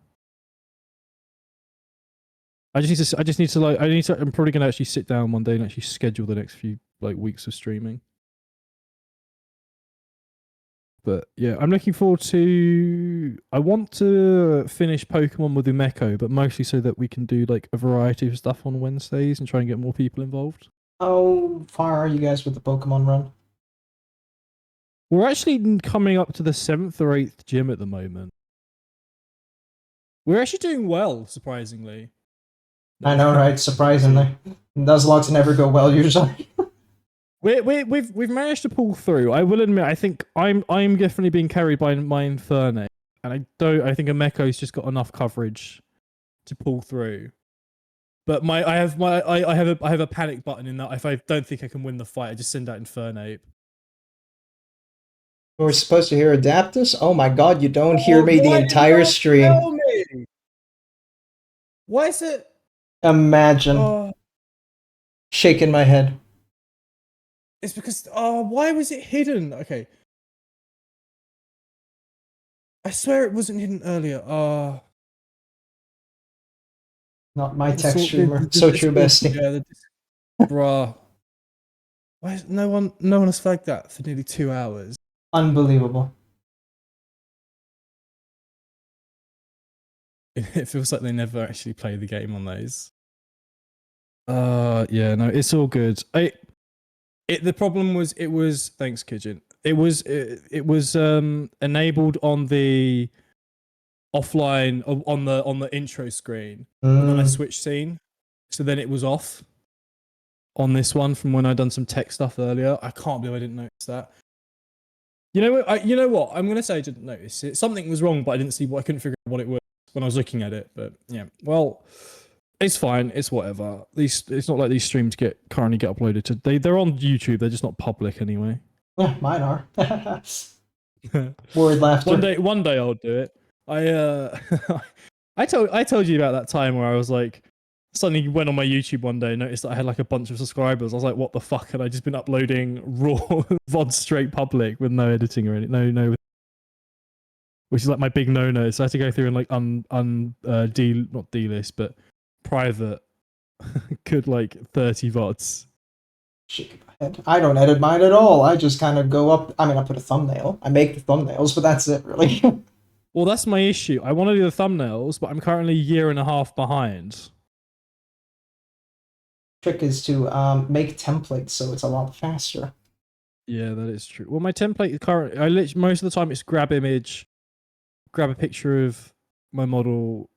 S1: I'm probably gonna actually sit down one day and actually schedule the next few weeks of streaming. But yeah, I'm looking forward to. I want to finish Pokemon with Umeko, but mostly so that we can do a variety of stuff on Wednesdays and try and get more people involved.
S3: How far are you guys with the Pokemon run?
S1: We're actually coming up to the 7th or 8th gym at the moment. We're actually doing well, surprisingly.
S3: I know, right? Surprisingly, those logs never go well usually.
S1: We've managed to pull through. I will admit, I think I'm definitely being carried by my Infernape, and I think Umeko's just got enough coverage to pull through. But I have a panic button in that if I don't think I can win the fight, I just send out Infernape.
S3: We're supposed to hear Adaptus? Oh my god, you don't hear me the entire stream.
S1: Tell me? Why is it?
S3: Imagine. Shaking my head.
S1: It's because why was it hidden? Okay. I swear it wasn't hidden earlier.
S3: Not my tech streamer. So true, bestie.
S1: Yeah, bruh. Why is no one has flagged that for nearly 2 hours?
S3: Unbelievable.
S1: It feels like they never actually play the game on those. Yeah, no, it's all good. The problem was thanks, Kijin. It was enabled on the offline on the intro screen, and then I switched scene, so then it was off on this one from when I done some tech stuff earlier. I can't believe I didn't notice that. You know what? I'm gonna say I didn't notice it. Something was wrong, but I didn't see what I couldn't figure out what it was when I was looking at it. But yeah, well, it's fine. It's whatever. It's not like these streams currently get uploaded to. They're on YouTube. They're just not public anyway.
S3: Yeah, mine are. Word laughter.
S1: One day I'll do it. I told you about that time where I was suddenly went on my YouTube one day and noticed that I had a bunch of subscribers. I was like, what the fuck? And I just been uploading raw VOD straight public with no editing or anything. No, which is my big no. So I had to go through and not delist, but private good 30 VODs.
S3: Shake my head. I don't edit mine at all. I just kind of go up. I mean, I put a thumbnail. I make the thumbnails, but that's it, really.
S1: Well, that's my issue. I want to do the thumbnails, but I'm currently 1.5 years behind.
S3: Trick is to make templates so it's a lot faster.
S1: Yeah, that is true. Well, my template currently, most of the time it's grab image, grab a picture of my model,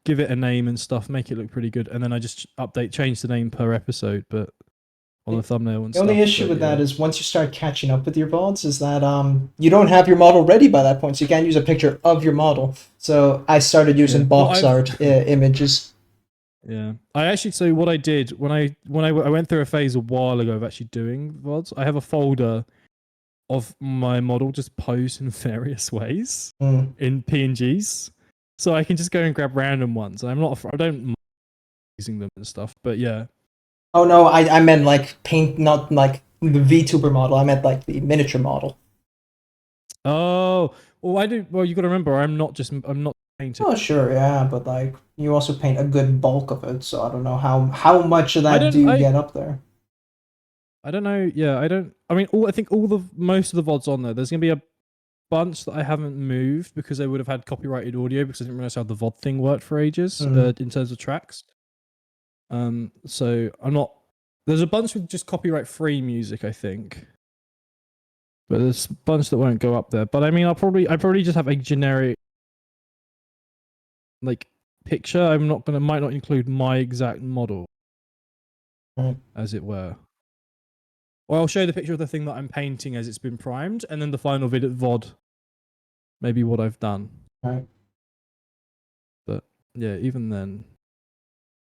S1: give it a name and stuff, make it look pretty good, and then I just change the name per episode, but on the thumbnail and
S3: the
S1: stuff.
S3: The only issue with that is once you start catching up with your VODs is that you don't have your model ready by that point, so you can't use a picture of your model. So I started using box art images.
S1: Yeah, so what I did when I went through a phase a while ago of actually doing VODs, I have a folder of my model just posed in various ways in PNGs, so I can just go and grab random ones. I don't mind using them and stuff, but yeah.
S3: Oh no, I meant paint, not the VTuber model. I meant the miniature model.
S1: Oh, well, you got to remember, I'm not painting.
S3: Oh sure, yeah, but you also paint a good bulk of it, so I don't know how much of that do you get up there.
S1: I don't know. Yeah, I think most of the VODs on there's gonna be a bunch that I haven't moved because they would have had copyrighted audio because I didn't realize how the VOD thing worked for ages in terms of tracks. So I'm not There's a bunch with just copyright-free music, I think. But there's a bunch that won't go up there. But I mean, I probably just have a generic like picture. Might not include my exact model,
S3: Right.
S1: as it were. Or I'll show the picture of the thing that I'm painting as it's been primed, and then the final VOD, maybe what I've done.
S3: Right.
S1: But yeah, even then.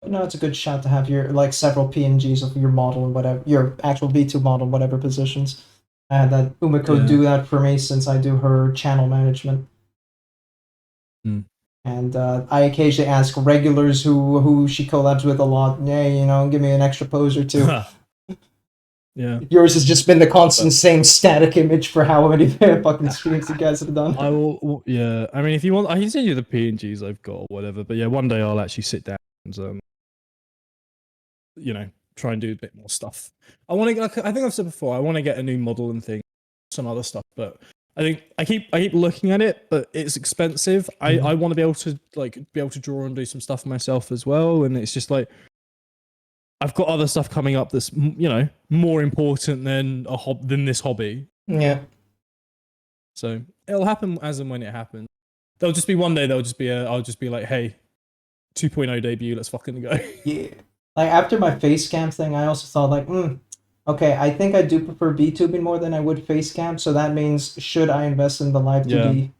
S3: No, it's a good shot to have your like several PNGs of your model and whatever your actual V2 model, whatever positions. I had that Umiko do that for me since I do her channel management. And I occasionally ask regulars who she collabs with a lot, hey, you know, give me an extra pose or two.
S1: Yeah.
S3: Yours has just been the constant same static image for how many fucking streams you guys have done.
S1: I will, yeah. I mean, if you want, I can send you the PNGs I've got or whatever. But yeah, one day I'll actually sit down and, you know, try and do a bit more stuff. I want to. I think I've said before, I want to get a new model and thing, some other stuff. But I think I keep looking at it, but it's expensive. I want to be able to draw and do some stuff myself as well. And it's just like I've got other stuff coming up that's, you know, more important than than this hobby.
S3: Yeah.
S1: So it'll happen as and when it happens. There'll just be one day. I'll just be like, hey, 2.0 debut. Let's fucking go.
S3: Yeah. Like after my face cam thing, I also thought like, okay, I think I do prefer VTubing more than I would face cam. So that means should I invest in the live 2D?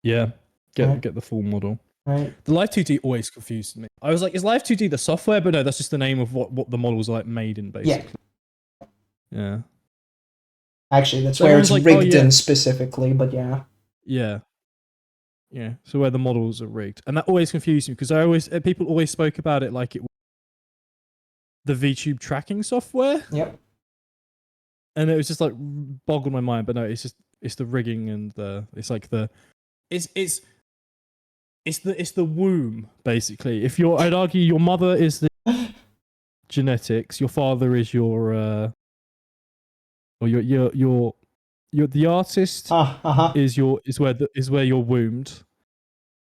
S1: Yeah. Get the full model.
S3: Right.
S1: The live 2D always confused me. I was like, is live 2D the software? But no, that's just the name of what the models are like made in, basically. Yeah.
S3: Actually, that's
S1: So
S3: where it's
S1: everyone's like,
S3: rigged in specifically, but yeah.
S1: Yeah. Yeah. So where the models are rigged. And that always confused me because people always spoke about it like it was the VTube tracking software.
S3: Yep.
S1: And it was just like boggled my mind, but no, it's the rigging and it's the womb, basically. I'd argue your mother is the genetics, your father is your or the artist is where you're wombed,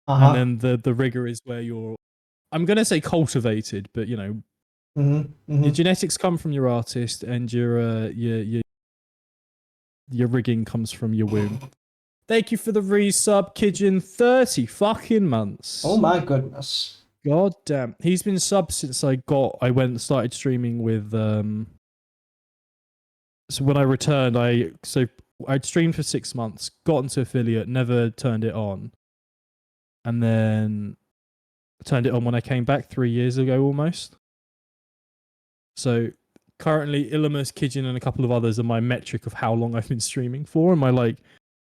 S1: and then the rigger is where you're. I'm gonna say cultivated, but you know, your genetics come from your artist, and your rigging comes from your womb. Thank you for the resub, Kidjin. 30 fucking months.
S3: Oh my goodness.
S1: God damn. He's been sub since I started streaming with so when I returned, I'd streamed for 6 months, got into affiliate, never turned it on. And then turned it on when I came back 3 years ago almost. So currently Illimus, Kidjin, and a couple of others are my metric of how long I've been streaming for, and my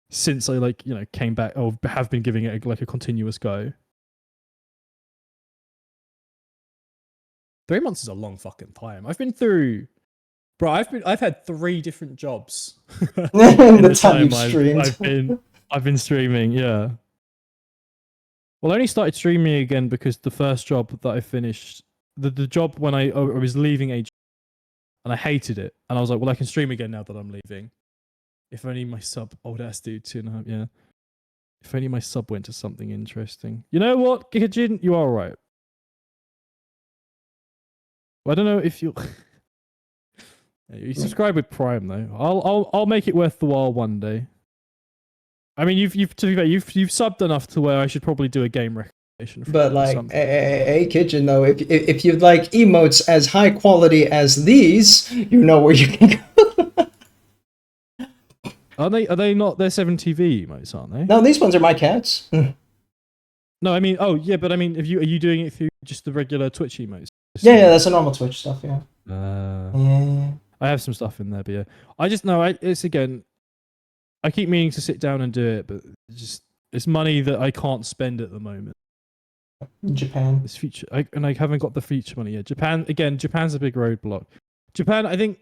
S1: since I came back or have been giving it a continuous go. 3 months is a long fucking time. I've been through, bro. I've had 3 different jobs.
S3: In the time you've streamed.
S1: I've been streaming. Yeah. Well, I only started streaming again because the first job that I finished, the job when I was leaving and I hated it, and I was like, well, I can stream again now that I'm leaving. If only my sub, old ass dude, 2.5, yeah. If only my sub went to something interesting. You know what, Gijin, you are right. Well, I don't know if you subscribe with Prime though. I'll make it worth the while one day. I mean, you've subbed enough to where I should probably do a game recommendation.
S3: But like, hey, Kitchen though, if you'd like emotes as high quality as these, you know where you can go.
S1: Are they not? They're 7TV emotes, aren't they?
S3: No, these ones are my cats.
S1: No, I mean, are you doing it through just the regular Twitch emotes?
S3: Yeah, that's a normal Twitch stuff. Yeah.
S1: Yeah. I have some stuff in there, but yeah, I just know it's again. I keep meaning to sit down and do it, but it's money that I can't spend at the moment.
S3: Japan.
S1: It's future, and I haven't got the future money yet. Japan's a big roadblock. Japan, I think.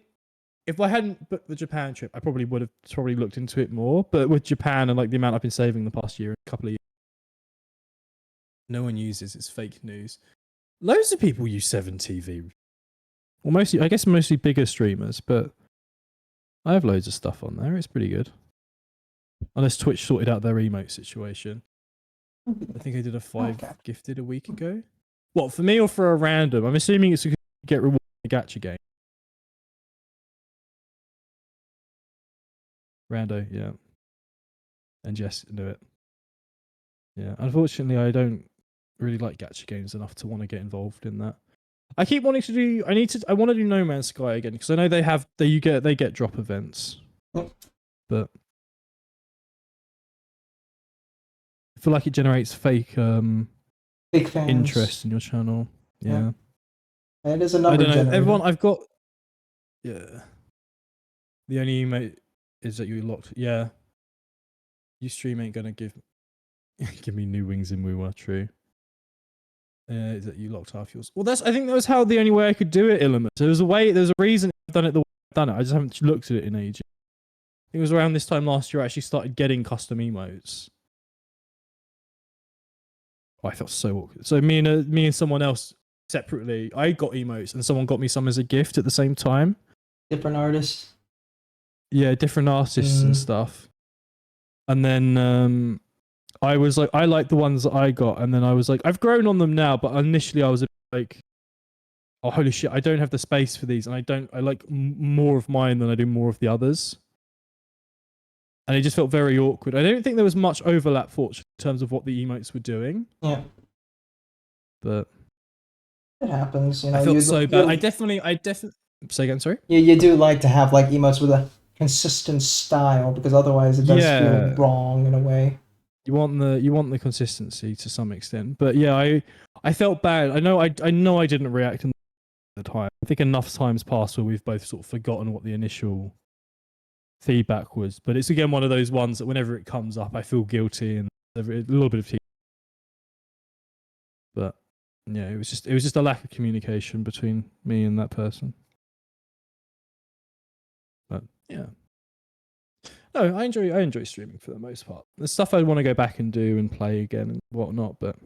S1: If I hadn't booked the Japan trip, I probably would have looked into it more. But with Japan and the amount I've been saving the past year, a couple of years, no one uses. It's fake news. Loads of people use 7TV. Well, mostly bigger streamers, but I have loads of stuff on there. It's pretty good. Unless Twitch sorted out their emote situation. I think I did a 5 gifted a week ago. What, for me or for a random? I'm assuming it's to get rewarded a gacha game. Rando, yeah. And Jess do it. Yeah. Unfortunately, I don't really like gacha games enough to want to get involved in that. I keep wanting to do. I want to do No Man's Sky again because I know they get drop events, but I feel like it generates fake
S3: Big fans.
S1: interest in your channel. Yeah.
S3: It is a number
S1: I don't know.
S3: generator.
S1: Everyone I've got. Yeah. The only emote is that you locked. Yeah. You stream ain't gonna give me new wings in Woo. True. Is that you locked half yours? Well, I think that was the only way I could do it. Element. There's a reason I've done it the way I've done it. I just haven't looked at it in ages. I think it was around this time last year I actually started getting custom emotes. Oh, I felt so awkward. So me and someone else separately, I got emotes and someone got me some as a gift at the same time.
S3: Different artists.
S1: Yeah, different artists and stuff. And then I was like, I like the ones that I got, and then I was like, I've grown on them now, but initially I was like, oh holy shit, I don't have the space for these, and I like more of mine than I do more of the others. And it just felt very awkward. I don't think there was much overlap, fortunately, in terms of what the emotes were doing.
S3: Yeah.
S1: But
S3: it happens, you know.
S1: I felt so bad. I definitely say again, sorry?
S3: You do like to have like emotes with a consistent style because otherwise it does feel wrong in a way.
S1: You want the consistency to some extent. But yeah, I felt bad. I know I didn't react in the time. I think enough times passed where we've both sort of forgotten what the initial feedback was. But it's again one of those ones that whenever it comes up I feel guilty and a little bit of tea. But yeah, it was just a lack of communication between me and that person. But yeah. No, I enjoy streaming for the most part. There's stuff I want to go back and do and play again and whatnot, but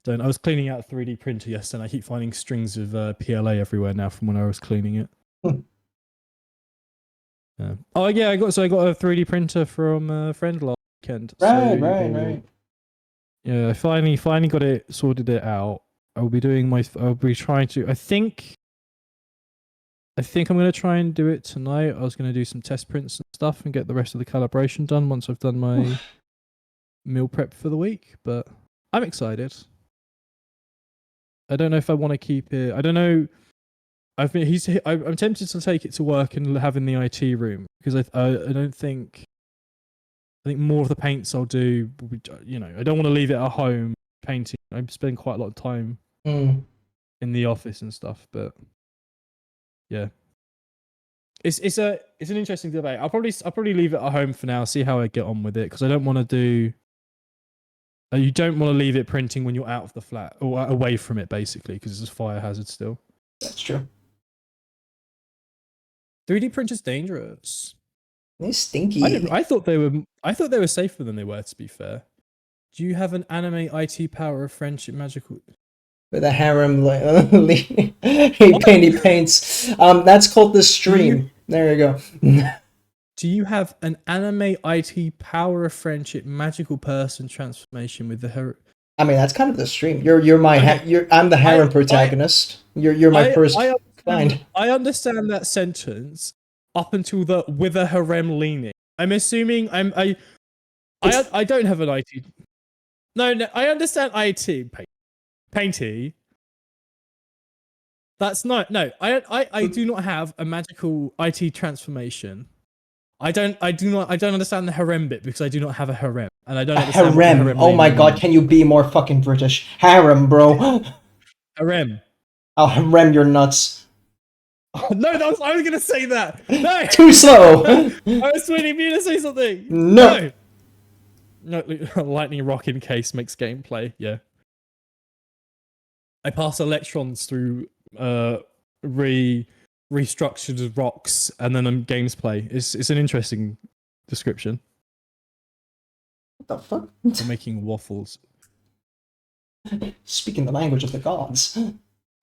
S1: don't. I was cleaning out a 3D printer yesterday and I keep finding strings of PLA everywhere now from when I was cleaning it. Yeah. Oh yeah, I got a 3D printer from a friend last weekend.
S3: Right.
S1: Yeah, I finally got it sorted it out. I'll be trying to. I think I'm going to try and do it tonight. I was going to do some test prints and stuff and get the rest of the calibration done once I've done my meal prep for the week. But I'm excited. I don't know if I want to keep it. I don't know. I'm tempted to take it to work and have in the IT room because I don't think. I think more of the paints I'll do. You know, I don't want to leave it at home painting. I'm spending quite a lot of time in the office and stuff, but. Yeah, it's an interesting debate. I'll probably leave it at home for now. See how I get on with it because I don't want to do. You don't want to leave it printing when you're out of the flat or away from it, basically, because it's a fire hazard still.
S3: That's true.
S1: 3D printers dangerous.
S3: They're stinky.
S1: I thought they were safer than they were. To be fair, do you have an anime IT power of friendship magical?
S3: With a harem, he paints. That's called the stream. There you go.
S1: Do you have an anime IT power of friendship magical person transformation with the
S3: I mean, that's kind of the stream. You're my I'm the harem protagonist. You're my first client.
S1: I understand that sentence up until the with a harem leaning. I'm assuming I don't have an IT. No, I understand IT painty. That's not no. I do not have a magical IT transformation. I don't understand the harem bit because I do not have a harem, and I don't understand
S3: harem. Oh my god, can you be more fucking British? Harem, bro.
S1: Harem.
S3: I'll harem your nuts.
S1: Oh, no, I was gonna say that. No.
S3: Too slow.
S1: I was waiting for you to say something.
S3: No.
S1: Lightning rock in case makes gameplay. Yeah. I pass electrons through restructured rocks, and then games play. It's an interesting description.
S3: What the fuck?
S1: I'm making waffles.
S3: Speaking the language of the gods.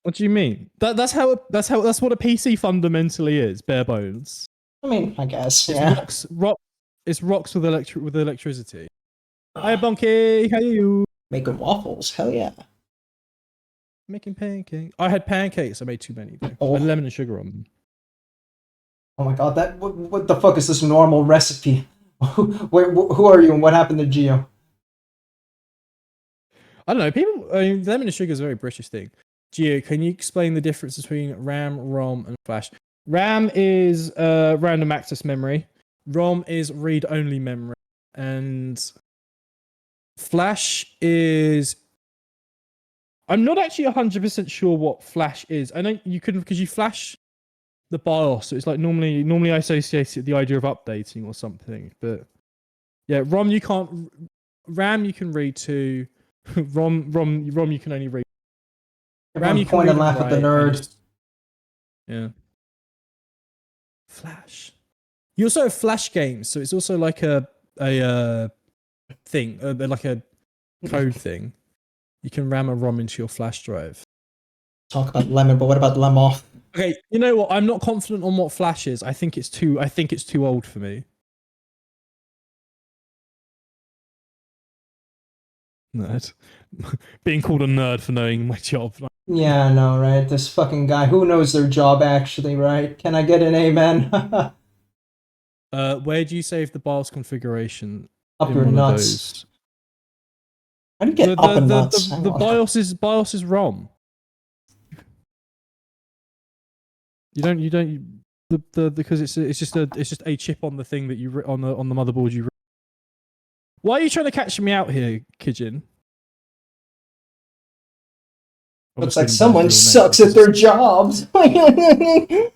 S1: What do you mean? That's what a PC fundamentally is, bare bones.
S3: I mean, I guess.
S1: It's it's rocks with electricity. Hi, Bonky. How are you?
S3: Making waffles. Hell yeah.
S1: Making pancakes. I had pancakes. I made too many though.
S3: Oh.
S1: I had lemon and sugar on them.
S3: Oh my god, that what the fuck is this normal recipe? Who are you and what happened to Geo?
S1: I don't know. People. I mean, lemon and sugar is a very British thing. Gio, can you explain the difference between RAM, ROM, and Flash? RAM is random access memory. ROM is read-only memory, and Flash is. I'm not actually 100% sure what Flash is. I know you can because you flash the BIOS, so it's like normally I associate it with the idea of updating or something. But yeah, ROM you can't. RAM you can read to. ROM you can only read. RAM
S3: Everyone
S1: you can
S3: point
S1: read
S3: and laugh at the
S1: write, and
S3: nerd.
S1: yeah. Flash. You also have Flash games, so it's also like a thing, like a code thing. You can ram a ROM into your flash drive.
S3: Talk about lemon, but what about Lemoff?
S1: Okay, you know what? I'm not confident on what Flash is. I think it's too old for me. Nerd. Being called a nerd for knowing my job.
S3: Yeah, I know, right? This fucking guy. Who knows their job actually, right? Can I get an amen?
S1: Where do you save the BIOS configuration?
S3: Up
S1: in
S3: your
S1: one
S3: nuts.
S1: of those?
S3: How do you get up and nuts? Hang
S1: The
S3: on.
S1: BIOS is ROM. You don't because it's just a chip on the thing that you on the motherboard you. Why are you trying to catch me out here, Kijin?
S3: Looks like someone sucks at their jobs. I'm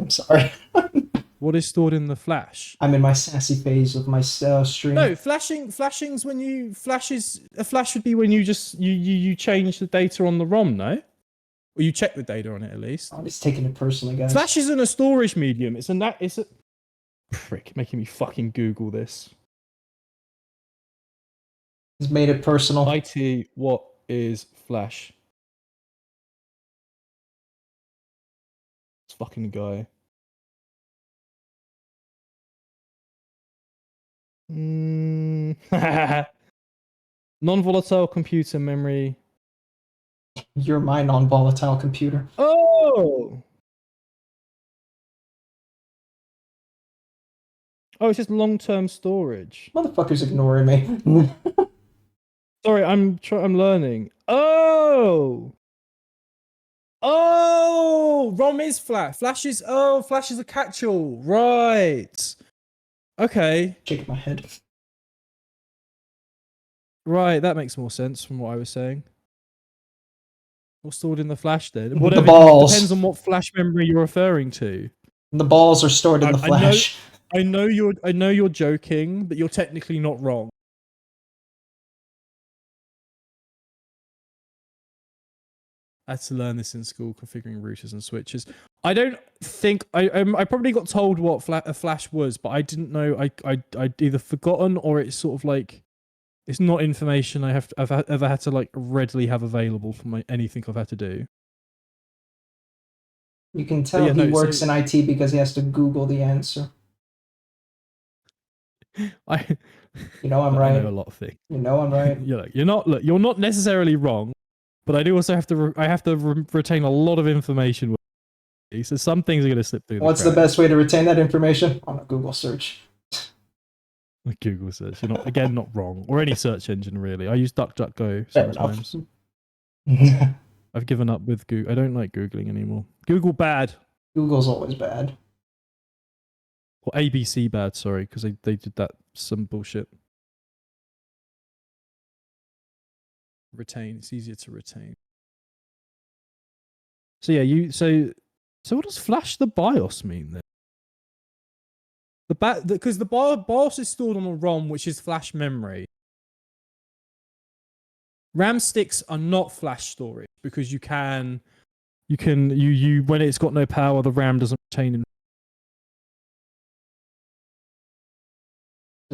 S3: sorry.
S1: What is stored in the flash?
S3: I'm in my sassy phase of my stream.
S1: No, flashing's when you a flash would be when you just you change the data on the ROM, no? Or you check the data on it at least.
S3: I'm just taking it personally, guys.
S1: Flash isn't a storage medium. It's a prick making me fucking Google this.
S3: He's made it personal.
S1: IT, what is Flash? This fucking guy. Non-volatile computer memory.
S3: You're my non-volatile computer.
S1: Oh! Oh, it's just long-term storage.
S3: Motherfucker's ignoring me.
S1: Sorry, I'm learning. Oh! Oh! ROM is Flash. Flash is a catch-all. Right. Okay.
S3: Shaking my head.
S1: Right, that makes more sense from what I was saying. What's stored in the flash then?
S3: The balls.
S1: Depends on what flash memory you're referring to.
S3: The balls are stored in the flash.
S1: I know you're joking, but you're technically not wrong. I had to learn this in school, configuring routers and switches. I don't think I probably got told what a flash was, but I didn't know. I'd either forgotten or it's sort of like it's not information I've ever had to like readily have available for anything I've had to do.
S3: You can tell he works in IT because he has to Google the answer. You know I'm right.
S1: I know a lot of things.
S3: You know I'm right.
S1: You're not necessarily wrong, but I do also have to retain a lot of information. So some things are going to slip through.
S3: What's the best way to retain that information? On a Google search.
S1: A Google search. You're not wrong, or any search engine really. I use DuckDuckGo sometimes. I've given up with Google. I don't like Googling anymore. Google bad.
S3: Google's always bad.
S1: Or ABC bad, sorry, because they did that some bullshit. Retain. It's easier to retain. So yeah, so what does flash the BIOS mean then? Because the BIOS is stored on a ROM, which is flash memory. RAM sticks are not flash storage because you when it's got no power, the RAM doesn't retain.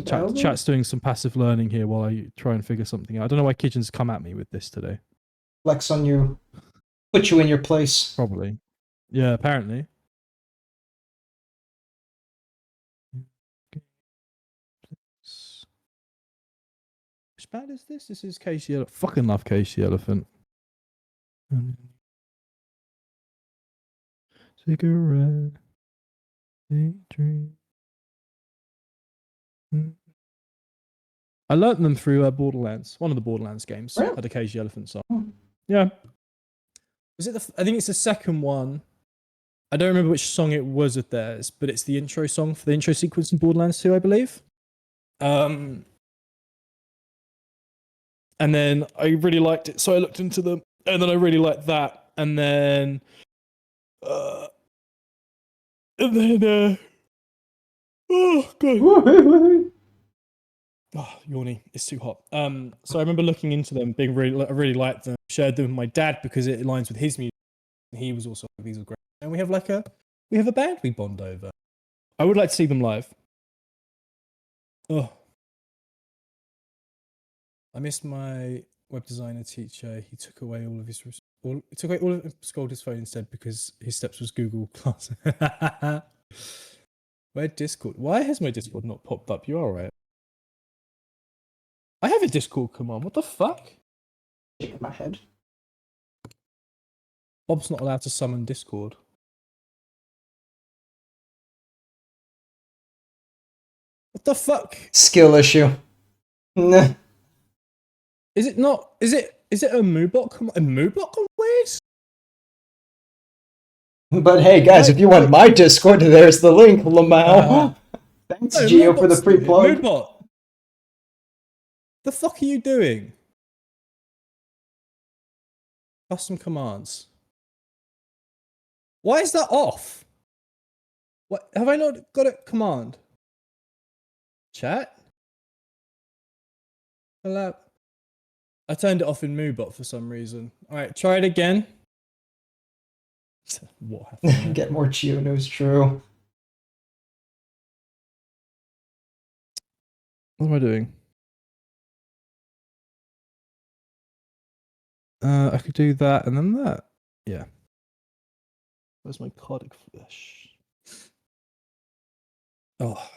S1: Chat's doing some passive learning here while I try and figure something out. I don't know why Kitchen's come at me with this today.
S3: Flex on you. Put you in your place.
S1: Probably. Yeah, apparently. Which band is this? This is Casey Elephant. Fucking love Casey Elephant. Cigarette. Daydream. I learnt them through Borderlands. One of the Borderlands games
S3: Really?
S1: had a Casey Elephant song.
S3: Hmm.
S1: Yeah. Was it I think it's the second one. I don't remember which song it was of theirs, but it's the intro song for the intro sequence in Borderlands 2, I believe. And then I really liked it, so I looked into them, and then I really liked that, and then oh god. Oh, yawny. It's too hot. So I remember looking into them, I really liked them, shared them with my dad because it aligns with his music. He was also like, these are great. And we have a band we bond over. I would like to see them live. Oh. I missed my web designer teacher. He took away all of his scolded his phone instead because his steps was Google Class. Where Discord? Why has my Discord not popped up? You are right. I have a Discord command. What the fuck?
S3: Shaking my head.
S1: Bob's not allowed to summon Discord. What the fuck?
S3: Skill issue. Nah.
S1: Is it not? Is it a Moobot command? A Moobot command? Weird.
S3: But hey, guys, if you want my Discord, there's the link, Lamau. Thanks,
S1: No,
S3: Geo, for the
S1: Moobot's
S3: free plug.
S1: Moobot. The fuck are you doing? Custom commands. Why is that off? What have I not got it command? Chat? Hello. I turned it off in Moobot for some reason. Alright, try it again. What happened?
S3: Get more Geo news, true.
S1: What am I doing? I could do that and then that. Yeah. Where's my cardiac flesh? Oh.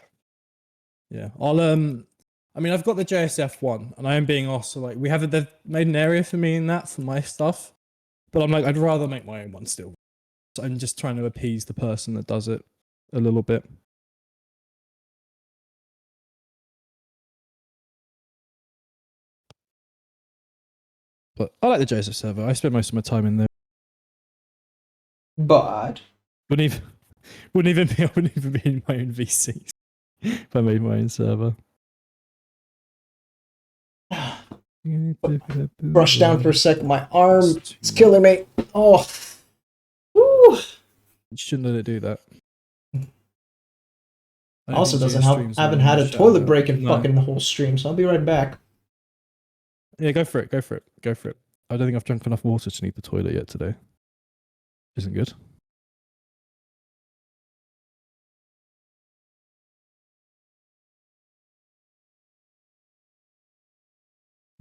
S1: Yeah. I mean I've got the JSF one and I am being asked to they've made an area for me in that for my stuff. But I'm like, I'd rather make my own one still. So I'm just trying to appease the person that does it a little bit. But I like the JSF server. I spend most of my time in there.
S3: But
S1: Wouldn't even be in my own VCs if I made my own server.
S3: brush down for a sec. My arm is killing me. Oh. Woo.
S1: You shouldn't let it do that.
S3: Also doesn't help. I haven't had a toilet break in fucking the whole stream, so I'll be right back.
S1: Yeah, go for it. I don't think I've drunk enough water to need the toilet yet today. Isn't good.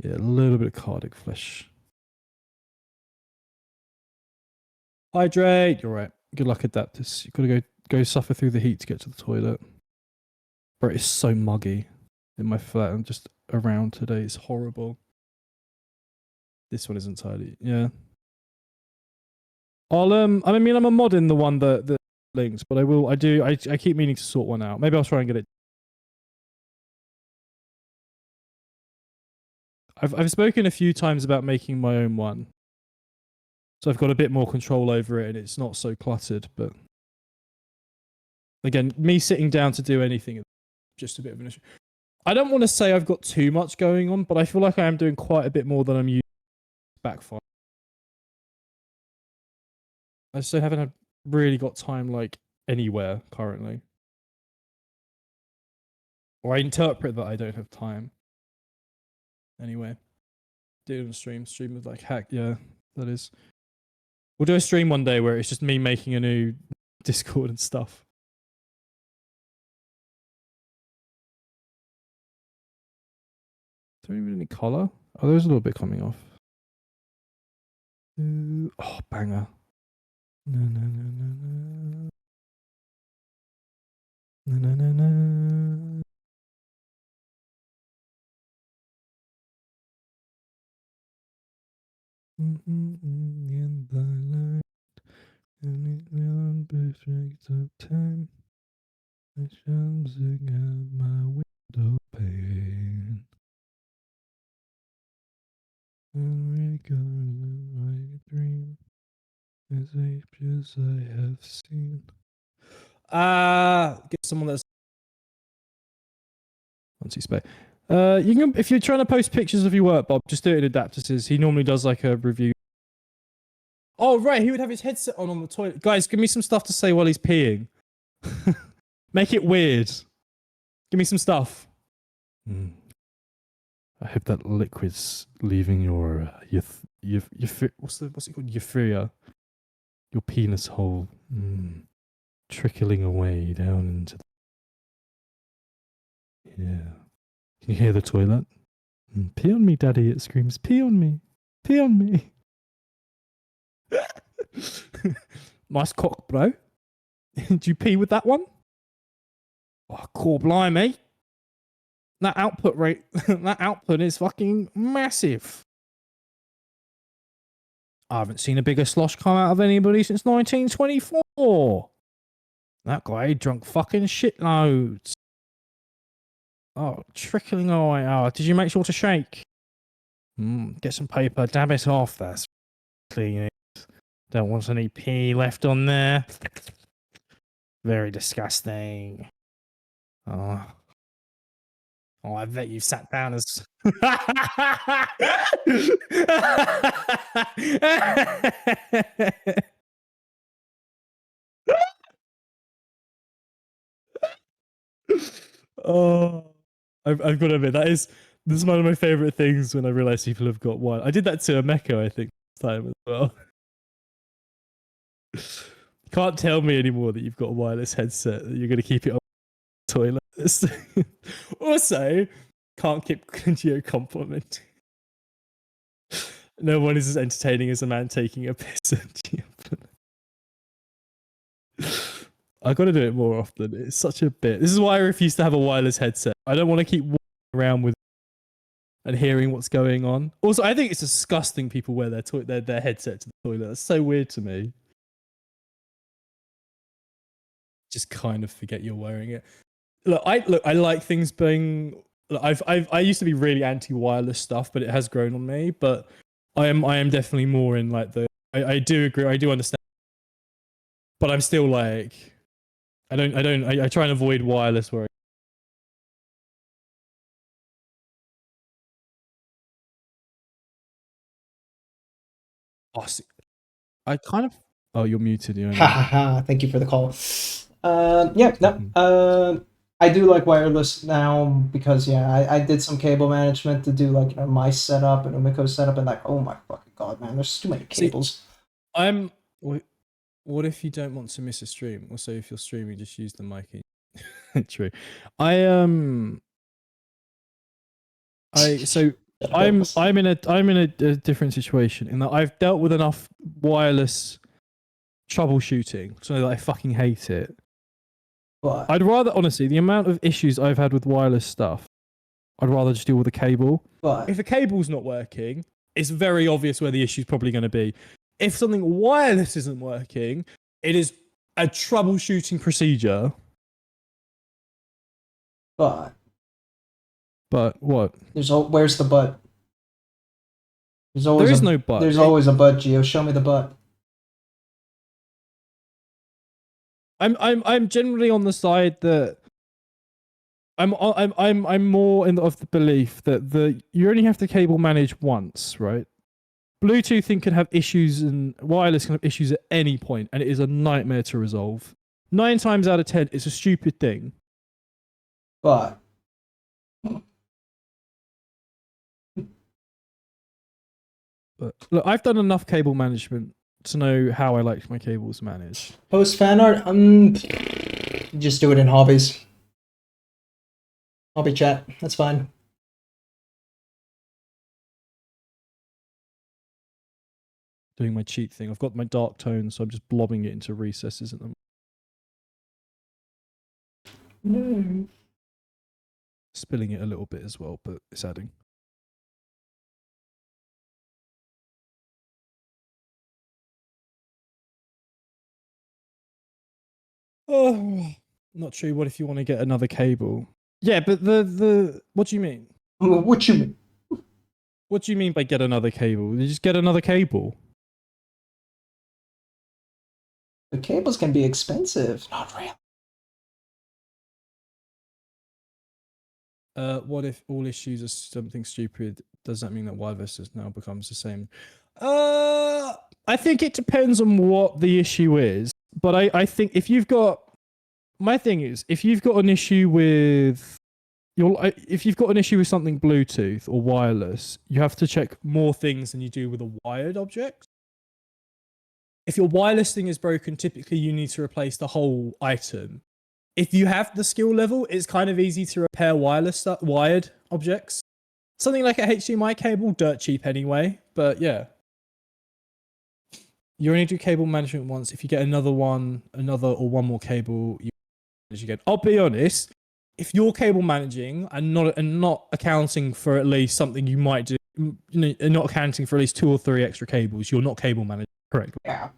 S1: Yeah, a little bit of cardiac flesh. Hydrate. You're right. Good luck, Adaptus. You've got to go suffer through the heat to get to the toilet. Bro, it's so muggy in my flat and just around today. It's horrible. This one is entirely, yeah. I'm a mod in the one that links, but I keep meaning to sort one out. Maybe I'll try and get it. I've spoken a few times about making my own one. So I've got a bit more control over it and it's not so cluttered, but again, me sitting down to do anything is just a bit of an issue. I don't want to say I've got too much going on, but I feel like I am doing quite a bit more than I'm using to backfire. I just haven't really got time anywhere currently. Or I interpret that I don't have time. Anyway. Do it on stream with hack, yeah, that is. We'll do a stream one day where it's just me making a new Discord and stuff. Is there even any color? Oh, there's a little bit coming off. Oh, banger. No, no, no, no, no. No, no, no, no. In the light, and it will perfect of time. I shall sing at my window pane. And regardless my dream, as ages I have seen. Get someone that's once you spec. You can if you're trying to post pictures of your work, Bob, just do it in Adaptus. He normally does like a review. Oh right, he would have his headset on the toilet. Guys, give me some stuff to say while he's peeing. Make it weird. Give me some stuff. I hope that liquid's leaving your what's it called? Euphoria. Your penis hole. Trickling away down into the... Yeah. Can you hear the toilet? Pee on me, daddy, it screams. Pee on me. Pee on me. Nice cock, bro. Did you pee with that one? Oh, cool, blimey. That output rate, that output is fucking massive. I haven't seen a bigger slosh come out of anybody since 1924. That guy drunk fucking shitloads. Oh, trickling away. Oh, did you make sure to shake? Get some paper, dab it off. That's clean it. Don't want any pee left on there. Very disgusting. Oh, I bet you've sat down as... Oh, I've got to admit, this is one of my favorite things when I realize people have got one. I did that to a Mecho, I think, this time as well. You can't tell me anymore that you've got a wireless headset, that you're going to keep it on the toilet. Also, can't keep Geo complimenting. No one is as entertaining as a man taking a piss at you. I got to do it more often. It's such a bit. This is why I refuse to have a wireless headset. I don't want to keep walking around with and hearing what's going on. Also, I think it's disgusting people wear their headset to the toilet. That's so weird to me. Just kind of forget you're wearing it. Look, I like things being. Look, I used to be really anti-wireless stuff, but it has grown on me. But I am definitely more in like the. I do agree. I do understand. But I'm still like. I try and avoid wireless where. Oh, I kind of. Oh, you're muted.
S3: Ha ha ha! Thank you for the call. Yeah, no. I do like wireless now because I did some cable management to do like my setup and Umiko's setup, and like, oh my fucking god, man, there's too many cables.
S1: See, what if you don't want to miss a stream? Also, if you're streaming, just use the mic. True. I'm in a different situation in that I've dealt with enough wireless troubleshooting so that I fucking hate it.
S3: But
S1: I'd rather, honestly, the amount of issues I've had with wireless stuff, I'd rather just deal with the cable.
S3: But
S1: if the cable's not working, it's very obvious where the issue's probably going to be. If something wireless isn't working, it is a troubleshooting procedure.
S3: But
S1: what?
S3: Where's the but?
S1: There is no but.
S3: There's always a but, Geo. Show me the but.
S1: I'm generally on the side that I'm more of the belief that you only have to cable manage once, right? Bluetooth can have issues and wireless can have issues at any point, and it is a nightmare to resolve. 9 times out of 10, it's a stupid thing.
S3: But
S1: look, I've done enough cable management to know how I like my cables managed.
S3: Post fan art? Just do it in hobbies. Hobby chat. That's fine.
S1: Doing my cheat thing. I've got my dark tone, so I'm just blobbing it into recesses at them.
S3: No.
S1: Spilling it a little bit as well, but it's adding. Oh, not true. What if you want to get another cable? Yeah, but the what do you mean?
S3: What you mean?
S1: What do you mean by get another cable? You just get another cable.
S3: The cables can be expensive. Not really.
S1: What if all issues are something stupid? Does that mean that Y versus now becomes the same? I think it depends on what the issue is. But I think if you've got, my thing is, if you've got an issue with if you've got an issue with something Bluetooth or wireless, you have to check more things than you do with a wired object. If your wireless thing is broken, typically you need to replace the whole item. If you have the skill level, it's kind of easy to repair wired objects. Something like a HDMI cable, dirt cheap anyway. But yeah, you only do cable management once. If you get another one more cable, you manage again. I'll be honest. If you're cable managing and not accounting for at least something you might do, not accounting for at least 2 or 3 extra cables, you're not cable managing correctly.
S3: Yeah.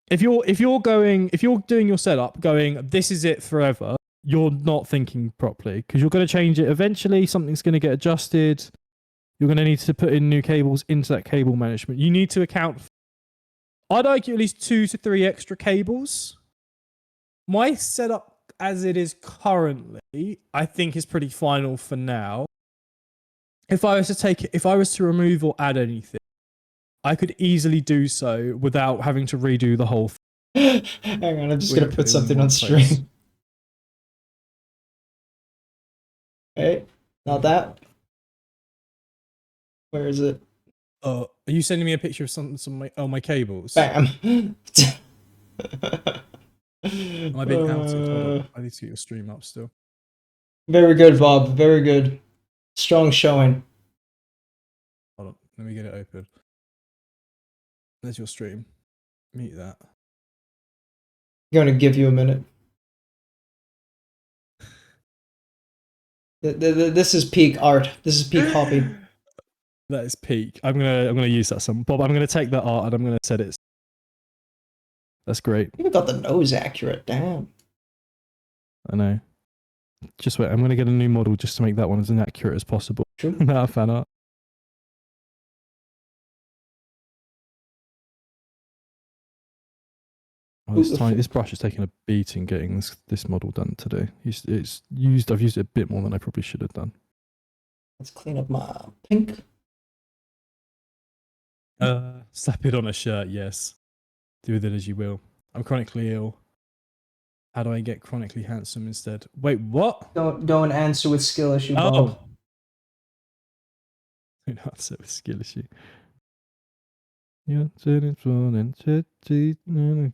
S1: If you're doing your setup, going this is it forever, you're not thinking properly because you're going to change it eventually. Something's going to get adjusted. You're going to need to put in new cables into that cable management. You need to account for, I'd argue, at least 2 to 3 extra cables. My setup as it is currently, I think is pretty final for now. If I was to remove or add anything, I could easily do so without having to redo the whole thing.
S3: Hang on, I'm just gonna put something on stream. Okay, not that. Where is it?
S1: Are you sending me a picture of some my cables?
S3: Bam.
S1: Am I being outed? Hold on. I need to get your stream up still.
S3: Very good, Bob. Very good. Strong showing.
S1: Hold on. Let me get it open. There's your stream. Mute that.
S3: I'm gonna give you a minute. This is peak art. This is peak hobby.
S1: That is peak. I'm gonna use that some. Bob, I'm gonna take that art and I'm gonna set it. That's great.
S3: You got the nose accurate. Damn.
S1: I know. Just wait. I'm gonna get a new model just to make that one as inaccurate as possible.
S3: True.
S1: That fan art. Oh, this brush is taking a beating getting this model done today. I've used it a bit more than I probably should have done.
S3: Let's clean up my pink.
S1: Slap it on a shirt, yes. Do with it as you will. I'm chronically ill. How do I get chronically handsome instead? Wait, what?
S3: Don't answer with skill issue, Bob.
S1: Oh. Don't answer with skill issue. You're sitting and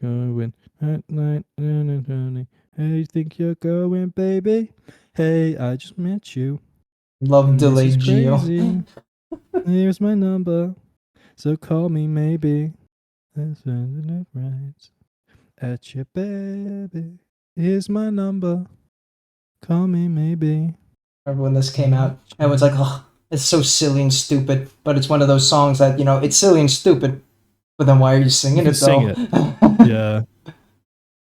S1: going at night and hey, think you're going, baby? Hey, I just met you.
S3: Love delayed Geo.
S1: Here's my number, so call me maybe. Right at your baby. Here's my number. Call me maybe.
S3: Remember when this came out? Everyone's like, oh, it's so silly and stupid. But it's one of those songs that, it's silly and stupid. But then why are you singing it, though?
S1: Sing it. Yeah.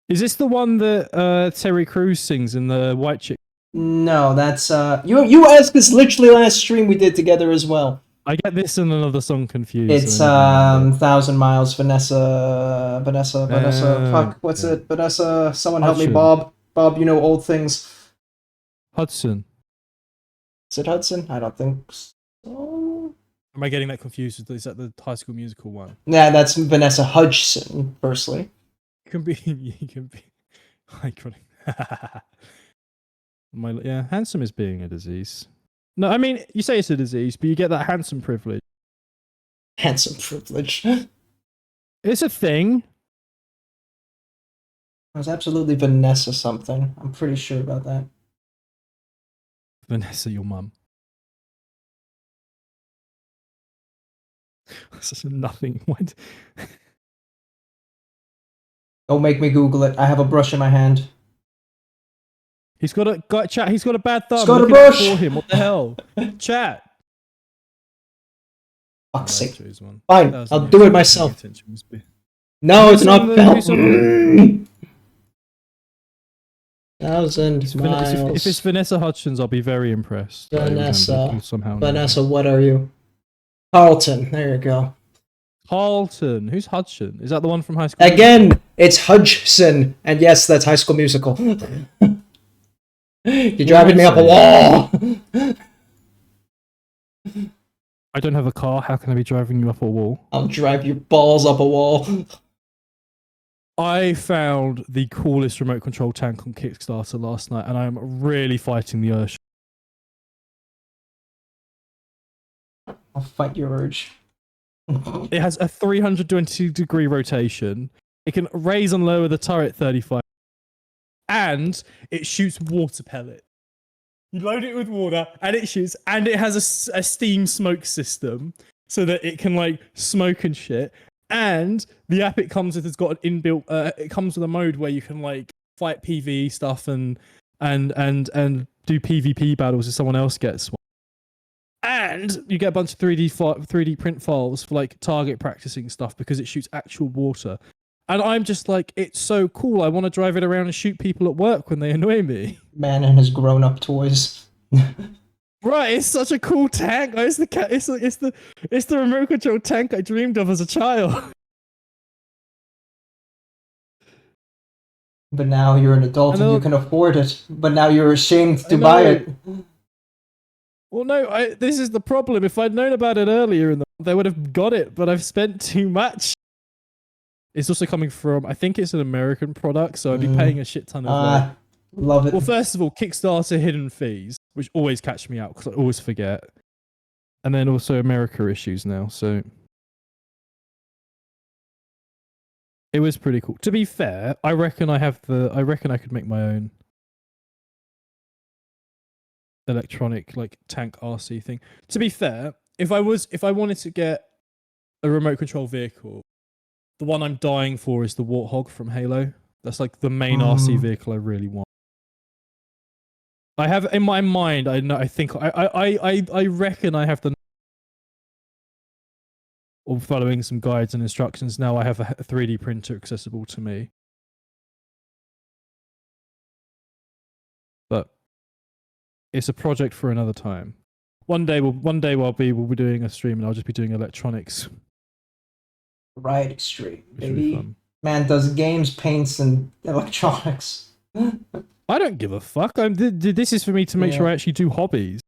S1: Is this the one that Terry Crews sings in the White Chick?
S3: No, that's you asked this literally last stream we did together as well.
S1: I get this and another song confused.
S3: It's 1,000 Miles, Vanessa. Fuck, what's it? Vanessa, someone help me, Bob. Bob, you know old things.
S1: Hudson.
S3: Is it Hudson? I don't think so.
S1: Am I getting that confused? Is that the High School Musical one?
S3: Yeah, that's Vanessa Hudson, firstly.
S1: You can be iconic. Handsome is being a disease. No, I mean, you say it's a disease, but you get that handsome privilege.
S3: Handsome privilege.
S1: It's a thing.
S3: It was absolutely Vanessa something. I'm pretty sure about that.
S1: Vanessa, your mum. Such a nothing. What?
S3: Don't make me Google it. I have a brush in my hand.
S1: He's got a chat. He's got a bad thumb.
S3: He's got a
S1: Look at
S3: brush.
S1: it for him. What the hell? Chat.
S3: Fuck's sake.
S1: Choose one.
S3: Fine, I'll do it myself. No, it's not
S1: Do
S3: felt.
S1: some-
S3: 1,000 miles.
S1: If it's Vanessa Hudgens, I'll be very impressed.
S3: Vanessa.
S1: Somehow
S3: Vanessa, what are you? Carlton. There you go.
S1: Carlton. Who's Hudson? Is that the one from High School?
S3: Again, it's Hudson, and yes, that's High School Musical. You're driving me up a wall.
S1: I don't have a car. How can I be driving you up a wall?
S3: I'll drive your balls up a wall.
S1: I found the coolest remote control tank on Kickstarter last night, and I'm really fighting the urge.
S3: I'll fight your urge.
S1: It has a 320-degree rotation. It can raise and lower the turret 35, and it shoots water pellet. You load it with water, and it shoots, and it has a steam smoke system so that it can like smoke and shit. And the app it comes with has got an inbuilt. It comes with a mode where you can like fight PvE stuff and do PvP battles if someone else gets one. And you get a bunch of 3D print files for like target practicing stuff because it shoots actual water. And I'm just like, it's so cool. I want to drive it around and shoot people at work when they annoy me.
S3: Man and his grown-up toys.
S1: Right, it's such a cool tank. It's the remote control tank I dreamed of as a child.
S3: But now you're an adult and you can afford it. But now you're ashamed to buy it.
S1: Well, no, this is the problem. If I'd known about it earlier in the month, I would have got it, but I've spent too much. It's also coming from, I think it's an American product, so I'd be paying a shit ton of
S3: love it.
S1: Well, first of all, Kickstarter hidden fees, which always catch me out because I always forget. And then also America issues now, so it was pretty cool. To be fair, I reckon I could make my own electronic like tank RC thing. To be fair, if I wanted to get a remote control vehicle, the one I'm dying for is the Warthog from Halo. That's like the main RC vehicle I really want. I have in my mind. I reckon I have the. Or following some guides and instructions. Now I have a 3D printer accessible to me. But it's a project for another time. One day we'll be doing a stream and I'll just be doing electronics.
S3: Right, stream,
S1: Which will be
S3: baby.
S1: fun.
S3: Man does games, paints, and electronics.
S1: I don't give a fuck. This is for me to make sure I actually do hobbies.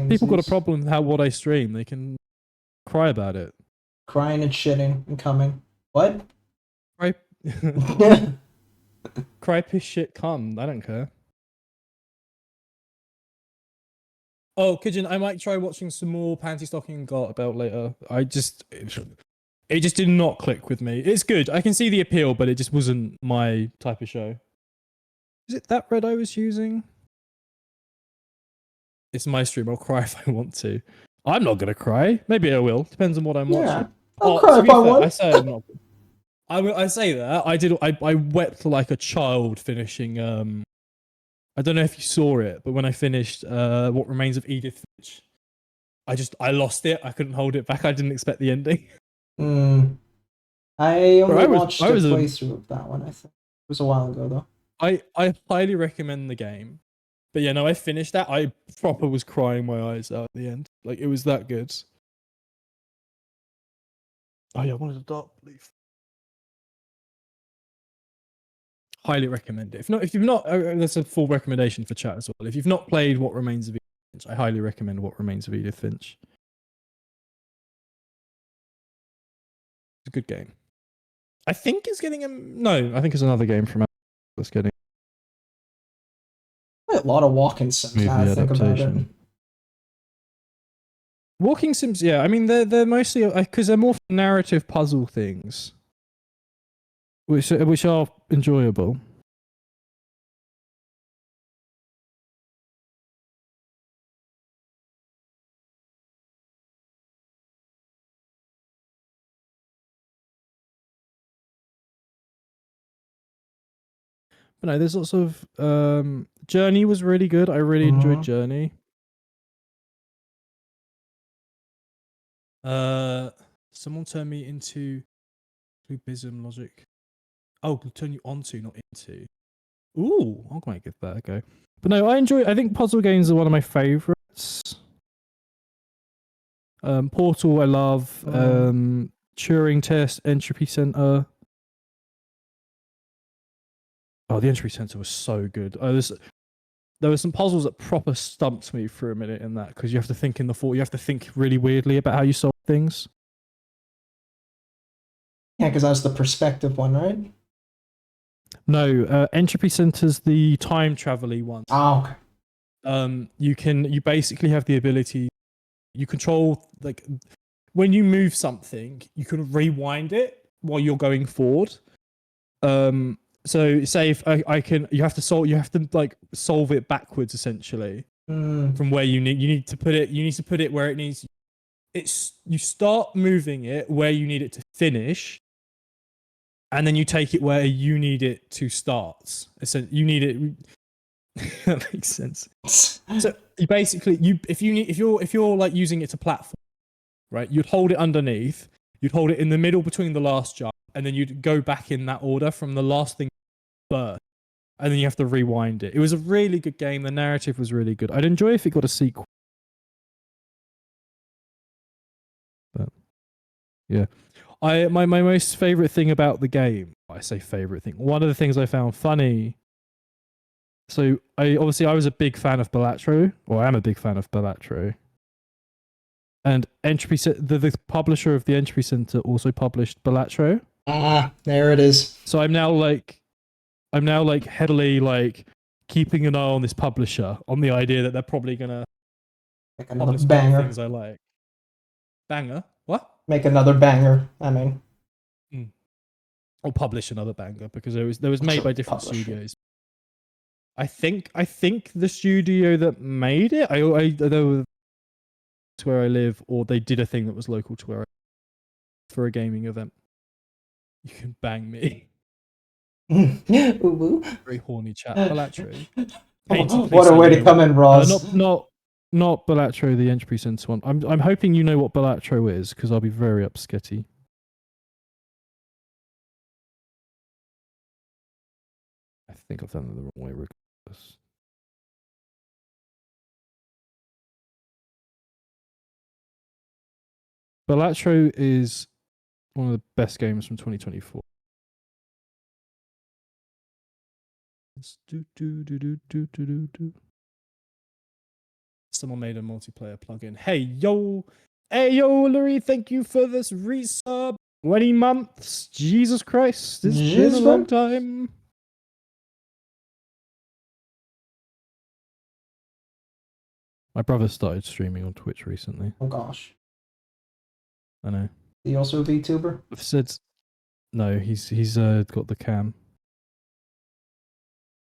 S1: People got a problem with what I stream. They can cry about it.
S3: Crying and shitting and coming. What?
S1: Cry, cry, piss, shit, cum. I don't care. Oh, Kijin, I might try watching some more Panty Stocking and Got about later. It just did not click with me. It's good. I can see the appeal, but it just wasn't my type of show. Is it that red I was using? It's my stream. I'll cry if I want to. I'm not gonna cry. Maybe I will. Depends on what I'm watching.
S3: I'll cry if I want.
S1: I say I'm not. I say that. I wept like a child finishing. I don't know if you saw it, but when I finished What Remains of Edith Finch, I lost it. I couldn't hold it back. I didn't expect the ending.
S3: I only watched a playthrough of that one, I think. It was a while ago, though.
S1: I highly recommend the game. But yeah, no, I finished that. I proper was crying my eyes out at the end. Like, it was that good. Oh yeah, I wanted a dark leaf. Highly recommend it. If you've not, that's a full recommendation for chat as well. If you've not played What Remains of Edith Finch, I highly recommend What Remains of Edith Finch. It's a good game. I think it's getting I think it's another game from Adaptus that's getting
S3: A lot of walking sims now I think about it.
S1: Walking sims, yeah. I mean, they're mostly because they're more narrative puzzle things, which are enjoyable. But no, there's lots of Journey was really good. I really enjoyed Journey. Someone turn me into Clubism logic. Oh, turn you onto, not into. Ooh, I might give that a go. But no, I think puzzle games are one of my favorites. Portal, I love. Turing Test, Entropy Center. Oh, the Entropy Center was so good. There were some puzzles that proper stumped me for a minute in that, because you have to think in the thought. You have to think really weirdly about how you solve things.
S3: Yeah, because that's the perspective one, right?
S1: No, Entropy Center's the time travel-y one.
S3: Oh, okay.
S1: You basically have the ability, you control, like, when you move something, you can rewind it while you're going forward. So say if you have to like solve it backwards essentially from where you need to put it where it needs. You start moving it where you need it to finish, and then you take it where you need it to start. You need it. That makes sense. So you basically if you're like using it to platform, right? You'd hold it underneath. You'd hold it in the middle between the last jump, and then you'd go back in that order from the last thing first, and then you have to rewind it. It was a really good game. The narrative was really good. I'd enjoy if it got a sequel. But yeah, my most favorite thing about the game. I say favorite thing. One of the things I found funny. So I was a big fan of Balatro, or I am a big fan of Balatro. And the publisher of the Entropy Center also published Balatro.
S3: Ah, there it is.
S1: So I'm now heavily like keeping an eye on this publisher, on the idea that they're probably gonna
S3: Make another
S1: publish
S3: banger.
S1: things I like. Banger? What?
S3: Make another banger. I mean,
S1: Or publish another banger, because there was made by different studios. I think the studio that made it, I know to where I live, or they did a thing that was local to where I live for a gaming event. You can bang me. Very horny chat. Balatro.
S3: What a way to come in, Ross.
S1: Not Balatro, the Entropy Center one. I'm hoping you know what Balatro is, because I'll be very upsketty. I think I've done it the wrong way regardless. Balatro is one of the best games from 2024. Someone made a multiplayer plugin. Hey yo, Larry, thank you for this resub. 20 months. Jesus Christ, it's been a long time. My brother started streaming on Twitch recently.
S3: Oh gosh.
S1: I know.
S3: He also a VTuber?
S1: I've said no. He's got the cam.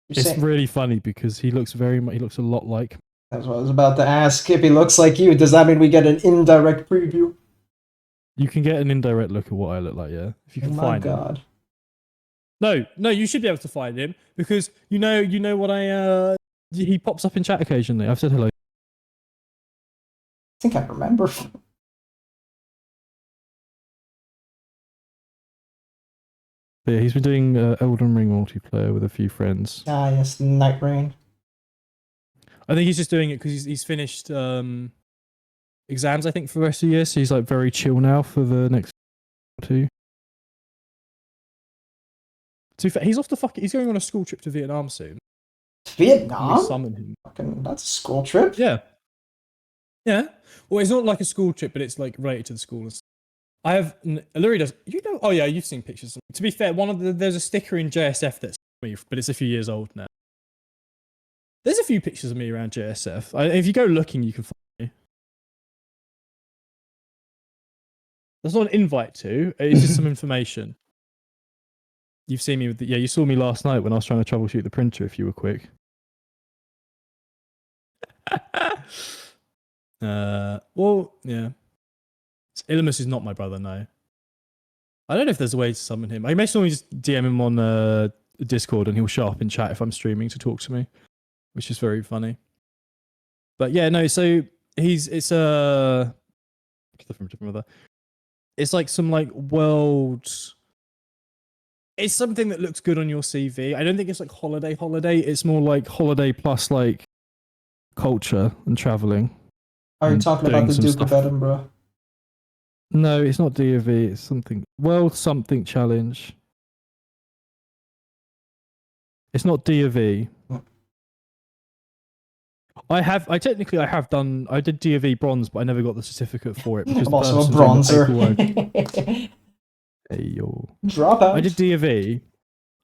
S1: It's really funny because he looks a lot like.
S3: That's what I was about to ask. If he looks like you, does that mean we get an indirect preview?
S1: You can get an indirect look at what I look like, yeah. If you can find him.
S3: God.
S1: No, you should be able to find him, because you know what he pops up in chat occasionally. I've said hello.
S3: I think I remember.
S1: But yeah, he's been doing Elden Ring multiplayer with a few friends.
S3: Ah, yes, Night Rain.
S1: I think he's just doing it because he's finished exams, I think, for the rest of the year. So he's like very chill now for the next 2. To be fair, he's going on a school trip to Vietnam soon.
S3: Vietnam?
S1: We summon him.
S3: Fucking, that's a school trip?
S1: Yeah. Yeah. Well, it's not like a school trip, but it's like related to the school and stuff. I have Lurie does. Oh yeah, you've seen pictures. To be fair, there's a sticker in JSF that's me, but it's a few years old now. There's a few pictures of me around JSF. If you go looking, you can find me. That's not an invite to. It's just some information. You've seen me with you saw me last night when I was trying to troubleshoot the printer. If you were quick. Well, yeah. Illimus is not my brother, no. I don't know if there's a way to summon him. I may normally just DM him on Discord and he'll show up in chat if I'm streaming to talk to me, which is very funny. But yeah, no, so it's from different mother. It's like some like world. It's something that looks good on your CV. I don't think it's like holiday. It's more like holiday plus like culture and traveling.
S3: Are you
S1: and
S3: talking about
S1: doing
S3: the
S1: some
S3: Duke of
S1: stuff.
S3: Edinburgh?
S1: No, it's not DOV. It's something world something challenge. It's not DOV.
S3: Hmm.
S1: I technically have done. I did DOV bronze, but I never got the certificate for it because
S3: I'm
S1: the
S3: also a
S1: person doing the
S3: bronzer.
S1: paperwork. Hey yo.
S3: Dropout.
S1: I did DOV.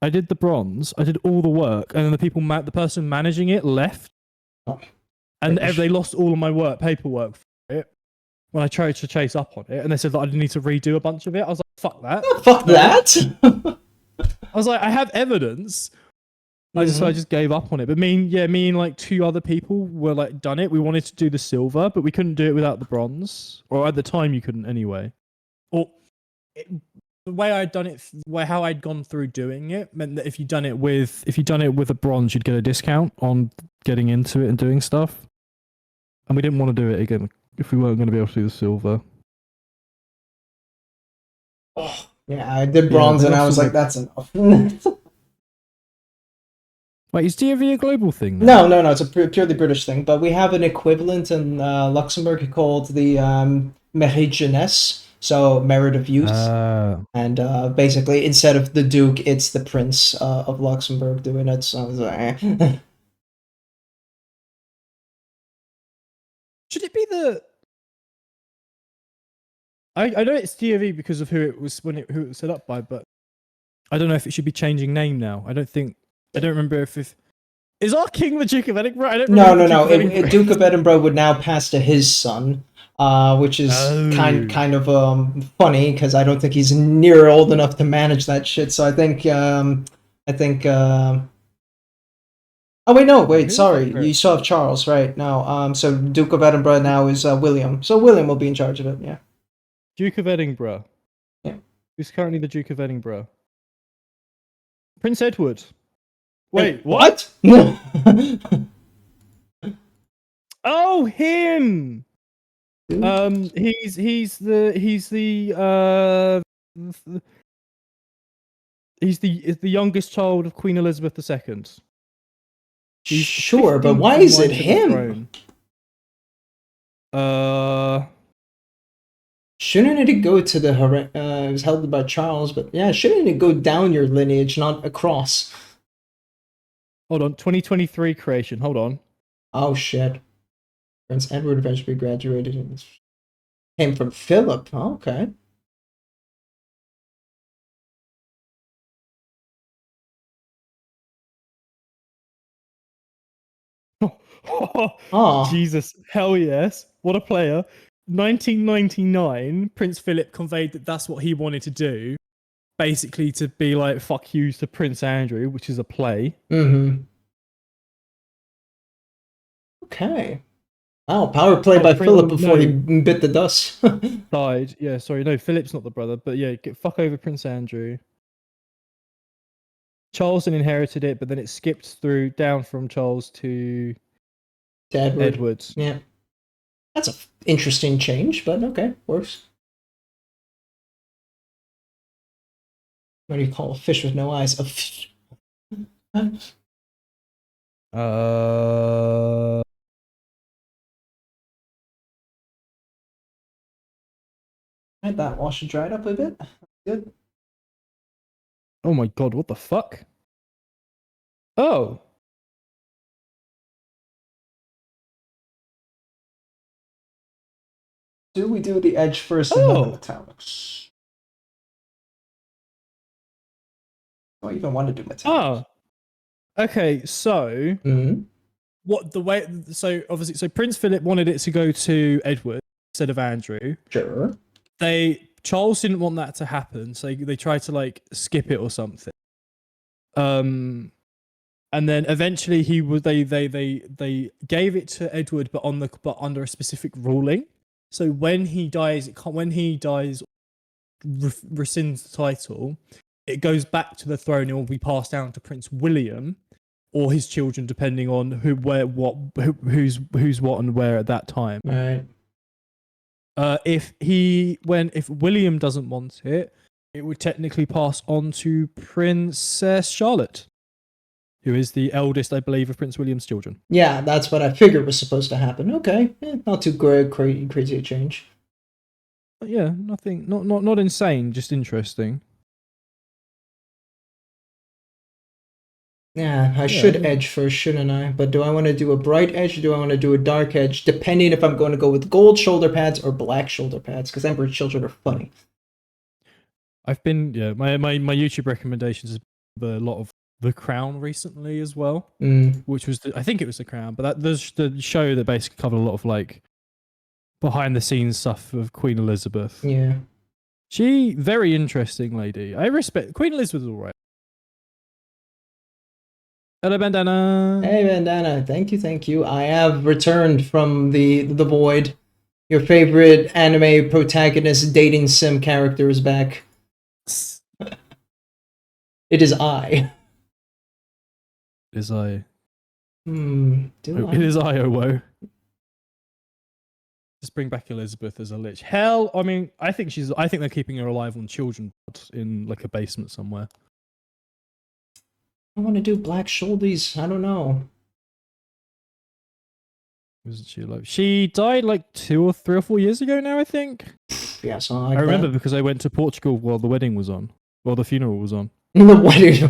S1: I did the bronze. I did all the work, and then the person managing it left,
S3: Oh,
S1: and
S3: British.
S1: they lost all of my paperwork for it. When I tried to chase up on it, and they said that I need to redo a bunch of it. I was like, "Fuck that!
S3: Fuck
S1: No."
S3: that!
S1: I was like, "I have evidence." I just gave up on it. But me and like two other people were like done it. We wanted to do the silver, but we couldn't do it without the bronze. Or at the time, you couldn't anyway. Or the way I'd done it, how I'd gone through doing it, meant that if you done it with a bronze, you'd get a discount on getting into it and doing stuff. And we didn't want to do it again if we weren't going to be able to do the silver.
S3: Oh, yeah, I did bronze and I was like, that's enough.
S1: Wait, is DOV a global thing now?
S3: No, it's a purely British thing, but we have an equivalent in Luxembourg called the Mérite Jeunesse, so Merit of Youth. And basically, instead of the Duke, it's the Prince of Luxembourg doing it, so I was like,
S1: Should it be the... I know it's DOV because of who it was who it was set up by, but I don't know if it should be changing name now. I don't remember if is our king the Duke of Edinburgh? I don't
S3: No.
S1: remember
S3: Duke of Edinburgh would now pass to his son, which is kind of funny because I don't think he's near old enough to manage that shit. So I think. Oh wait, no, wait, sorry. You still have Charles, right? No, so Duke of Edinburgh now is William. So William will be in charge of it. Yeah.
S1: Duke of Edinburgh.
S3: Yeah.
S1: Who's currently the Duke of Edinburgh? Prince Edward. Wait,
S3: what?
S1: Oh, him. He's the youngest child of Queen Elizabeth II.
S3: Sure, but why is it him? Shouldn't it go to the it was held by Charles, but yeah, shouldn't it go down your lineage, not across?
S1: Hold on, 2023 creation. Hold on.
S3: Oh shit! Prince Edward eventually graduated and came from Philip. Oh, okay.
S1: Oh, Jesus, hell yes! What a player. 1999, Prince Philip conveyed that that's what he wanted to do, basically to be like "fuck you" to Prince Andrew, which is a play.
S3: Mm-hmm. Okay. Wow, power play by Philip before he bit the dust.
S1: Died. Yeah, sorry, no, Philip's not the brother, but yeah, fuck over Prince Andrew. Charles then inherited it, but then it skipped down from Charles to Edward.
S3: Yeah. That's an interesting change, but okay, works. What do you call a fish with no eyes? A fish.
S1: Let
S3: that wash and dry it up a bit. Good.
S1: Oh my god, what the fuck? Oh.
S3: Do we do the edge first and then the metallics? I don't even want to do metallics.
S1: Oh. Okay, so so Prince Philip wanted it to go to Edward instead of Andrew.
S3: Sure.
S1: Charles didn't want that to happen, so they tried to like skip it or something. And then eventually they gave it to Edward, but under a specific ruling. So when he dies, rescinds the title, it goes back to the throne and will be passed down to Prince William or his children, depending on who's what and where at that time.
S3: Right.
S1: If William doesn't want it, it would technically pass on to Princess Charlotte, who is the eldest, I believe, of Prince William's children.
S3: Yeah, that's what I figured was supposed to happen. Okay, not too crazy a change.
S1: But yeah, nothing, not insane, just interesting.
S3: Yeah, I should edge first, shouldn't I? But do I want to do a bright edge or do I want to do a dark edge? Depending if I'm going to go with gold shoulder pads or black shoulder pads, because Emperor's Children are funny.
S1: I've been, my YouTube recommendations has been a lot of The Crown recently as well, which was, I think it was The Crown, but there's the show that basically covered a lot of like behind the scenes stuff of Queen Elizabeth.
S3: Yeah.
S1: She, very interesting lady. I respect, Queen Elizabeth is alright. Hello, Bandana.
S3: Hey, Bandana. Thank you. I have returned from the void. Your favorite anime protagonist dating sim character is back. It is I.
S1: It is I.
S3: It
S1: is I, oh woe. Just bring back Elizabeth as a lich. Hell, I mean, I think they're keeping her alive on children in like a basement somewhere.
S3: I want to do black shoulders. I don't know.
S1: Wasn't she alive? She died like 2 or 3 or 4 years ago now, I think.
S3: Yeah, something like
S1: I remember
S3: that.
S1: because I went to Portugal while the wedding was on. While the funeral was on.
S3: The wedding.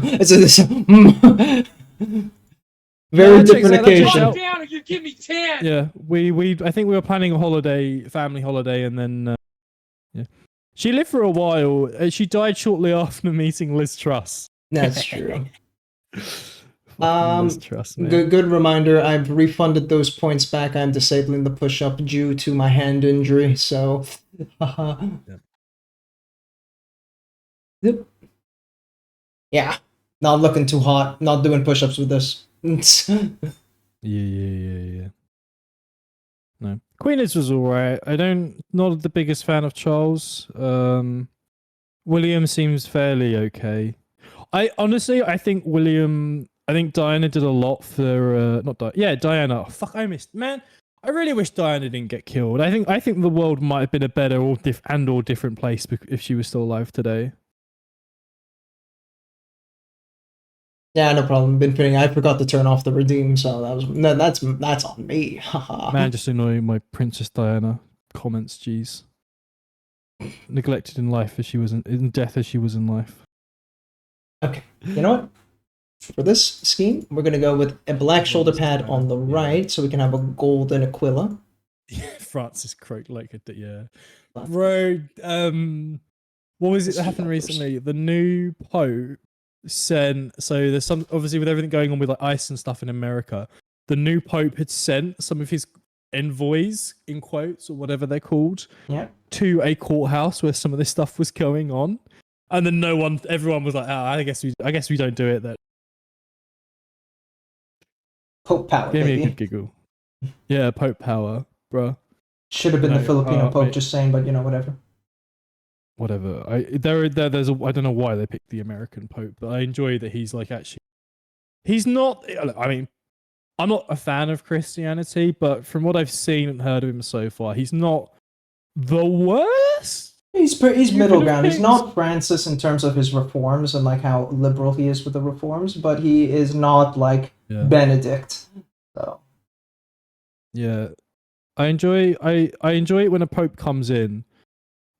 S3: Very different occasion.
S4: Down or you give me 10.
S1: Yeah, I think we were planning a family holiday, and then yeah, she lived for a while. She died shortly after meeting Liz Truss.
S3: That's true.
S1: Liz Truss, man.
S3: Good reminder. I've refunded those points back. I'm disabling the push-up due to my hand injury. So, Yep. Yeah, not looking too hot. Not doing push-ups with this.
S1: Yeah. No, Queen Liz was alright. Not the biggest fan of Charles. William seems fairly okay. I think Diana did a lot for Diana. Oh, fuck, I missed, man. I really wish Diana didn't get killed. I think the world might have been a better or different place if she was still alive today.
S3: Yeah, no problem. Been fitting. I forgot to turn off the redeem, so that's on me.
S1: Man, just annoying my Princess Diana comments. Jeez, neglected in life as she was in death as she was in life.
S3: Okay, you know what? For this scheme, we're gonna go with a black shoulder pad on the right, so we can have a golden Aquila.
S1: Yeah, Francis croaked like a bro. What was it that happened recently? The new Pope sent. So there's some, obviously with everything going on with like ICE and stuff in America, the new Pope had sent some of his envoys, in quotes or whatever they're called, to a courthouse where some of this stuff was going on, and then everyone was like, "Oh, I guess we don't do it then."
S3: Pope power.
S1: Give me
S3: baby.
S1: a good giggle. Yeah, Pope power, bruh.
S3: Should have been the Filipino Pope, just saying, but you know, whatever.
S1: Whatever. I don't know why they picked the American Pope, but I enjoy that he's like actually. He's not. I mean, I'm not a fan of Christianity, but from what I've seen and heard of him so far, he's not the worst.
S3: He's middle ground. He's not Francis in terms of his reforms and like how liberal he is with the reforms, but he is not like Benedict. So
S1: yeah, I enjoy it when a pope comes in,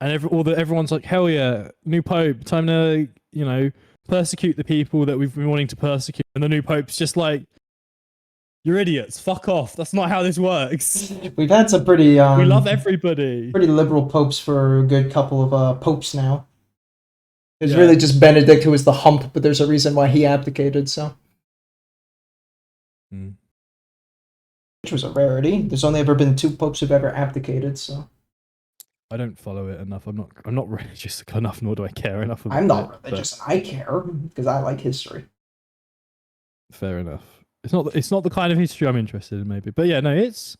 S1: and everyone's like, hell yeah, new pope, time to persecute the people that we've been wanting to persecute, and the new pope's just like, you're idiots, fuck off. That's not how this works.
S3: We've had some pretty
S1: we love everybody.
S3: Pretty liberal popes for a good couple of popes now. It's really just Benedict who is the hump, but there's a reason why he abdicated, so. Which was a rarity. There's only ever been 2 popes who've ever abdicated, so.
S1: I don't follow it enough. I'm not religious enough, nor do I care enough about it.
S3: I'm not religious, and I care, because I like history.
S1: Fair enough. It's not the kind of history I'm interested in, maybe. But yeah, no, it's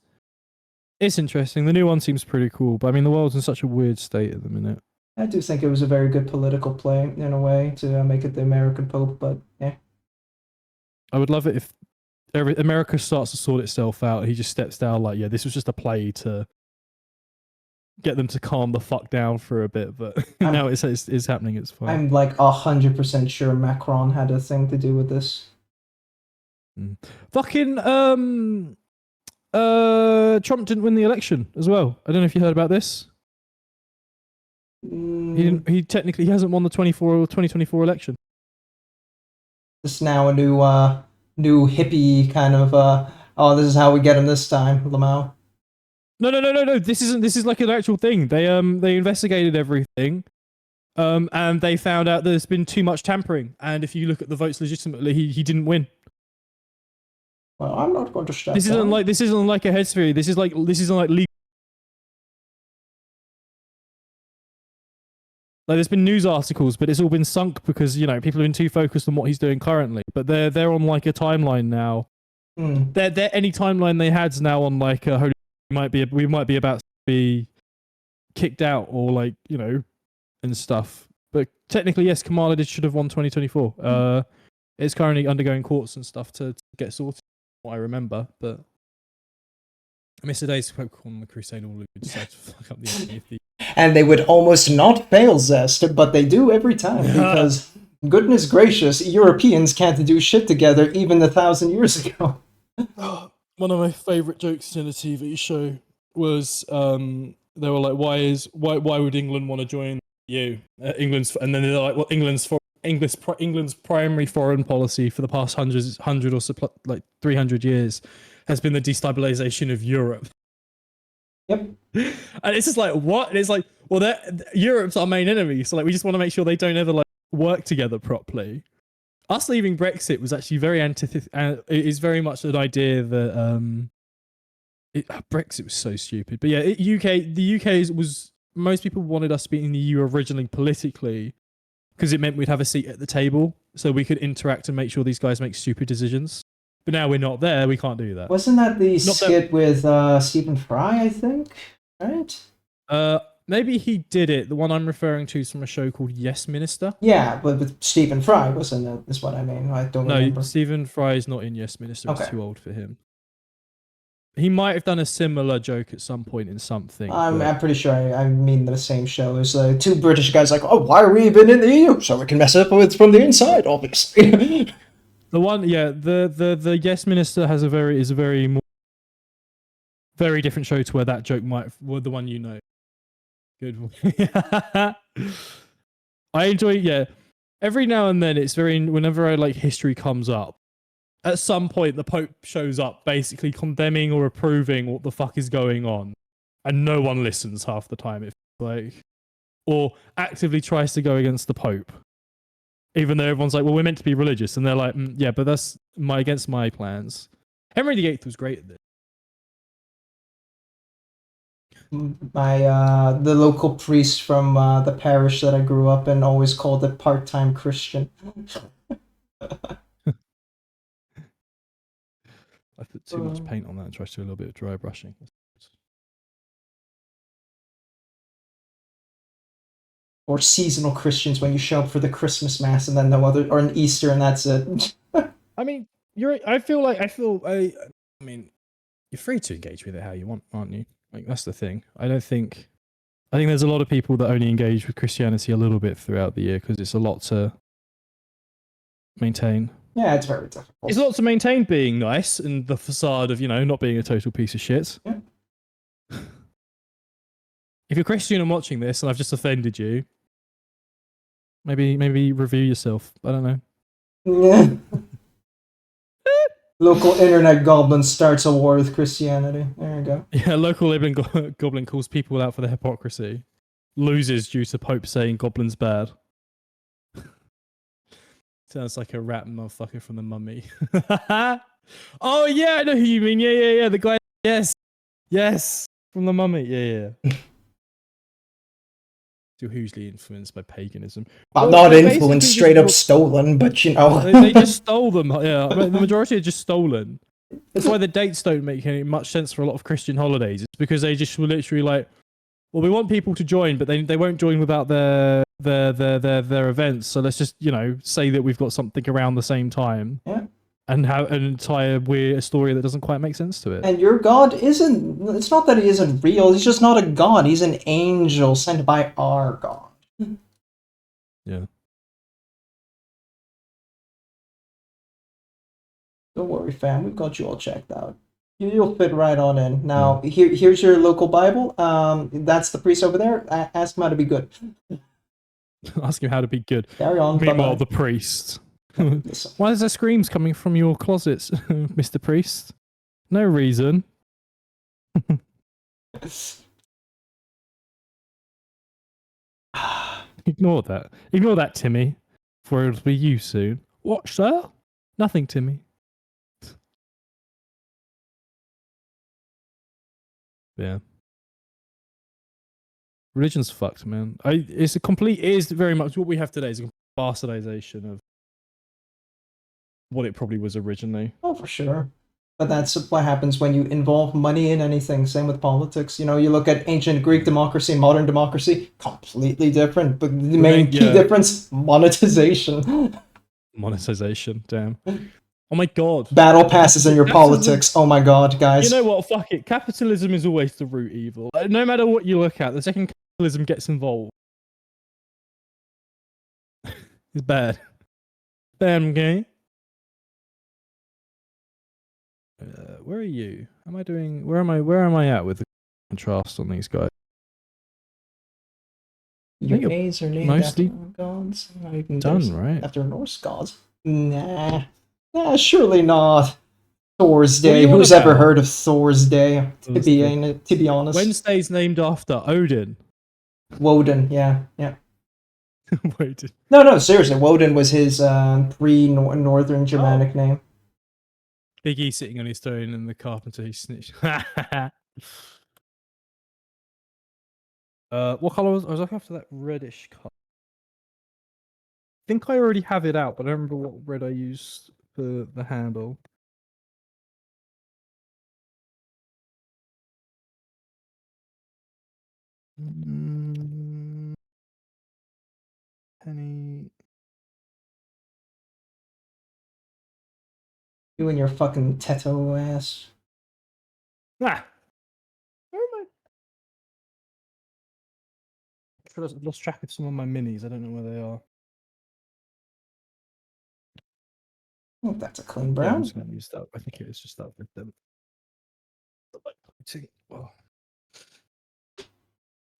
S1: interesting. The new one seems pretty cool, but I mean, the world's in such a weird state at the minute.
S3: I do think it was a very good political play, in a way, to make it the American Pope, but yeah.
S1: I would love it if America starts to sort itself out. He just steps down like, yeah, this was just a play to get them to calm the fuck down for a bit. But now it's happening. It's fine.
S3: I'm like 100% sure Macron had a thing to do with this.
S1: Fucking Trump didn't win the election as well. I don't know if you heard about this. He didn't. He technically hasn't won the 2024 election.
S3: It's now a new hippie kind of oh, this is how we get him this time, Lamau.
S1: No. This is like an actual thing. They investigated everything, and they found out there's been too much tampering. And if you look at the votes legitimately, he didn't win.
S3: Well, I'm not going to step
S1: This isn't like a head theory. This isn't like legal. Like there's been news articles, but it's all been sunk because people have been too focused on what he's doing currently. But they're on like a timeline now. They're any timeline they had's now on like a holy. We might be about to be kicked out or like and stuff. But technically, yes, Kamala should have won 2024. It's currently undergoing courts and stuff to get sorted. What I remember, but I miss the days on the Crusade all decided to fuck up the
S3: and they would almost not fail, Zest, but they do every time because goodness gracious, Europeans can't do shit together even 1,000 years ago.
S1: One of my favorite jokes in a TV show was they were like, why would England want to join you? England's, and then they're like, well, England's primary foreign policy for the past 100 or so, like 300 years has been the destabilization of Europe.
S3: Yep.
S1: And it's just like, what? And it's like, well, Europe's our main enemy, so like we just want to make sure they don't ever like work together properly. Us leaving Brexit was actually very it is very much an idea that Brexit was so stupid. But yeah, the UK was, most people wanted us to be in the EU originally politically because it meant we'd have a seat at the table so we could interact and make sure these guys make stupid decisions. But now we're not there, we can't do that.
S3: Wasn't that the skit with Stephen Fry, I think? Right?
S1: Maybe he did it. The one I'm referring to is from a show called Yes Minister.
S3: Yeah, but with Stephen Fry wasn't it, is what I mean. I don't remember.
S1: No, Stephen Fry is not in Yes Minister.
S3: Okay.
S1: It's too old for him. He might have done a similar joke at some point in something.
S3: I'm pretty sure I mean the same show. It's two British guys like, oh, why are we even in the EU? So we can mess up with from the inside, obviously.
S1: The one, yeah, the Yes Minister is a very different show to where that joke the one Good one. I enjoy, every now and then whenever I like history comes up, at some point the Pope shows up basically condemning or approving what the fuck is going on, and no one listens half the time. It's like, or actively tries to go against the Pope, even though everyone's like, well, we're meant to be religious, and they're like, yeah, but that's against my plans. Henry VIII was great at this.
S3: The local priest from the parish that I grew up in always called it part-time Christian.
S1: I put too much paint on that and tried to do a little bit of dry brushing.
S3: Or seasonal Christians when you show up for the Christmas mass and then no other, or an Easter and that's it.
S1: I mean, you're free to engage with it how you want, aren't you? Like, that's the thing. I think there's a lot of people that only engage with Christianity a little bit throughout the year because it's a lot to maintain.
S3: Yeah, it's very difficult.
S1: It's a lot to maintain being nice and the facade of, not being a total piece of shit.
S3: Yeah.
S1: If you're Christian and watching this and I've just offended you, maybe review yourself. I don't know.
S3: Yeah. Local internet goblin starts a war with Christianity. There you go.
S1: Yeah, local goblin calls people out for their hypocrisy. Loses due to Pope saying goblin's bad. Sounds like a rat motherfucker from The Mummy. Oh yeah, I know who you mean. Yeah. The guy. Yes, from The Mummy. Yeah. Still hugely influenced by paganism.
S3: Well, not influenced, straight up stolen, but
S1: they just stole them. Yeah, the majority are just stolen. That's why the dates don't make any much sense for a lot of Christian holidays. It's because they just were literally like, well, we want people to join, but they won't join without their events. So let's just say that we've got something around the same time,
S3: yeah,
S1: and have an entire weird story that doesn't quite make sense to it.
S3: And your god isn't. It's not that he isn't real. He's just not a god. He's an angel sent by our god.
S1: Yeah.
S3: Don't worry, fam. We've got you all checked out. You'll fit right on in. Now, here's your local Bible. That's the priest over there. Ask him how to be good.
S1: Ask him how to be good.
S3: Carry on.
S1: Meanwhile,
S3: Bye-bye.
S1: the priest.
S3: Listen.
S1: Why is there screams coming from your closets, Mr. Priest? No reason. Ignore that. Ignore that, Timmy. For it'll be you soon. What, sir? Nothing, Timmy. Yeah. Religion's fucked, man. It is very much what we have today is a bastardization of what it probably was originally.
S3: Oh, for sure. But that's what happens when you involve money in anything. Same with politics. You know, you look at ancient Greek democracy, modern democracy, completely different. But the main key difference, monetization.
S1: Monetization, damn. Oh my god.
S3: Battle passes in your politics. Oh my god, guys.
S1: You know what? Fuck it. Capitalism is always the root evil. No matter what you look at, the second capitalism gets involved, it's bad. Damn gay. Where are you? Am I doing? Where am I at with the contrast on these guys?
S3: Your A's are named
S1: mostly
S3: after gods.
S1: done, right?
S3: After Norse gods. Nah, surely not. Thor's Day.
S1: on
S3: Who's ever
S1: about?
S3: heard of Thor's Day? To be honest.
S1: Wednesday's named after Odin.
S3: Woden. Yeah.
S1: Woden.
S3: No, seriously. Woden was his pre-Northern Germanic name.
S1: Big E sitting on his throne and the carpenter he snitched. What color was I looking after that reddish color? I think I already have it out, but I don't remember what red I used for the handle. Penny.
S3: You and your fucking Teto ass.
S1: Ah! Where am I? I've lost track of some of my minis. I don't know where they are.
S3: Oh, that's a clean
S1: Yeah, I'm
S3: brown.
S1: just going to use that. I think it is just that with them.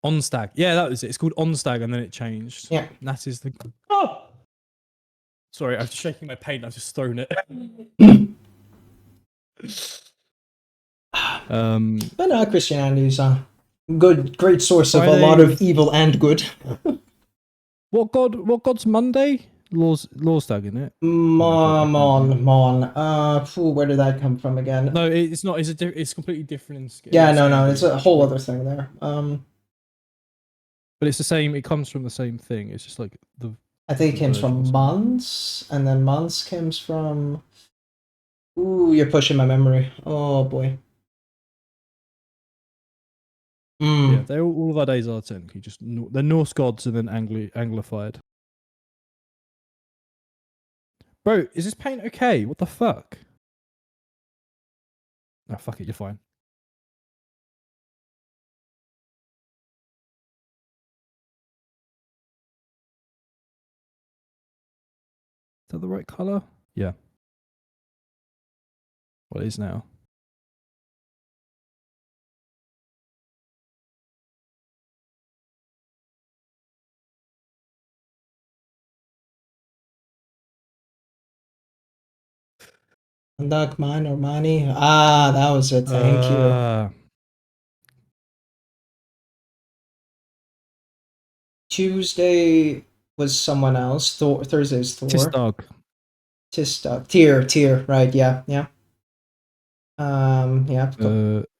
S1: On Stag. Yeah, that was it. It's called On Stag and then it changed.
S3: Yeah.
S1: And that is the. Oh! Sorry, I was just shaking my paint. I've just thrown it.
S3: But no, Christianity is a great source of a lot of evil and good.
S1: What god's Monday? Law's Stag, isn't it?
S3: Mon. Where did that come from again?
S1: No, it's not. It's completely different in scale.
S3: Yeah, no, it's a whole other thing there.
S1: But it's the same. It comes from the same thing. It's just like the.
S3: I think it comes from months, and then months comes from. Ooh, you're pushing my memory. Oh boy.
S1: Yeah, all of our days are technically just they're Norse gods and then Anglified. Bro, is this paint okay? What the fuck? Oh, fuck it, you're fine. Is that the right color? Yeah. Well, it is now.
S3: Dark mine or money. Ah, that was it. Thank you. Tuesday was someone else. Thursday's Thor.
S1: Tistog.
S3: Tyr. Right? Yeah. Yeah.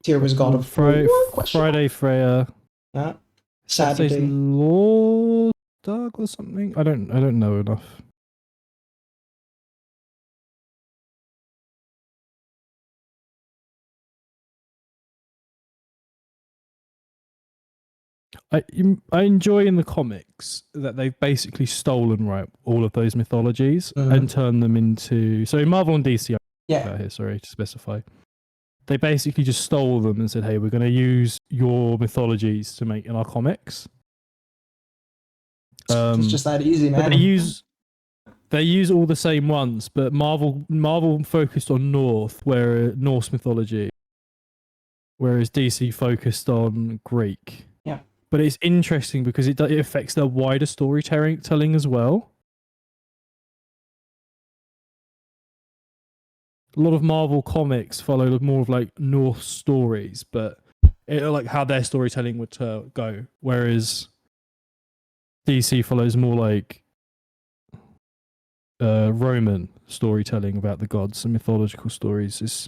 S3: Tyr was God of War.
S1: Friday Freya.
S3: Yeah.
S1: Saturday's
S3: Saturday.
S1: Lord Dog or something. I don't know enough. I enjoy in the comics that they've basically stolen all of those mythologies and turned them into. So in Marvel and DC,
S3: Yeah.
S1: Here, sorry to specify. They basically just stole them and said, "Hey, we're going to use your mythologies to make in our comics."
S3: It's just that easy,
S1: But
S3: man.
S1: they use all the same ones, but Marvel focused on Norse mythology, whereas DC focused on Greek.
S3: Yeah.
S1: But it's interesting because it affects their wider storytelling as well. A lot of Marvel comics follow more of like Norse stories, but like how their storytelling would go, whereas DC follows more like Roman storytelling about the gods and mythological stories. It's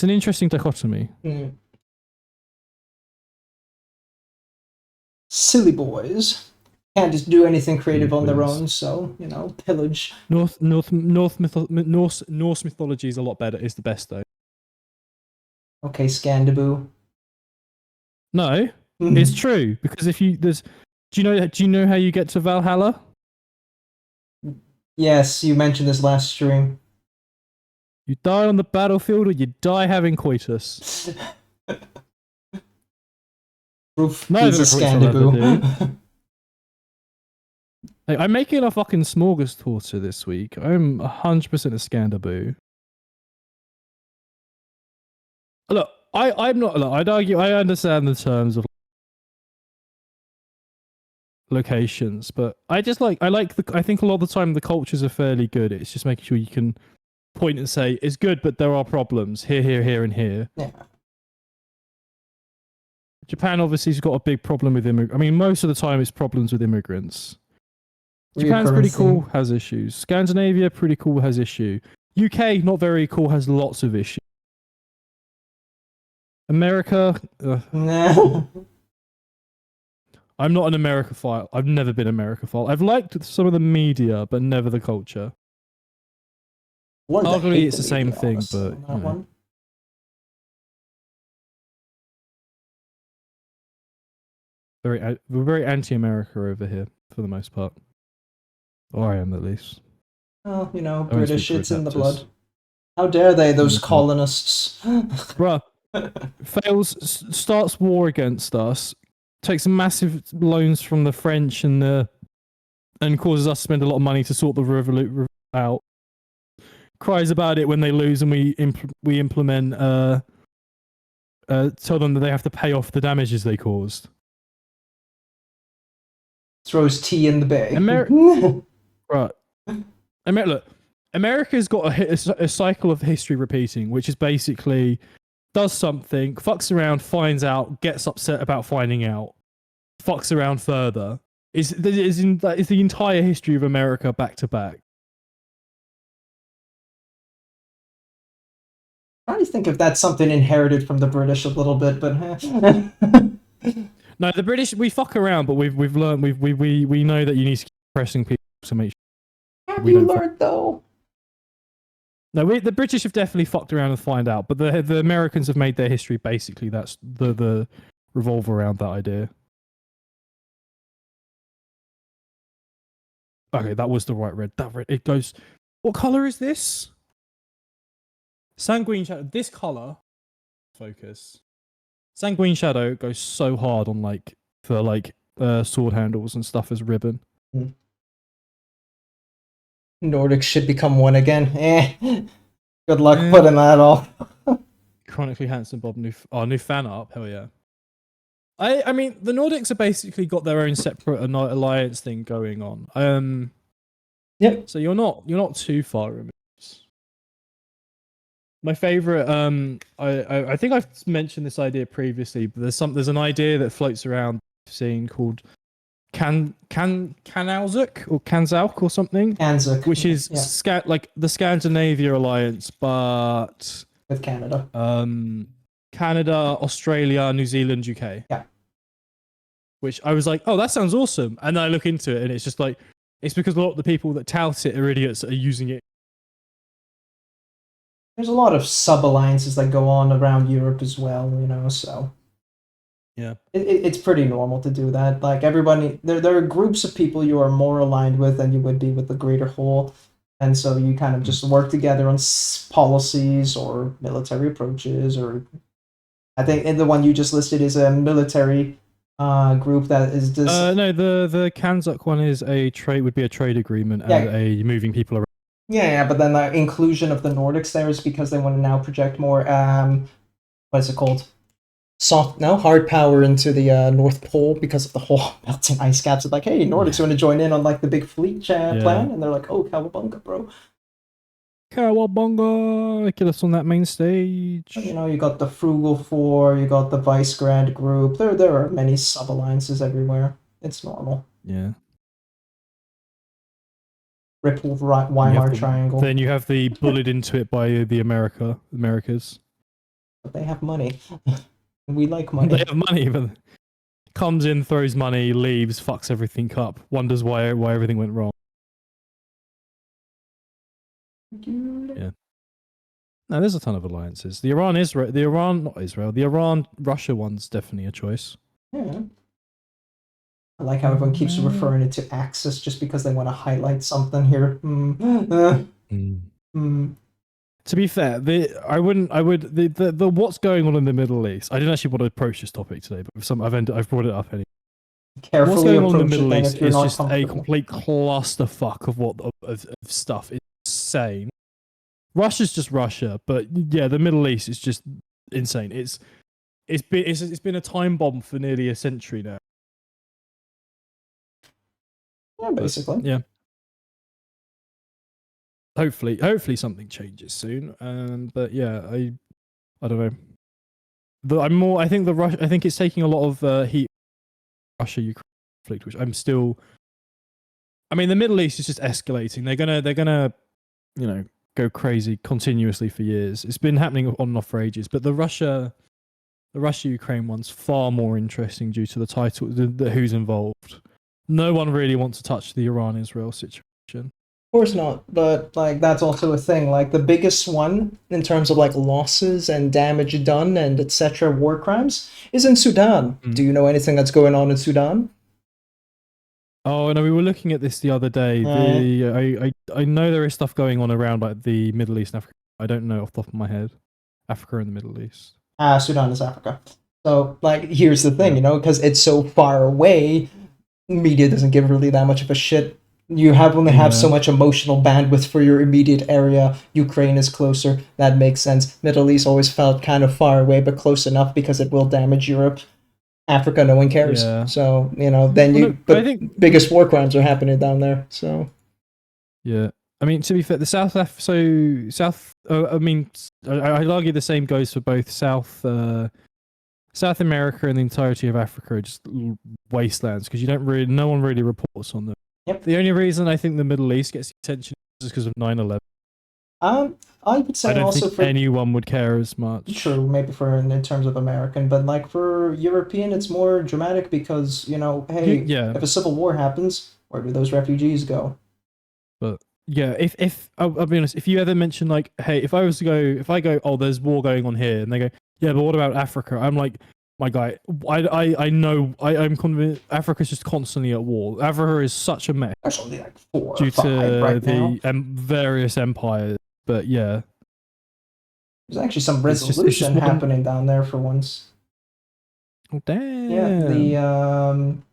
S1: an interesting dichotomy.
S3: Silly boys can't just do anything creative
S1: Silly
S3: on their
S1: boys.
S3: own, so pillage.
S1: Norse mythology is a lot better. Is the best though.
S3: Okay, Scandaboo.
S1: No, it's true because if you do you know how you get to Valhalla?
S3: Yes, you mentioned this last stream.
S1: You die on the battlefield or you die having coitus.
S3: Proof
S1: Neither
S3: he's a
S1: of which I'll ever
S3: Scandaboo.
S1: Hey, I'm making a fucking smorgasbord this week. I'm 100% a Scandaboo. Look, I'm not. Look, I'd argue. I understand the terms of locations, but I think a lot of the time the cultures are fairly good. It's just making sure you can point and say it's good, but there are problems here, here, and here.
S3: Yeah.
S1: Japan obviously has got a big problem with immigrants. I mean, most of the time it's problems with immigrants. Japan's pretty cool, has issues. Scandinavia, pretty cool, has issue. UK, not very cool, has lots of issues. America,
S3: No.
S1: I'm not an Americophile. I've never been Americophile. I've liked some of the media, but never the culture. Arguably, it's the same thing, but you know. We're very anti-America over here for the most part. Or I am at least.
S3: Well,
S1: won't
S3: British,
S1: speak for
S3: it's in the
S1: Adaptus.
S3: blood. How dare they, those
S1: the blood.
S3: colonists?
S1: Bruh, starts war against us, takes massive loans from the French and causes us to spend a lot of money to sort the revolt out. Cries about it when they lose, and we implement tell them that they have to pay off the damages they caused.
S3: Throws tea in the bay.
S1: Right. Look, America's got a cycle of history repeating, which is basically does something, fucks around, finds out, gets upset about finding out, fucks around further. That is the entire history of America back to back.
S3: I always think if that's something inherited from the British a little bit, but
S1: No, the British, we fuck around, but we've learned we know that you need to keep pressing people to make sure.
S3: have you learned though?
S1: No, the British have definitely fucked around and find out, but the Americans have made their history basically that's the revolve around that idea. Okay, that was the right red. That red. It goes. What color is this? Sanguine shadow. This color. Focus. Sanguine shadow goes so hard on sword handles and stuff as ribbon.
S3: Nordics should become one again. Good luck putting that off.
S1: Chronically handsome Bob, new fan art. Hell yeah. I mean, the Nordics have basically got their own separate alliance thing going on.
S3: Yep.
S1: So you're not too far removed. My favorite, I think I've mentioned this idea previously, but there's an idea that floats around the scene called Kanalzuk or Kanzalk or something,
S3: Anzac,
S1: which is like the Scandinavia alliance, but
S3: with Canada.
S1: Canada, Australia, New Zealand, UK.
S3: Yeah.
S1: Which I was like, oh, that sounds awesome, and then I look into it, and it's just like, it's because a lot of the people that tout it are idiots that are using it.
S3: There's a lot of sub-alliances that go on around Europe as well, so...
S1: Yeah.
S3: It's pretty normal to do that. Like, everybody... There are groups of people you are more aligned with than you would be with the greater whole, And so you kind of just work together on policies or military approaches, or I think the one you just listed is a military group that is this.
S6: No, the Kanzuk one is would be a trade agreement and a moving people around.
S3: Yeah, but then the inclusion of the Nordics there is because they want to now project more what is it called? Hard power into the North Pole because of the whole melting ice caps. It's like, hey, Nordics want to join in on like the big fleet plan, and they're like, oh, cowabunga, bro.
S6: Cowabunga, get us on that main stage.
S3: You know, you got the Frugal Four, you got the Vicegrad group. There are many sub-alliances everywhere. It's normal.
S6: Yeah.
S3: Ripple Weimar Triangle.
S6: Then you have the bullied into it by the Americas.
S3: But they have money. We like money.
S6: They have money, but comes in, throws money, leaves, fucks everything up, wonders why everything went wrong. Yeah. No, there's a ton of alliances. The Iran-Russia one's definitely a choice.
S3: Yeah. I like how everyone keeps referring it to Axis just because they want to highlight something here.
S6: To be fair, the what's going on in the Middle East. I didn't actually want to approach this topic today, but I've brought it up anyway.
S3: Carefully
S6: what's going on in the
S3: approach it
S6: Middle
S3: then
S6: East
S3: if you're
S6: is
S3: not
S6: just a
S3: comfortable.
S6: complete clusterfuck of stuff. It's insane. Russia's just Russia, but yeah, the Middle East is just insane. It's been a time bomb for nearly a century now.
S3: Yeah, basically.
S6: Yeah. Hopefully something changes soon. But yeah, I don't know. I think it's taking a lot of heat. Russia-Ukraine conflict, which I'm still. I mean, the Middle East is just escalating. They're gonna, go crazy continuously for years. It's been happening on and off for ages. But the Russia-Ukraine one's far more interesting due to the title, the who's involved. No one really wants to touch the Iran-Israel situation.
S3: Of course not, but like that's also a thing. Like the biggest one in terms of like losses and damage done and etc. war crimes is in Sudan. Do you know anything that's going on in Sudan?
S6: Oh no, we were looking at this the other day. I know there is stuff going on around like the Middle East and Africa. I don't know off the top of my head. Africa and the Middle East.
S3: Sudan is Africa. So like here's the thing, because it's so far away, media doesn't give really that much of a shit. You only have so much emotional bandwidth for your immediate area. Ukraine is closer. That makes sense. Middle East always felt kind of far away, but close enough because it will damage Europe. Africa, no one cares.
S6: Yeah.
S3: So, then
S6: I think
S3: biggest war crimes are happening down there. So.
S6: Yeah. I mean, to be fair, I'd argue the same goes for both South America and the entirety of Africa are just wastelands because no one really reports on them.
S3: Yep.
S6: The only reason I think the Middle East gets attention is because of 9/11.
S3: I would say
S6: I don't
S3: also
S6: think anyone would care as much.
S3: True, maybe in terms of American, but like for European, it's more dramatic because if a civil war happens, where do those refugees go?
S6: But yeah, if I'll be honest, if you ever mention like, hey, if I go, oh, there's war going on here, and they go, yeah, but what about Africa? I'm like, my guy, I know, I'm convinced Africa's just constantly at war. Africa is such a mess.
S3: There's only like 4
S6: due
S3: or 5
S6: to
S3: right
S6: the
S3: now.
S6: various empires. But yeah,
S3: there's actually some
S6: it's
S3: resolution
S6: just
S3: happening down there for once.
S6: Oh damn!
S3: Yeah,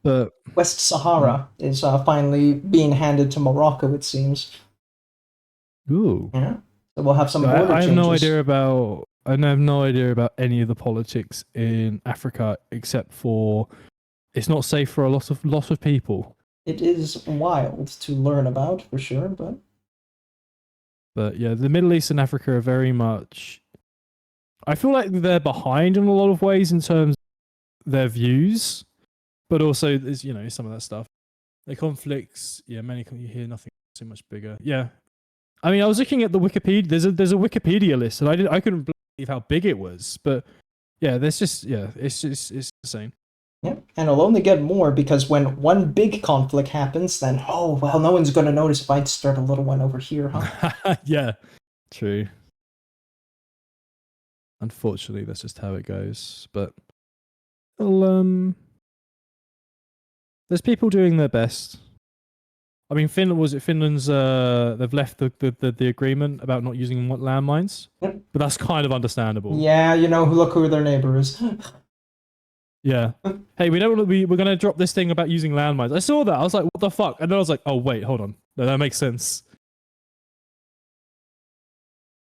S3: the West Sahara is finally being handed to Morocco. It seems.
S6: Ooh.
S3: Yeah. So we'll have some border changes.
S6: I have no idea about any of the politics in Africa except for it's not safe for a lot of people.
S3: It is wild to learn about for sure,
S6: but yeah, the Middle East and Africa are very much. I feel like they're behind in a lot of ways in terms of their views, but also there's some of that stuff. The conflicts, you hear nothing so much bigger. Yeah, I mean, I was looking at the Wikipedia. There's a Wikipedia list, and I couldn't believe how big it was. But yeah, it's insane.
S3: Yep, and it'll only get more because when one big conflict happens, then no one's going to notice if I start a little one over here, huh?
S6: Yeah, true. Unfortunately, that's just how it goes. But well, there's people doing their best. I mean, Finland's they've left the agreement about not using landmines,
S3: Yep.
S6: but that's kind of understandable.
S3: Yeah, you know, look who their neighbor is.
S6: Yeah. Hey, we don't want to be. We're gonna drop this thing about using landmines. I saw that. I was like, what the fuck? And then I was like, oh wait, hold on. No, that makes sense.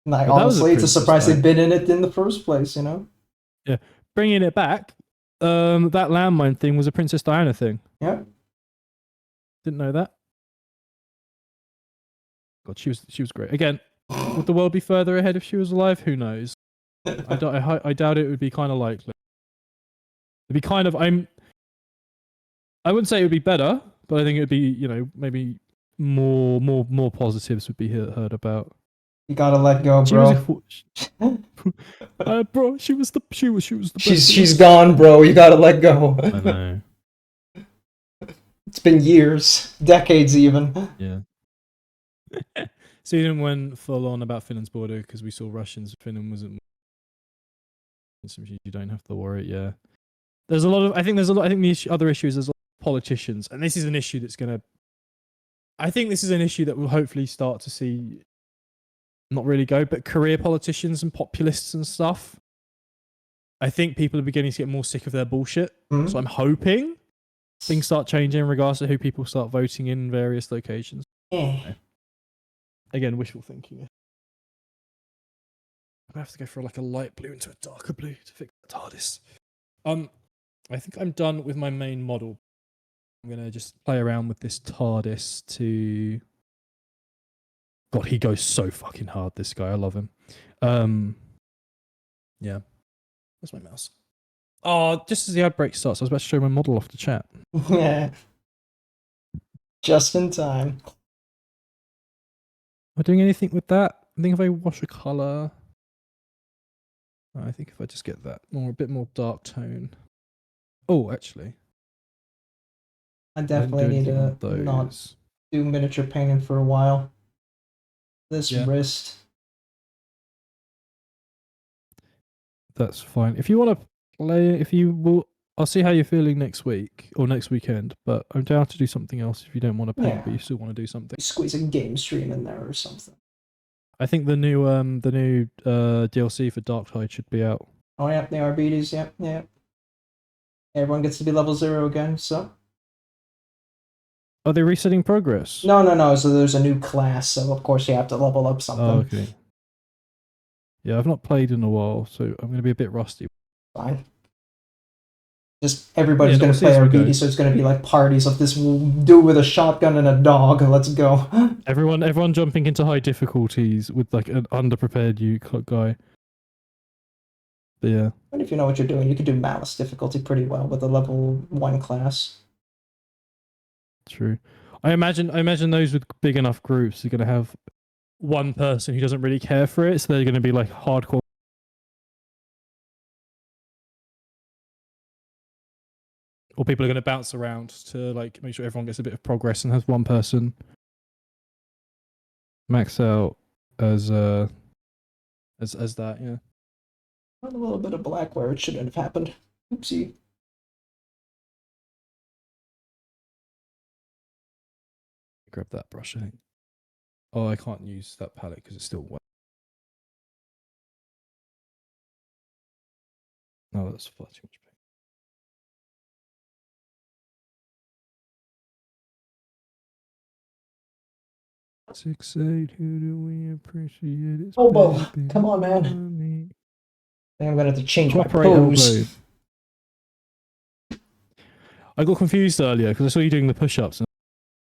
S3: Like,
S6: But that was a
S3: honestly, it's a
S6: princess
S3: surprise
S6: bag.
S3: they've been in it in the first place, you know?
S6: Bringing it back, that landmine thing was a Princess Diana thing.
S3: Yeah.
S6: Didn't know that. God, she was great. Again, would the world be further ahead if she was alive? Who knows? I doubt it would be kind of likely. It'd be kind of I wouldn't say it would be better, but I think it would be, you know, maybe more positives would be heard about.
S3: You gotta let go,
S6: She
S3: bro.
S6: was bro, she was the best.
S3: She's gone, bro. You gotta let go.
S6: I know.
S3: It's been years, decades even.
S6: Yeah. Sweden went full on about Finland's border because we saw Russians. Finland wasn't. You don't have to worry. Yeah. There's a lot of. I think the other issue is there's a lot of politicians, and this is an issue that's gonna. I think this is an issue that we'll hopefully start to see. Not really go, but career politicians and populists and stuff. I think people are beginning to get more sick of their bullshit.
S3: Mhm.
S6: So I'm hoping things start changing in regards to who people start voting in various locations.
S3: Eh.
S6: Again, wishful thinking. I have to go for like a light blue into a darker blue to fix the TARDIS. I think I'm done with my main model. I'm gonna just play around with this TARDIS to. God, he goes so fucking hard. This guy, I love him. Yeah. Where's my mouse? Oh, just as the ad break starts, I was about to show my model off the chat.
S3: Yeah. Just in time.
S6: Am I doing anything with that? I think if I wash a color, I think if I just get that a bit more dark tone. Oh, actually,
S3: I
S6: I didn't
S3: definitely
S6: do
S3: need
S6: anything
S3: to
S6: on
S3: not
S6: those.
S3: do miniature painting for a while. This
S6: Yeah.
S3: wrist.
S6: That's fine. If you want to play, if you will, I'll see how you're feeling next week or next weekend. But I'm down to do something else if you don't want to paint,
S3: Yeah.
S6: but you still want to do something.
S3: Squeeze a game stream in there or something.
S6: I think the new DLC for Darktide should be out.
S3: Oh yeah, the RBDs, yeah, yeah. Everyone gets to be level 0 again, so.
S6: Are they resetting progress?
S3: No, so there's a new class, so of course you have to level up something.
S6: Oh, okay. Yeah, I've not played in a while, so I'm going to be a bit rusty.
S3: Fine. Just everybody's
S6: Yeah,
S3: gonna
S6: we'll see
S3: play
S6: as we
S3: RBD,
S6: go.
S3: so it's gonna be like parties of this dude with a shotgun and a dog. Let's go.
S6: Everyone jumping into high difficulties with like an underprepared guy. But yeah.
S3: And if you know what you're doing, you can do Malice difficulty pretty well with a level 1 class.
S6: True. I imagine those with big enough groups are going to have one person who doesn't really care for it, so they're going to be like hardcore. Or people are going to bounce around to like make sure everyone gets a bit of progress and has one person max out as that. Yeah.
S3: A little bit of black where it shouldn't have happened. Oopsie.
S6: Grab that brush. I think. Oh, I can't use that palette because it's still wet. No, that's far too much paint. 6-8, who do we appreciate? It's
S3: Elbow,
S6: baby
S3: come on, man.
S6: mommy.
S3: I think I'm gonna have to change my
S6: Cooperate,
S3: pose.
S6: elbow. I got confused earlier because I saw you doing the push-ups and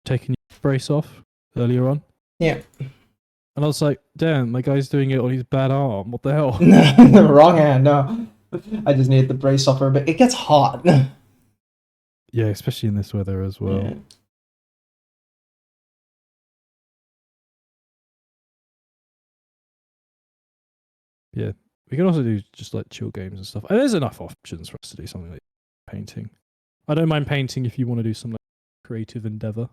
S6: taking your brace off earlier on.
S3: Yeah.
S6: And I was like, damn, my guy's doing it on his bad arm. What the hell?
S3: Wrong hand, no. I just need the brace off for a bit. It gets hot.
S6: Yeah, especially in this weather as well.
S3: Yeah.
S6: Yeah. We can also do just like chill games and stuff. And there's enough options for us to do something like painting. I don't mind painting if you want to do some like creative endeavor.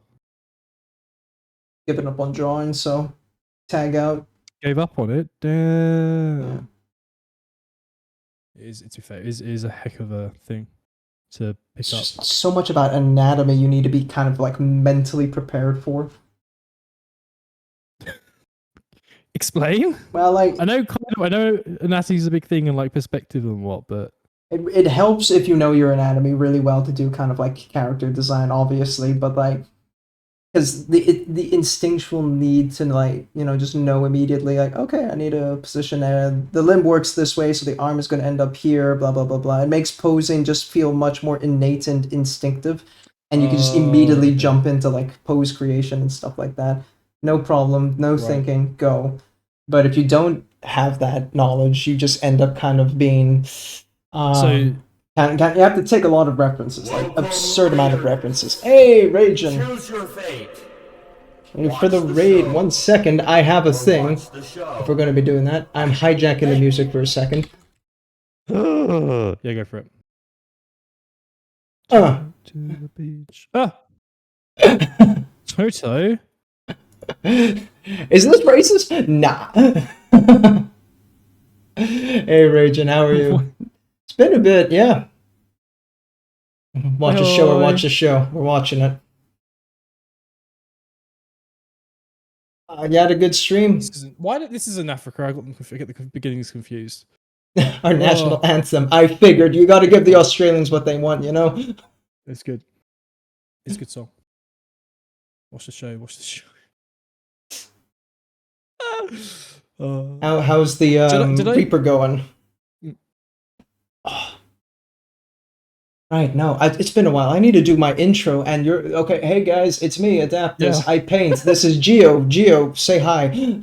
S3: Giving up on drawing, so tag out.
S6: Gave up on it. Damn.
S3: Yeah.
S6: It is a heck of a thing. to pick
S3: It's
S6: up.
S3: just so much about anatomy you need to be kind of like mentally prepared for.
S6: Explain?
S3: Well, like
S6: I know anatomy's a big thing and like perspective and what, but
S3: it helps if you know your anatomy really well to do kind of like character design, obviously, but like because the instinctual need to like just know immediately like okay I need a position there, the limb works this way so the arm is going to end up here, blah blah blah blah. It makes posing just feel much more innate and instinctive, and you can just immediately
S6: okay.
S3: jump into like pose creation and stuff like that. No problem, no
S6: Right.
S3: thinking, go. But if you don't have that knowledge, you just end up kind of being
S6: So
S3: you have to take a lot of references, like absurd amount of references. Hey, Raging!
S7: Choose your fate.
S3: For the raid, 1 second, I have a thing. If we're going to be doing that, I'm hijacking the music for a second.
S6: yeah, go for it.
S3: Uh.
S6: To the beach. Ah, Toto.
S3: Is this racist? Nah. Hey, Raging, how are you? It's been a bit, yeah. Watch a show or watch a show. We're watching it. You had a good stream.
S6: This is in Africa. I get the beginnings confused.
S3: Our national anthem. I figured you got to give the Australians what they want,
S6: It's good. It's a good song. Watch the show. Watch the show.
S3: How's the
S6: Did I-
S3: Reaper going? Oh. Right, no, it's been a while. I need to do my intro, and you're okay. Hey guys, it's me, Adaptus.
S6: Yeah.
S3: I paint. This is Geo. Geo, say hi.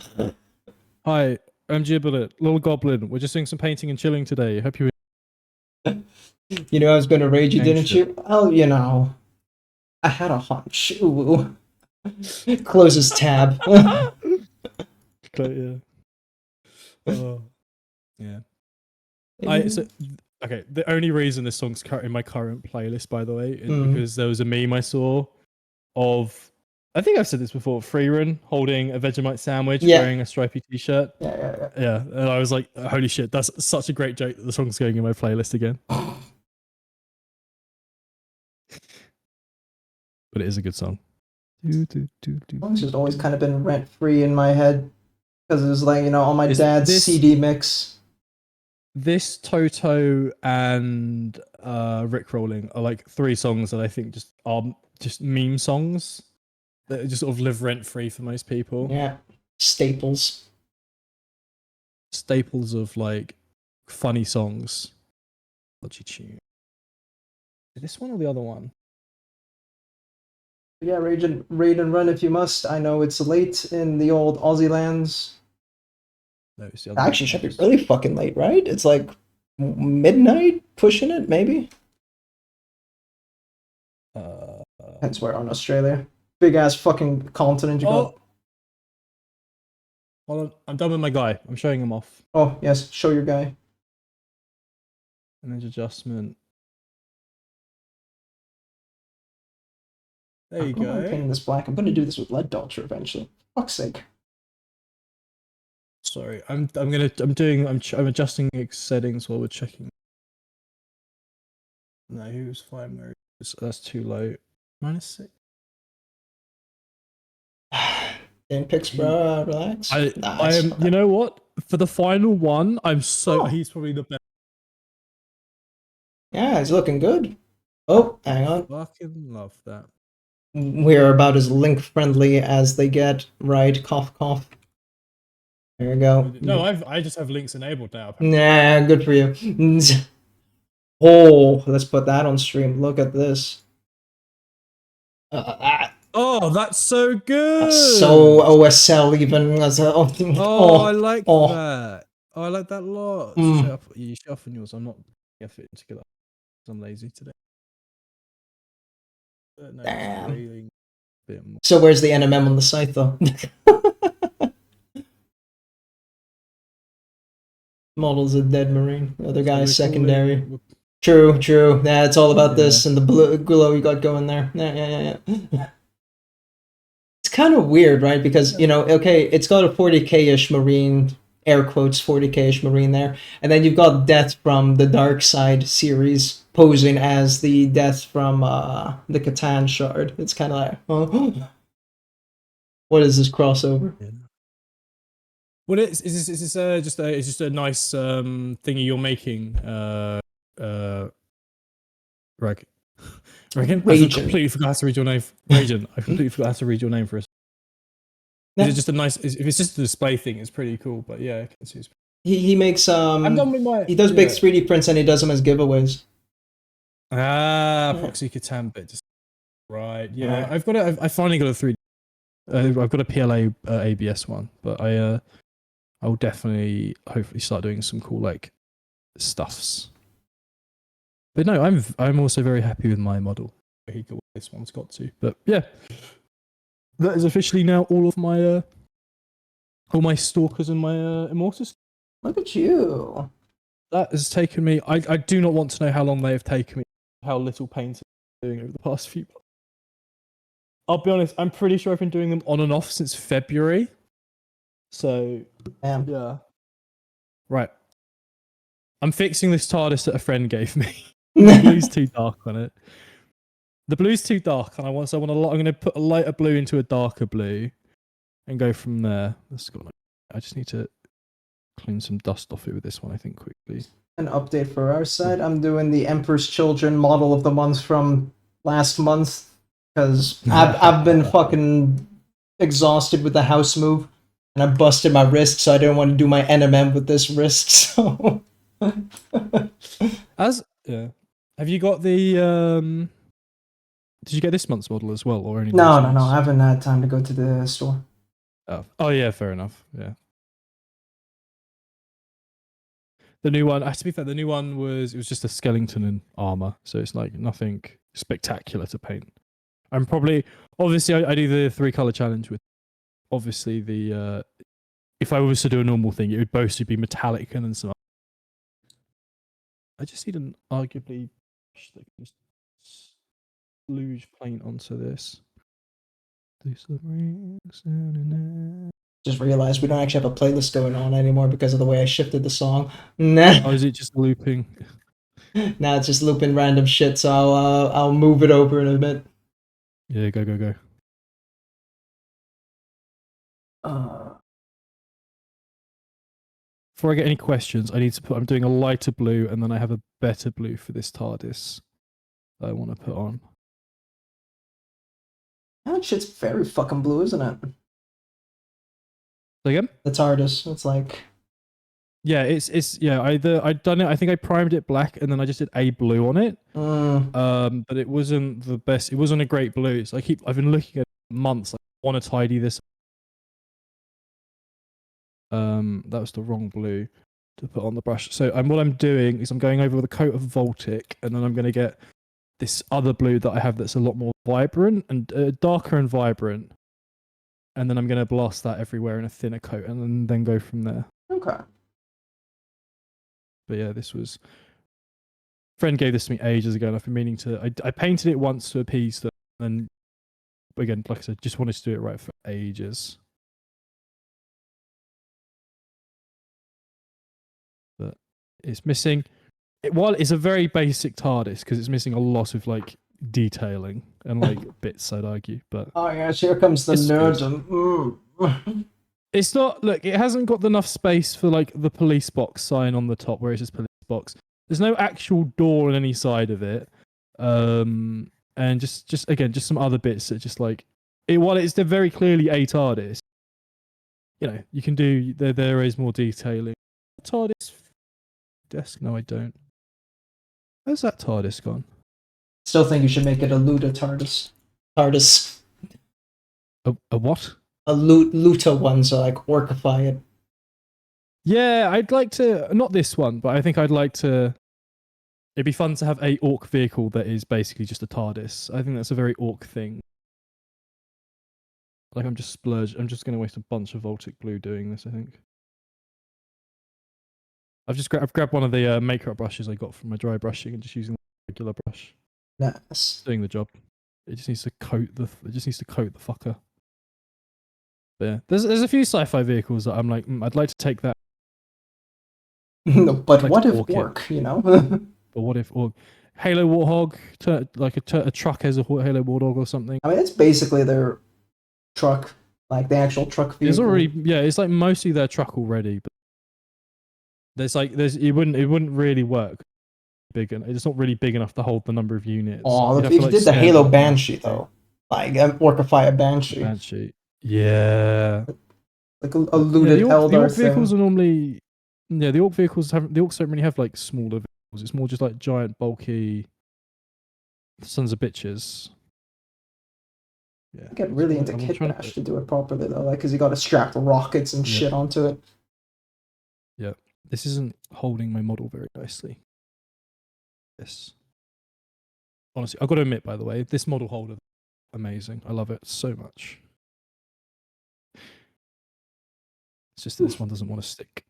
S6: Hi, I'm Giblet, little goblin. We're just doing some painting and chilling today. Hope you.
S3: You knew I was going to rage you, didn't
S6: Thanks,
S3: you? Well, I had a hunch. Ooh. Closes tab.
S6: Yeah. Yeah. Okay, the only reason this song's in my current playlist, by the way, is because there was a meme I saw of, I think I've said this before, Freerun holding a Vegemite sandwich, wearing a stripy t-shirt.
S3: Yeah.
S6: And I was like, holy shit, that's such a great joke that the song's going in my playlist again. But it is a good song.
S3: It's just always kind of been rent-free in my head, because it was like, on my dad's CD mix.
S6: This, Toto, and Rickrolling are like three songs that I think are just meme songs that just sort of live rent free for most people.
S3: Yeah, staples
S6: of like funny songs. Dodgy tune. This one or the other one?
S3: Yeah, raid and run if you must. I know it's late in the old Aussie lands.
S6: No, it's the other
S3: Actually, should be really fucking late, right? It's like midnight, pushing it, maybe. Hence where on Australia, big ass fucking continent. You got.
S6: Hold on, I'm done with my guy. I'm showing him off.
S3: Oh yes, show your guy.
S6: Image adjustment. There you
S3: I'm
S6: go.
S3: painting this black. I'm gonna do this with lead Dolce eventually. Fuck's sake.
S6: Sorry, I'm adjusting settings while we're checking. No, he was fine where he was. That's too low. -6.
S3: Dan picks, bro. Relax.
S6: I am. You know what? For the final one, he's probably the best.
S3: Yeah, he's looking good. Oh, hang on.
S6: Fucking love that.
S3: We're about as link friendly as they get. Right? Cough, cough. There you go.
S6: No, I just have links enabled now.
S3: Nah, good for you. Oh, let's put that on stream. Look at this.
S6: Oh, that's so good.
S3: So OSL even as a.
S6: I like that. Oh, I like that a lot. You show off on yours. I'm not effort to get up. I'm lazy today. No,
S3: damn. So where's the NMM on the site though? Model's a dead marine. The other guy is secondary. True. Yeah, it's all about this and the blue glow you got going there. Yeah. It's kind of weird, right? Because, okay, it's got a 40k-ish marine air quotes 40k-ish Marine there. And then you've got Death from the Dark Side series posing as the Death from the Catan Shard. It's kind of like, oh, what is this crossover?
S6: Yeah.
S1: What is this just a nice thingy you're making? Right. Reckon? I
S3: Ragin.
S1: completely forgot how to read your name. Ragin. I completely forgot how to read your name for us. Is it just a nice? If it's just a display thing, it's pretty cool. But yeah, I can see.
S3: He makes
S1: I'm done with my.
S3: he does big 3D prints and he does them as giveaways.
S1: Proxy Catan bit. Right. Yeah.
S3: Right.
S1: I've got it. I finally got a 3D. I've got a PLA ABS one, but I'll definitely hopefully start doing some cool like stuffs. But no, I'm also very happy with my model. This one's got to. But yeah, that is officially now all my stalkers and my immortals.
S3: Look at you.
S1: That has taken me. I do not want to know how long they have taken me. How little painting I'm doing over the past few months. I'll be honest. I'm pretty sure I've been doing them on and off since February. So
S3: Damn.
S1: yeah. Right. I'm fixing this TARDIS that a friend gave me. The blue's too dark on it. The blue's too dark, and I'm going to put a lighter blue into a darker blue, and go from there. I just need to clean some dust off it with this one, I think, quickly.
S3: An update for our side. I'm doing the Emperor's Children model of the month from last month because I've been fucking exhausted with the house move, and I busted my wrist, so I didn't want to do my NMM with this wrist. So.
S1: Yeah. Have you got the did you get this month's model as well, or only
S3: No.
S1: months?
S3: I haven't had time to go to the store.
S1: Oh yeah, fair enough. Yeah. The new one, to be fair, the new one was just a skeleton and armor, so it's like nothing spectacular to paint. I'm probably obviously I do the 3-color challenge with obviously the if I was to do a normal thing, it would mostly be metallic and then some. I just need an arguably that can just splooge paint onto this. Do some rings down in there.
S3: Just realized we don't actually have a playlist going on anymore because of the way I shifted the song. Nah.
S1: Oh, is it just looping?
S3: Now it's just looping random shit, so I'll move it over in a bit.
S1: Yeah, go. Before I get any questions, I need to put. I'm doing a lighter blue, and then I have a better blue for this TARDIS that I want to put on.
S3: That shit's very fucking blue, isn't it?
S1: Again?
S3: The TARDIS. It's like.
S1: Yeah, it's yeah. I'd done it. I think I primed it black, and then I just did a blue on it. But it wasn't the best. It wasn't a great blue. So I've been looking at it months. I want to tidy this. That was the wrong blue to put on the brush. So what I'm doing is I'm going over with a coat of Voltic, and then I'm going to get this other blue that I have that's a lot more vibrant and darker and vibrant. And then I'm going to blast that everywhere in a thinner coat, and then go from there.
S3: Okay.
S1: But yeah, this was. Friend gave this to me ages ago, and I've been meaning to. I painted it once to appease them, and again, like I said, just wanted to do it right for ages. But it's missing. While it's a very basic TARDIS, because it's missing a lot of like detailing and like bits, I'd argue. But
S3: oh yes, here comes the nerdum.
S1: It's not. Look, it hasn't got enough space for like the police box sign on the top, where it says police box. There's no actual door on any side of it, and just some other bits that just like it. While it's very clearly a TARDIS, you know, you can do there is more detailing. TARDIS desk? No, I don't. Where's that TARDIS gone?
S3: Still think you should make it a Luda TARDIS. TARDIS.
S1: A what?
S3: A Luta one, so like orcify it.
S1: Yeah, I'd like to. Not this one, but I think I'd like to. It'd be fun to have a orc vehicle that is basically just a TARDIS. I think that's a very orc thing. Like I'm just going to waste a bunch of Voltic blue doing this. I think. I've grabbed one of the makeup brushes I got from my dry brushing and just using the regular brush.
S3: Nice.
S1: Doing the job. It just needs to coat the fucker. But yeah, there's a few sci-fi vehicles that I'm like, I'd like to take that
S3: But
S6: Like
S3: what
S6: to
S3: if
S6: walk it.
S3: orc, you know?
S6: But what if Halo Warthog, like a truck as a Halo Warthog or something?
S3: I mean, it's basically their truck, like the actual truck vehicle.
S6: It's already it's like mostly their truck already, but it wouldn't really work big, and it's not really big enough to hold the number of units.
S3: Oh,
S6: You'd
S3: if
S6: have to,
S3: you
S6: like,
S3: did the
S6: scale
S3: Halo
S6: it up
S3: Banshee
S6: massively.
S3: though, like Orcify a Banshee,
S6: Banshee. Yeah.
S3: like a
S6: Yeah,
S3: looted
S6: the
S3: Eldar
S6: orc vehicles
S3: thing.
S6: are normally the orcs don't really have like smaller vehicles. It's more just like giant, bulky sons of bitches. Yeah.
S3: Get really into
S6: I'm
S3: Kit
S6: trying
S3: Bash to do it properly though, like because you got to strap rockets and
S6: Yeah.
S3: shit onto it.
S6: Yeah. This isn't holding my model very nicely. This. Honestly, I've got to admit, by the way, this model holder, amazing. I love it so much. It's just that this one doesn't want to stick.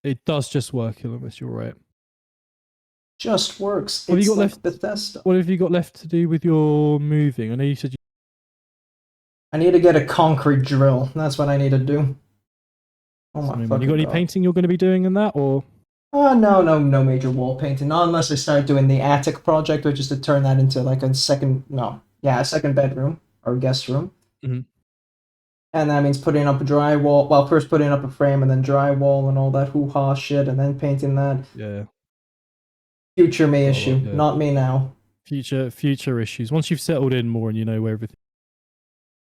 S6: It does just work, Illumis, you're right.
S3: Just works.
S6: What have
S3: It's
S6: you got
S3: like
S6: left?
S3: Bethesda.
S6: What have you got left to do with your moving? I know you said you...
S3: I need to get a concrete drill. That's what I need to do. Oh my
S6: You
S3: fucking
S6: got any
S3: god.
S6: painting you're going to be doing in that, or?
S3: No major wall painting. Not unless I start doing the attic project, which is to turn that into like a second bedroom or guest room.
S6: Mm-hmm.
S3: And that means putting up a drywall. Well, first putting up a frame and then drywall and all that hoo-ha shit, and then painting that.
S6: Yeah.
S3: Future me issue,
S6: yeah.
S3: not me now.
S6: Future issues. Once you've settled in more and you know where everything...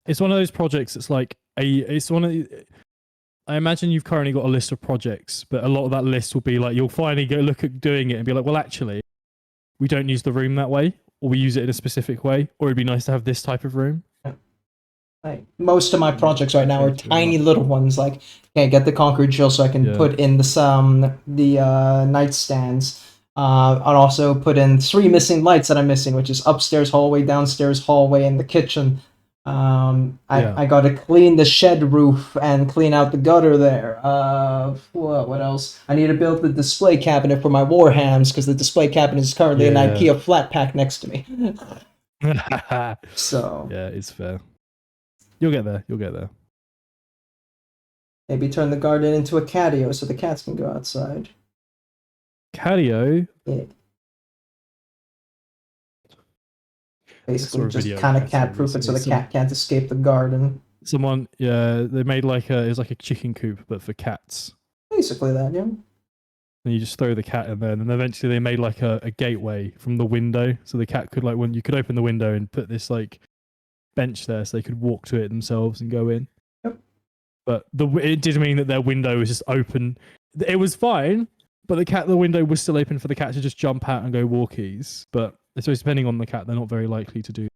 S6: It's one of those projects that's like... I imagine you've currently got a list of projects, but a lot of that list will be like, you'll finally go look at doing it and be like, well, actually, we don't use the room that way, or we use it in a specific way, or it'd be nice to have this type of room.
S3: Like, most of my projects right now are tiny little ones. Like, okay, get the concrete drill so I can put in the nightstands. And also put in 3 missing lights that I'm missing, which is upstairs hallway, downstairs hallway, and the kitchen. I got to clean the shed roof and clean out the gutter there. What else? I need to build the display cabinet for my Warhams because the display cabinet is currently an IKEA flat pack next to me. So
S6: yeah, it's fair. You'll get there.
S3: Maybe turn the garden into a catio so the cats can go outside.
S6: Catio?
S3: Yeah. Basically, just kind of cat-proof it so the cat can't escape the garden.
S6: They made it was like a chicken coop, but for cats.
S3: Basically that, yeah.
S6: And you just throw the cat in there, and then eventually they made like a gateway from the window, so the cat could when you could open the window and put this like bench there, so they could walk to it themselves and go in.
S3: Yep.
S6: But it did mean that their window was just open. It was fine, but the window was still open for the cat to just jump out and go walkies. But I suppose depending on the cat, they're not very likely to do.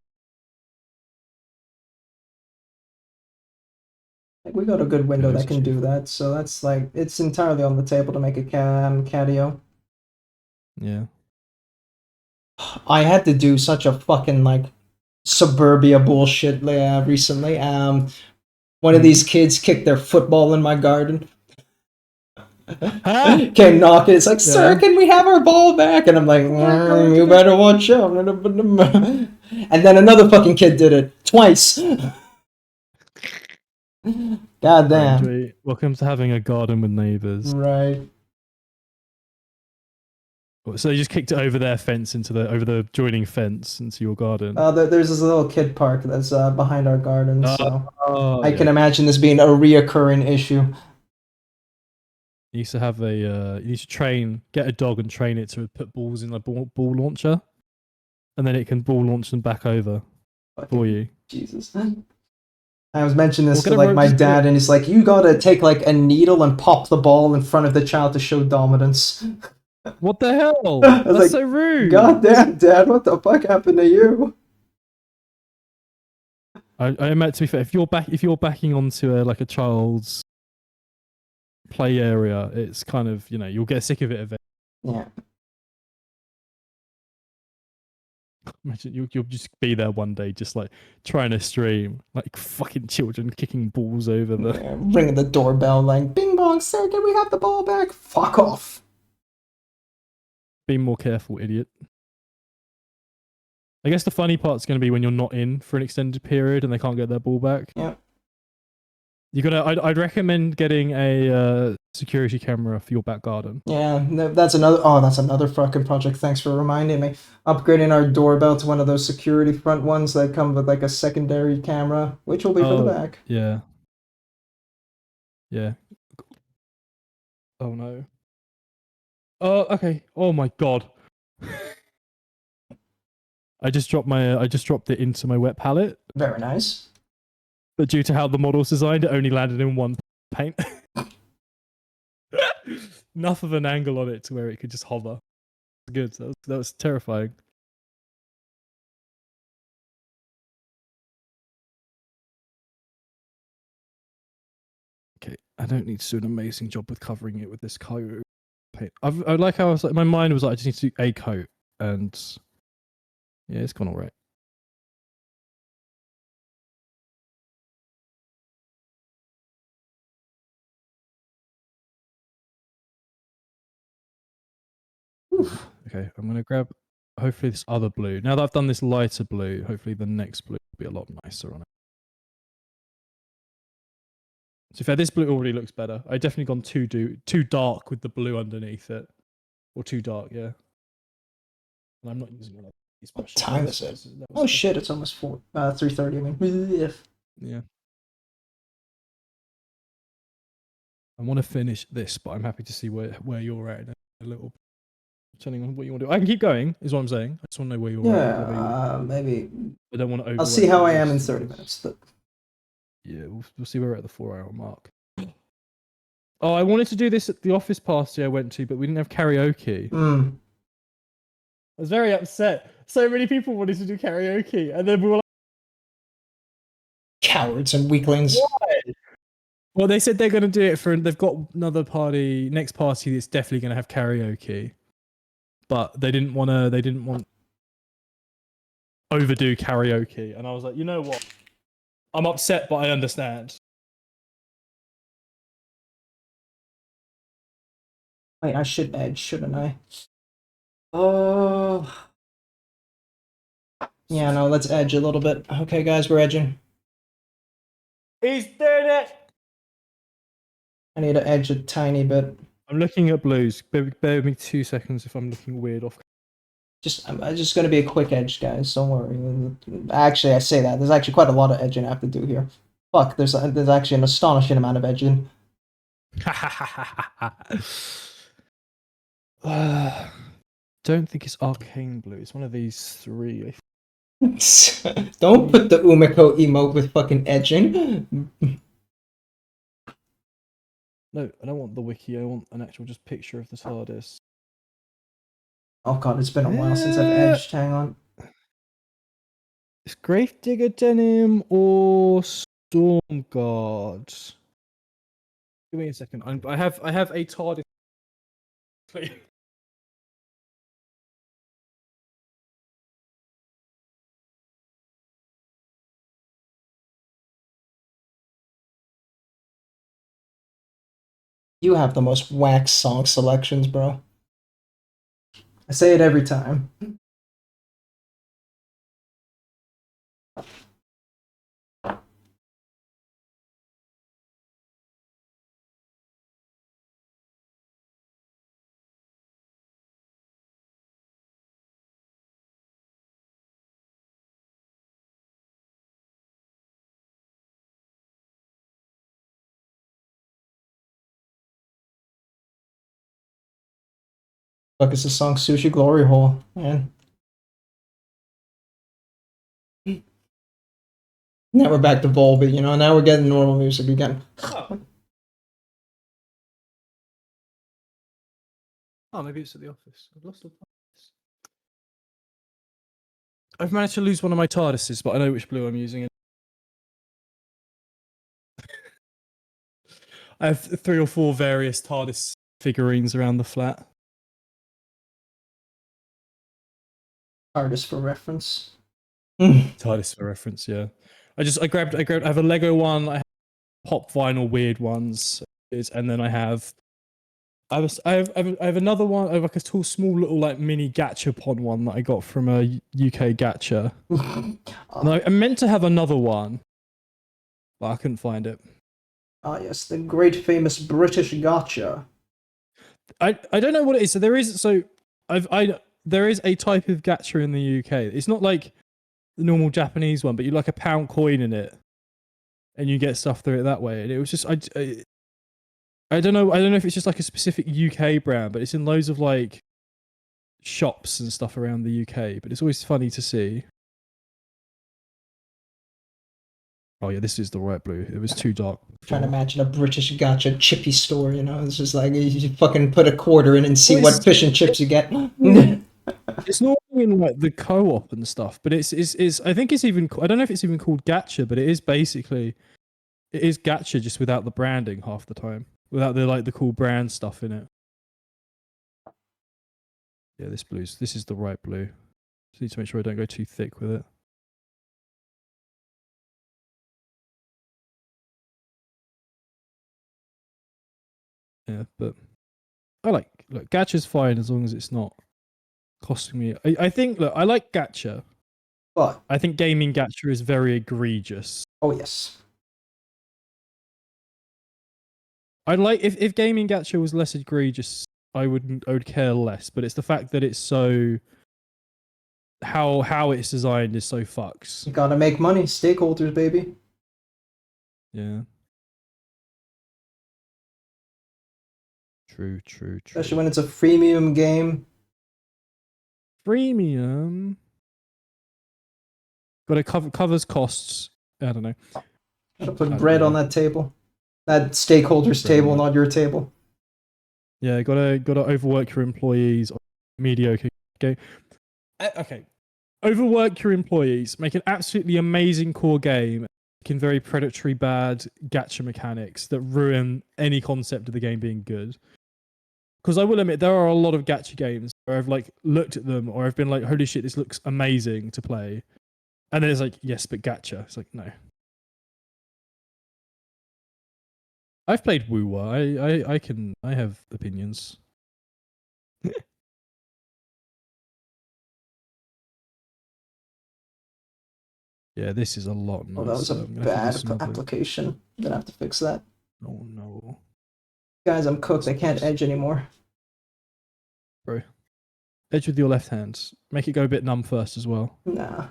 S3: Like, we got a good window that can do that, so that's like, it's entirely on the table to make a catio.
S6: Yeah.
S3: I had to do such a fucking like suburbia bullshit recently. One of these kids kicked their football in my garden. Came knocking. It's like, sir, can we have our ball back? And I'm like, you better watch out. And then another fucking kid did it twice. God damn.
S6: Welcome to having a garden with neighbors.
S3: Right.
S6: So they just kicked it over their fence over the joining fence into your garden.
S3: There's this little kid park that's behind our garden, so I can
S6: yeah.
S3: imagine this being a reoccurring issue.
S6: You used to have you need to get a dog and train it to put balls in a ball launcher, and then it can ball launch them back over for you.
S3: Jesus. I was mentioning this to like my dad, and he's like, "You gotta take like a needle and pop the ball in front of the child to show dominance."
S6: What the hell?
S3: That's
S6: like, so rude.
S3: God damn, Dad, what the fuck happened to you?
S6: I meant, to be fair, if you're backing onto a child's play area, it's kind of, you'll get sick of it eventually.
S3: Yeah.
S6: Imagine you'll just be there one day, just like trying to stream, like fucking children kicking balls over
S3: ringing the doorbell, like, "Bing bong, sir, can we have the ball back?" Fuck off.
S6: Be more careful, idiot. I guess the funny part's going to be when you're not in for an extended period and they can't get their ball back.
S3: Yeah.
S6: You gotta. I'd recommend getting a security camera for your back garden.
S3: Yeah, that's another. Oh, that's another fucking project. Thanks for reminding me. Upgrading our doorbell to one of those security front ones that come with like a secondary camera, which will be for the back.
S6: Yeah. Yeah. Oh no. Oh, okay. Oh my god. I just dropped it into my wet palette,
S3: Very nice.
S6: but due to how the model's designed, it only landed in one paint. Enough of an angle on it to where it could just hover. Good. That was terrifying. Okay, I don't need to do an amazing job with covering it with this coat paint. I like how I was like, my mind was like, I just need to do a coat, and yeah, it's gone all right. Okay, I'm gonna grab hopefully this other blue. Now that I've done this lighter blue, hopefully the next blue will be a lot nicer on it. To be fair, this blue already looks better. I definitely gone too dark with the blue underneath it, or too dark, yeah. And I'm not using one of these
S3: What
S6: brushes.
S3: time is it? Oh shit! It's almost 3:30. I mean,
S6: yeah. I want to finish this, but I'm happy to see where you're at in a little. Depending on what you want to do, I can keep going. Is what I'm saying. I just want to know where you're at.
S3: yeah, maybe.
S6: I don't want to.
S3: I'll see how I am in 30 minutes.
S6: Yeah, we'll see where we're at the 4-hour mark. Oh, I wanted to do this at the office party I went to, but we didn't have karaoke.
S3: Hmm.
S1: I was very upset. So many people wanted to do karaoke, and then we were like,
S3: Cowards and weaklings.
S1: why?
S6: Well, they said they're going to do it for. They've got another party, next party that's definitely going to have karaoke, but they didn't want to. They didn't want overdo karaoke, and I was like, you know what? I'm upset, but I understand.
S3: Wait, I should edge, shouldn't I? Oh. Yeah, no, let's edge a little bit. Okay, guys, we're edging.
S1: He's doing it.
S3: I need to edge a tiny bit.
S6: I'm looking at blues. Bear with me 2 seconds if I'm looking weird off.
S3: I'm just gonna be a quick edge, guys. Don't worry. Actually, I say that. There's actually quite a lot of edging I have to do here. Fuck, there's actually an astonishing amount of edging.
S6: Don't think it's arcane blue. It's one of these three.
S3: Don't put the Umiko emote with fucking edging.
S6: No, I don't want the wiki. I want an actual just picture of the TARDIS.
S3: Oh god, it's been a while since I've edged. Hang on.
S6: It's Gravedigger Denim or Storm Guard. Give me a second. I have a TARDIS.
S3: You have the most whack song selections, bro. I say it every time. Fuck, it's the song Sushi Glory Hole, man. Now we're back to Volbeat, you know, now we're getting normal music again.
S6: Oh, maybe it's at the office. I've lost the TARDIS. I've managed to lose one of my TARDISes, but I know which blue I'm using. I have 3 or 4 various TARDIS figurines around the flat.
S3: Artist for reference.
S6: TARDIS for reference, yeah. I grabbed. I have a Lego one. I have pop vinyl weird ones, and then I have I have another one. I have like a small little like mini gachapon one that I got from a UK gacha. And I meant to have another one, but I couldn't find it.
S3: Ah, yes, the great famous British gotcha.
S6: I don't know what it is. So there is there is a type of gacha in the UK. It's not like the normal Japanese one, but you like a pound coin in it, and you get stuff through it that way. And it was just I don't know if it's just like a specific UK brand, but it's in loads of like shops and stuff around the UK. But it's always funny to see. Oh yeah, this is the right blue. It was too dark.
S3: Trying to imagine a British gotcha chippy store, you know? It's just like you fucking put a quarter in and see
S6: Well,
S3: what fish and chips you get.
S6: It's not in like the co-op and stuff, but it's I think it's even I don't know if it's even called gacha, but it is basically gacha just without the branding half the time, without the cool brand stuff in it. Yeah, this is the right blue. Just need to make sure I don't go too thick with it. Yeah, but look, gacha's fine as long as it's not costing me. I think I like gacha.
S3: But
S6: I think gaming gacha is very egregious.
S3: oh yes.
S6: I'd like if gaming gacha was less egregious, I would care less. But it's the fact that it's so how it's designed is so fucks.
S3: You gotta make money, stakeholders, baby.
S6: Yeah. True.
S3: Especially when it's a freemium game.
S6: Freemium. Got to covers costs. I don't know.
S3: Gotta put bread on that table. That stakeholders table, not your table.
S6: Yeah, gotta overwork your employees. Mediocre game. Okay. Overwork your employees. Make an absolutely amazing core game. Making very predatory bad gacha mechanics that ruin any concept of the game being good. Because I will admit, there are a lot of gacha games where I've like looked at them or I've been like, holy shit, this looks amazing to play. And then it's like, yes, but gacha. It's like, no. I've played Woowa. I have opinions. Yeah, this is a lot nicer.
S3: Oh, that was a bad application. I'm gonna have to fix that.
S6: Oh no.
S3: Guys, I'm cooked. I can't edge anymore.
S6: Bro. Edge with your left hand. Make it go a bit numb first as well.
S3: Nah.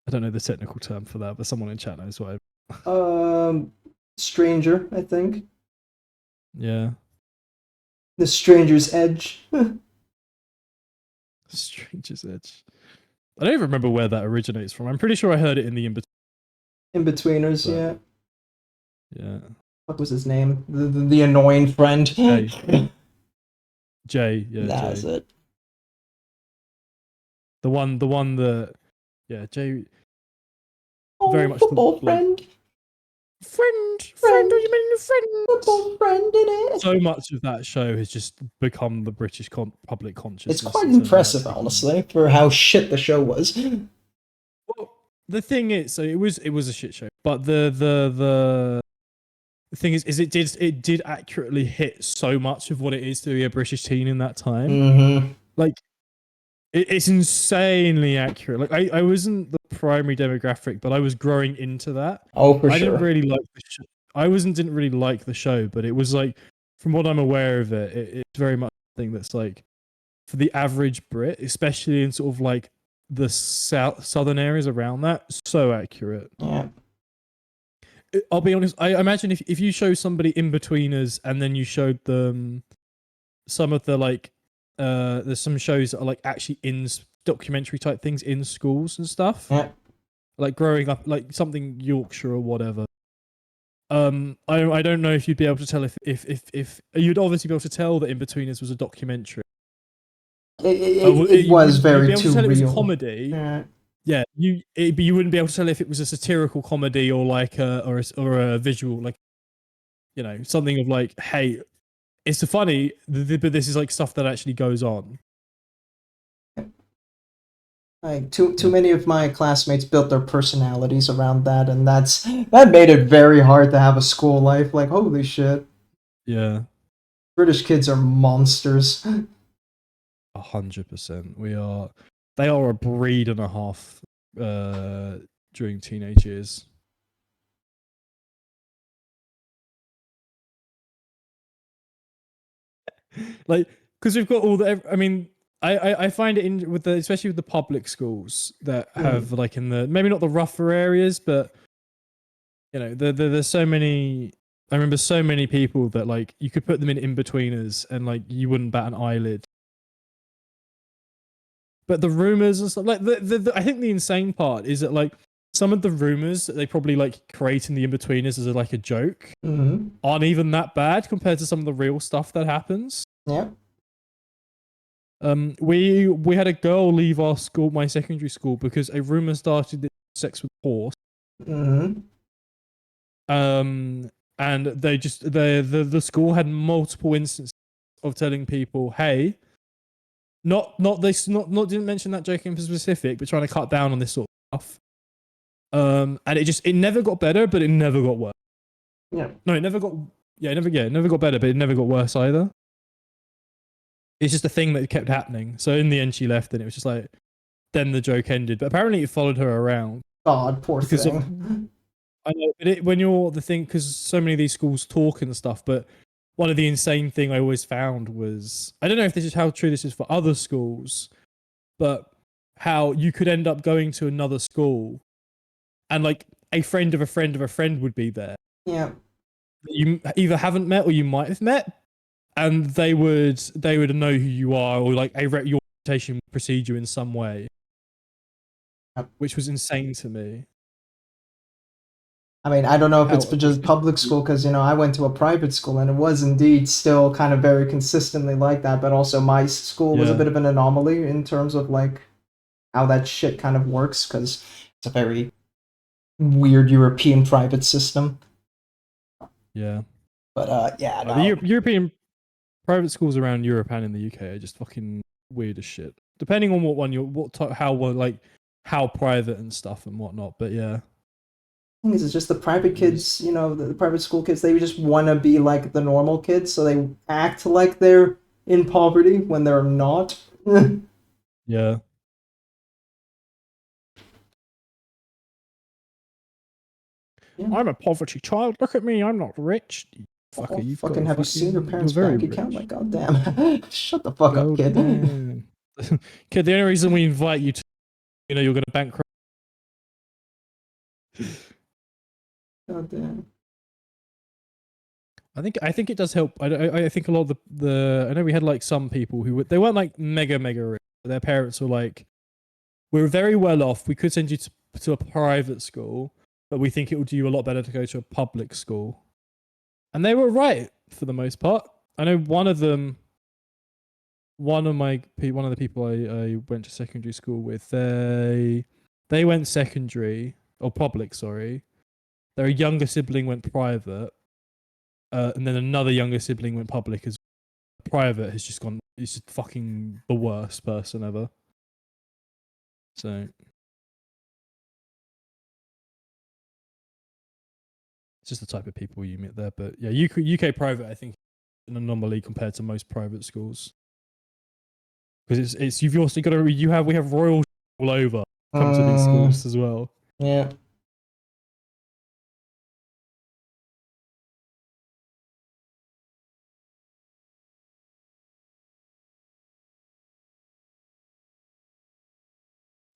S6: I don't know the technical term for that, but someone in chat knows what
S3: Stranger, I think.
S6: Yeah.
S3: The Stranger's Edge.
S6: Stranger's Edge. I don't even remember where that originates from. I'm pretty sure I heard it in the
S3: In-betweeners, yeah.
S6: Yeah.
S3: What was his name? The annoying friend.
S6: Jay. Jay, yeah.
S3: That's
S6: Jay.
S3: it.
S6: The one that, yeah, Jay.
S3: Oh,
S6: Very much
S3: football friend.
S6: Friend, are you mean friend?
S3: Football friend in it.
S6: So much of that show has just become the British public consciousness.
S3: It's quite impressive, honestly, for how shit the show was.
S6: Well, the thing is, so it was a shit show, but the thing is it did accurately hit so much of what it is to be a British teen in that time.
S3: Mm-hmm.
S6: Like, it's insanely accurate. Like, I wasn't the primary demographic, but I was growing into that.
S3: Oh, for
S6: I
S3: sure.
S6: didn't really like the show. Didn't really like the show, but it was like, from what I'm aware of it, it's very much a thing that's like, for the average Brit, especially in sort of like the southern areas around that, so accurate.
S3: Yeah.
S6: I'll be honest, I imagine if you show somebody In-Betweeners and then you showed them some of the like, there's some shows that are like actually in documentary type things in schools and stuff.
S3: Yeah.
S6: Like growing up, like something Yorkshire or whatever. I don't know if you'd be able to tell if you'd obviously be able to tell that In-Betweeners was a documentary.
S3: It was very too real.
S6: It was a comedy.
S3: Yeah.
S6: But you wouldn't be able to tell if it was a satirical comedy or like or a visual, like, you know, something of like, hey, it's a funny, but this is like stuff that actually goes on.
S3: Like too many of my classmates built their personalities around that, and that made it very hard to have a school life. Like, holy shit,
S6: Yeah,
S3: British kids are monsters.
S6: 100%. They are a breed and a half during teenage years. Like, because we've got all the. I mean, I find it in with especially with the public schools that have like in the maybe not the rougher areas, but you know, there's so many. I remember so many people that like you could put them in in-betweeners and like you wouldn't bat an eyelid. But the rumors and stuff, like I think the insane part is that like some of the rumors that they probably like create in the in-betweeners as like a joke aren't even that bad compared to some of the real stuff that happens.
S3: Yeah.
S6: We had a girl leave our school, my secondary school, because a rumor started that sex with a horse. And they just the school had multiple instances of telling people, hey, not didn't mention that joke in specific, but trying to cut down on this sort of stuff. And it never got better, but it never got worse.
S3: Yeah.
S6: No, it never got it never got better, but it never got worse either. It's just a thing that kept happening. So in the end, she left, and it was just like, then the joke ended. But apparently, it followed her around.
S3: God, poor thing.
S6: I know, but when you're the thing, because so many of these schools talk and stuff. But one of the insane thing I always found was, I don't know if this is how true this is for other schools, but how you could end up going to another school, and like a friend of a friend of a friend would be there.
S3: Yeah.
S6: You either haven't met or you might have met. And they would know who you are, or like your reputation would precede you in some way, which was insane to me.
S3: I mean, I don't know if it's just public school, because, you know, I went to a private school and it was indeed still kind of very consistently like that, but also my school was a bit of an anomaly in terms of like how that shit kind of works, because it's a very weird European private system.
S6: Yeah.
S3: But yeah, no.
S6: The European private schools around Europe and in the UK are just fucking weird as shit. Depending on what one how private and stuff and whatnot. But yeah.
S3: It's just the private kids, you know, the private school kids, they just want to be like the normal kids, so they act like they're in poverty when they're not.
S6: Yeah. I'm a poverty child. Look at me. I'm not rich. Fucker, you
S3: fucking have you seen your parents' bank account? Like, goddamn. Shut the fuck up, kid.
S6: Kid, the only reason we invite you to, you know, you're going to bankrupt.
S3: Goddamn.
S6: I think it does help. I think a lot of the I know we had like some people who they weren't like mega rich. Their parents were like, we're very well off. We could send you to a private school, but we think it would do you a lot better to go to a public school. And they were right for the most part. I know one of the people I went to secondary school with, they went secondary or public, sorry. Their younger sibling went private, and then another younger sibling went public as private has just gone. He's just fucking the worst person ever. So it's just the type of people you meet there. But yeah, UK private, I think, is an anomaly compared to most private schools, because it's you've also got to we have royal all over come to these schools as well.
S3: Yeah.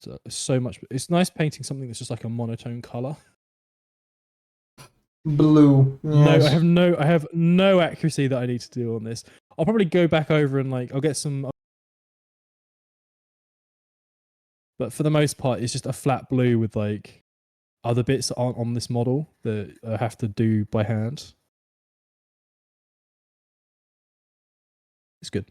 S6: So it's so much. It's nice painting something that's just like a monotone color.
S3: Blue. Yes.
S6: No, I have no accuracy that I need to do on this. I'll probably go back over and like I'll get some. But for the most part, it's just a flat blue with like other bits that aren't on this model that I have to do by hand. It's good.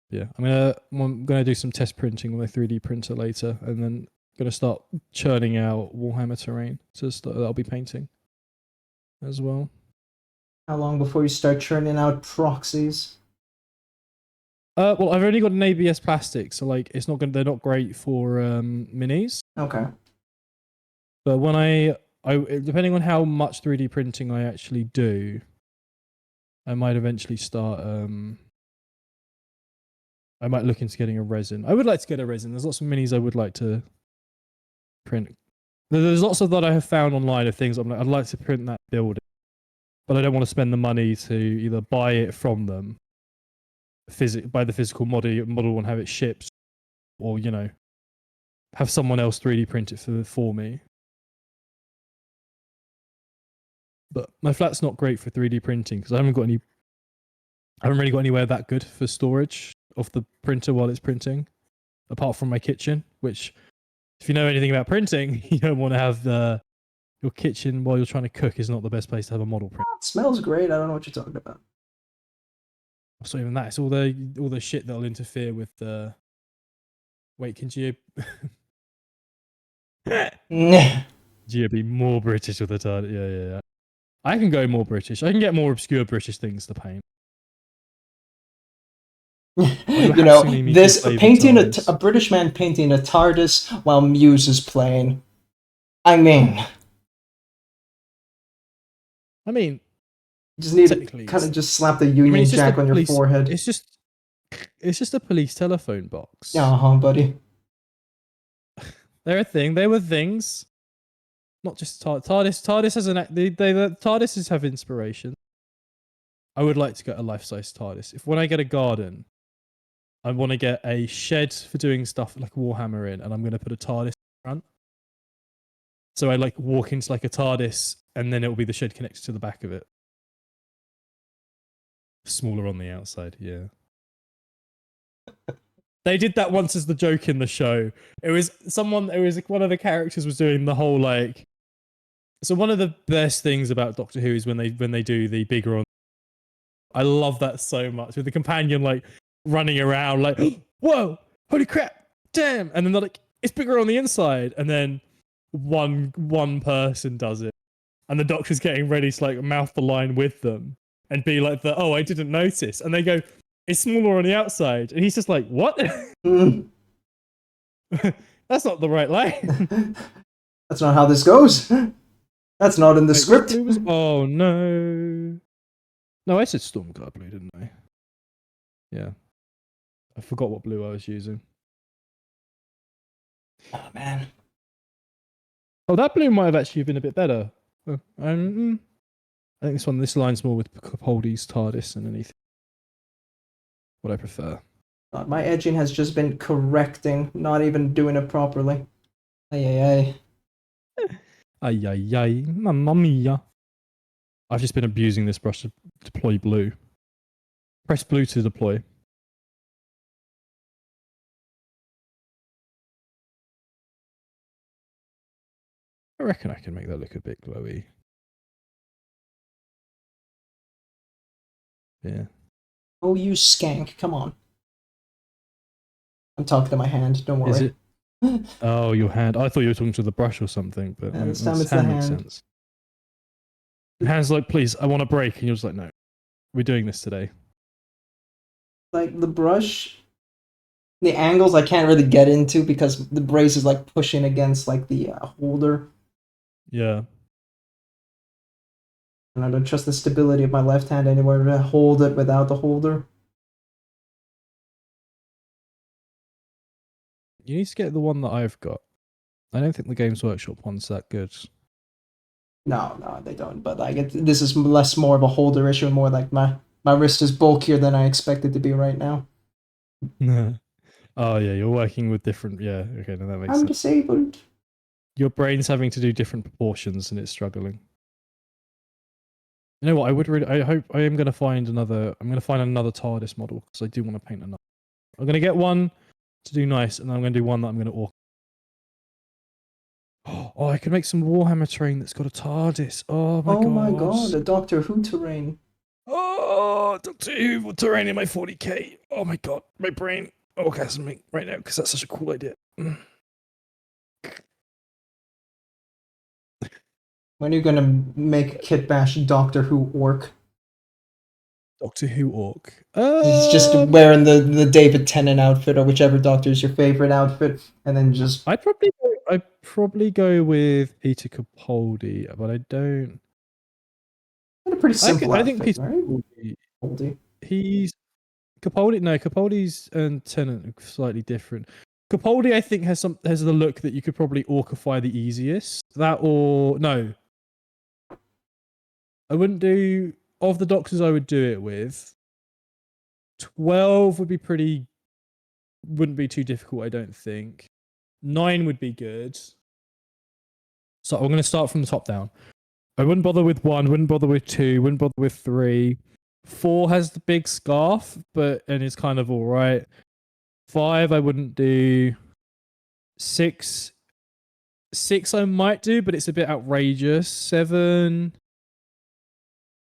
S6: Yeah, I'm gonna do some test printing with my 3D printer later, and then gonna start churning out Warhammer terrain. So that'll be painting as well.
S3: How long before you start churning out proxies?
S6: Well, I've only got an ABS plastic, so like it's not gonna. They're not great for minis.
S3: Okay.
S6: But when I depending on how much 3D printing I actually do, I might eventually start. I might look into getting a resin. I would like to get a resin. There's lots of minis I would like to print. There's lots of that I have found online of things I'm like, I'd like to print that building, but I don't want to spend the money to either buy it from them, buy the physical model and have it shipped, or have someone else 3D print it for me. But my flat's not great for 3D printing because I haven't really got anywhere that good for storage of the printer while it's printing, apart from my kitchen, which, if you know anything about printing, you don't want to have your kitchen while you're trying to cook is not the best place to have a model print.
S3: It smells great. I don't know what you're talking about.
S6: It's not even that. It's all the shit that'll interfere with the. Wait, can Gio? Gio be more British with the TARDIS? Yeah. I can go more British. I can get more obscure British things to paint.
S3: You know, this painting a British man painting a TARDIS while Muse is playing. I mean, you just need to kind of just slap the Union Jack on your forehead.
S6: It's just a police telephone box.
S3: Buddy.
S6: They're a thing. They were things. Not just TARDIS. TARDIS has the TARDISes have inspiration. I would like to get a life-size TARDIS. When I get a garden, I want to get a shed for doing stuff like Warhammer in, and I'm going to put a TARDIS in front. So I like walk into like a TARDIS, and then it will be the shed connected to the back of it. Smaller on the outside, yeah. They did that once as the joke in the show. It was one of the characters was doing the whole like. So one of the best things about Doctor Who is when they do the bigger on. I love that so much with the companion like running around like, whoa, holy crap, damn, and then they're like, it's bigger on the inside, and then one person does it, and the Doctor's getting ready to like mouth the line with them and be like I didn't notice, and they go, it's smaller on the outside, and he's just like, what? That's not the right line.
S3: That's not how this goes. That's not in the script.
S6: Oh no. No, I said Stormguard blue, didn't I? Yeah. I forgot what blue I was using.
S3: Oh man.
S6: Oh, that blue might have actually been a bit better. I think this line's more with Capaldi's TARDIS than anything. What I prefer.
S3: God, my edging has just been correcting, not even doing it properly. Ay.
S6: Ay, mamma mia. I've just been abusing this brush to deploy blue. Press blue to deploy. I reckon I can make that look a bit glowy. Yeah.
S3: Oh, you skank. Come on. I'm talking to my hand, don't worry.
S6: Is it? Oh, your hand. I thought you were talking to the brush or something, but
S3: this time it's the
S6: makes
S3: hand.
S6: sense. The hand's like, please, I want a break. And you're just like, no, we're doing this today.
S3: Like, the brush, the angles I can't really get into because the brace is, like, pushing against, like, the holder.
S6: Yeah.
S3: And I don't trust the stability of my left hand anywhere to hold it without the holder.
S6: You need to get the one that I've got. I don't think the Games Workshop one's that good.
S3: No, they don't. But like, this is less more of a holder issue and more like my wrist is bulkier than I expect it to be right now.
S6: Oh yeah, you're working with different. Yeah, okay, no, that makes sense.
S3: I'm disabled.
S6: Your brain's having to do different proportions and it's struggling. You know what? I hope I am going to find another. I'm going to find another TARDIS model because I do want to paint another. I'm going to get one to do nice, and then I'm going to do one that I'm going to orc. Oh, I can make some Warhammer terrain that's got a TARDIS. Oh my god,
S3: the Doctor Who terrain.
S6: Oh, Doctor Who terrain in my 40k. Oh my god, my brain orgasming right now because that's such a cool idea.
S3: When are you gonna make Kit Bash Doctor Who orc?
S1: Doctor Who orc.
S3: He's just wearing the David Tennant outfit or whichever Doctor is your favorite outfit, and then just.
S6: I'd probably go with Peter Capaldi, but I don't.
S3: A pretty simple
S6: I
S3: outfit,
S6: think Peter
S3: right?
S6: Capaldi. He's Capaldi. No, Capaldi's and Tennant are slightly different. Capaldi, I think, has the look that you could probably orcify the easiest. That or no, I wouldn't do of the Doctors. I would do it with 12 would be pretty. Wouldn't be too difficult, I don't think. 9 would be good. So I'm going to start from the top down. I wouldn't bother with 1, wouldn't bother with 2, wouldn't bother with 3. 4 has the big scarf, and it's kind of all right. 5 I wouldn't do. 6 I might do, but it's a bit outrageous. 7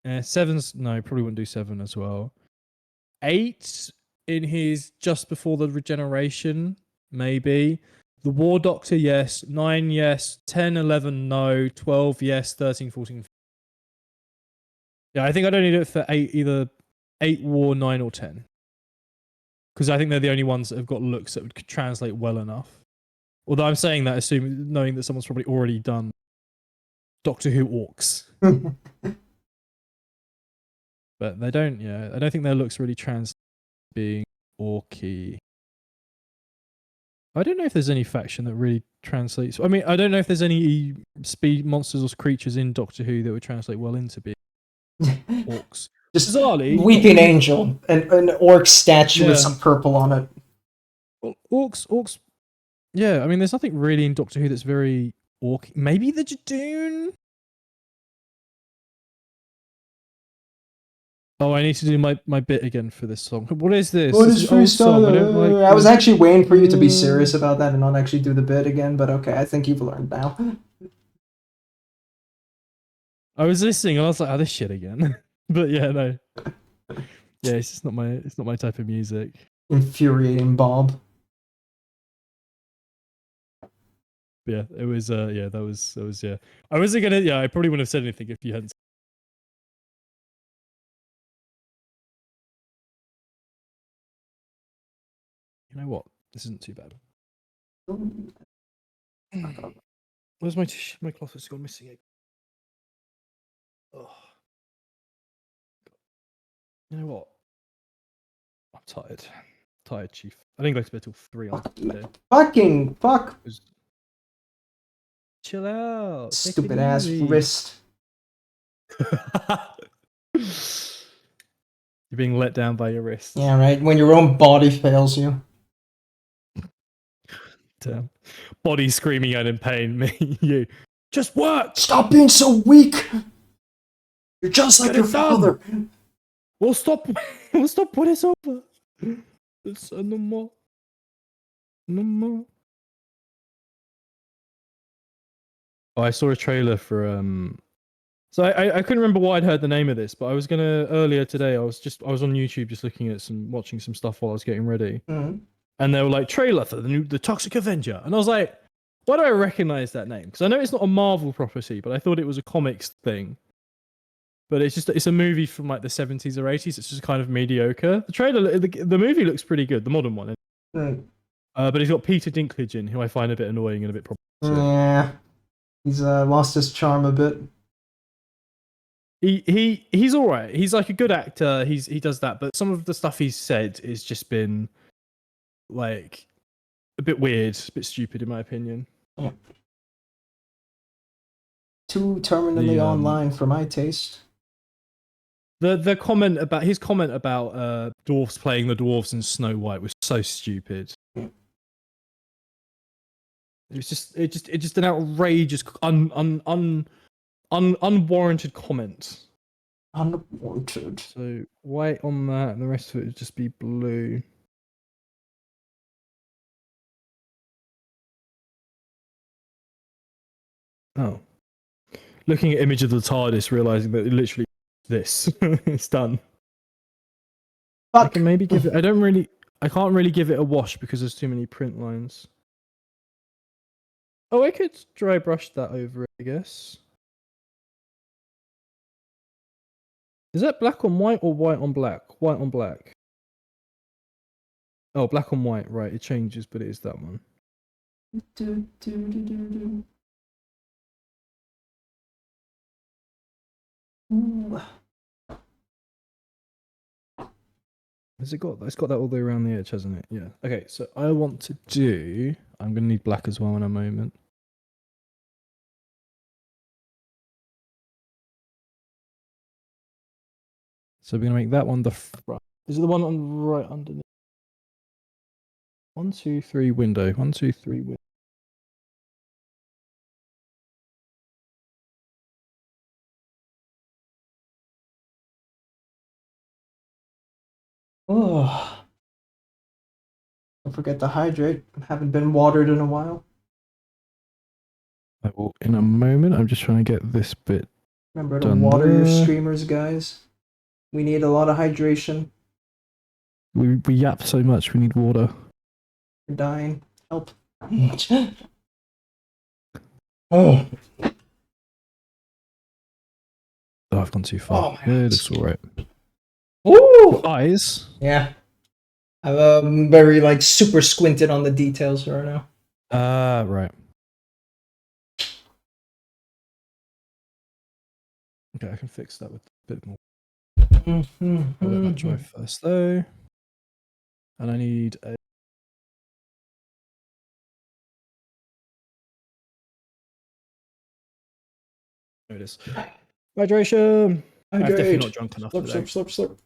S6: 7's no, probably wouldn't do 7 as well. 8 in his just before the regeneration, maybe. The War Doctor, yes. 9, yes. 10, 11, no. 12, yes. 13, 14. Yeah, I think I'd only do it for 8, either 8 War, 9, or 10. Because I think they're the only ones that have got looks that would translate well enough. Although I'm saying that knowing that someone's probably already done Doctor Who orcs. But they don't, yeah. I don't think their looks really translate being orky. I don't know if there's any faction that really translates. I mean, I don't know if there's any speed monsters or creatures in Doctor Who that would translate well into being orcs.
S3: Just
S6: Bizarrely,
S3: Weeping Angel, an orc statue with some purple on it.
S6: Well, orcs. Yeah, I mean, there's nothing really in Doctor Who that's very orc. Maybe the Jadoon. Oh, I need to do my bit again for this song. What is this?
S3: What
S6: This
S3: is
S6: an old song. I don't like
S3: freestyle? I was
S6: this.
S3: actually waiting for you to be serious about that and not actually do the bit again, but okay, I think you've learned now.
S6: I was listening and I was like, oh, this shit again. But yeah, no. Yeah, it's just not my type of music.
S3: Infuriating Bob.
S6: Yeah, it was yeah, that was yeah. I wasn't gonna I probably wouldn't have said anything if you hadn't. You know what? This isn't too bad. Where's my cloth? It's gone missing. Oh. You know what? I'm tired. Tired, Chief. I didn't go to bed till 3 on Saturday.
S3: Fucking fuck.
S6: Chill out. Take it
S3: Stupid ass
S6: easy.
S3: wrist.
S6: You're being let down by your wrist.
S3: Yeah, right. When your own body fails you.
S6: Damn. Body screaming out in pain. Me, you. Just work.
S3: Stop being so weak. You're just like
S6: Get
S3: your
S6: it done.
S3: father.
S6: We'll stop. We'll stop when it's over. It's no more. No more. Oh, I saw a trailer for So I couldn't remember why I'd heard the name of this, but I was gonna earlier today. I was on YouTube just looking at watching some stuff while I was getting ready, and they were like trailer for the Toxic Avenger, and I was like, why do I recognize that name? Because I know it's not a Marvel property, but I thought it was a comics thing. But it's a movie from like the 70s or 80s. It's just kind of mediocre. The trailer, the movie looks pretty good, the modern one. But he's got Peter Dinklage in, who I find a bit annoying and a bit problematic.
S3: Yeah, he's lost his charm a bit.
S6: He's all right. He's like a good actor. He does that, but some of the stuff he's said has just been like a bit weird, a bit stupid in my opinion.
S3: Yeah. Too terminally online for my taste.
S6: The comment about his comment about dwarfs playing the dwarves in Snow White was so stupid. It was just an outrageous unwarranted comment.
S3: Unwarranted.
S6: So white on that, and the rest of it would just be blue. Oh, looking at image of the TARDIS, realizing that literally this it's done.
S3: Fuck.
S6: I can maybe give it. I can't really give it a wash because there's too many print lines. Oh, I could dry brush that over it, I guess. Is that black on white or white on black? White on black. Oh, black on white. Right, it changes, but it is that one.
S3: Ooh.
S6: Has it got? It's got that all the way around the edge, hasn't it? Yeah. Okay, so I want to do. I'm gonna need black as well in a moment. So we're gonna make that one the front. Is it the one on right underneath? 1, 2, 3 window. 1, 2, 3 window.
S3: Oh. Don't forget to hydrate. Haven't been watered in a while.
S6: I will in a moment. I'm just trying to get this bit.
S3: Remember to
S6: Done
S3: water your
S6: there.
S3: streamers, guys. We need a lot of hydration.
S6: We yap so much. We need water.
S3: We're dying. Help. Oh.
S6: Oh, I've gone too far.
S3: Oh my
S6: Yeah,
S3: God.
S6: it looks alright.
S3: Ooh.
S6: Eyes.
S3: Yeah. I'm very like super squinted on the details right now.
S6: Right. Okay, I can fix that with a bit more. I'll let that dry first though. And I need a. There it is. Hydration. I'm definitely not drunk enough
S3: Slurp,
S6: today.
S3: slurp, slurp, slurp.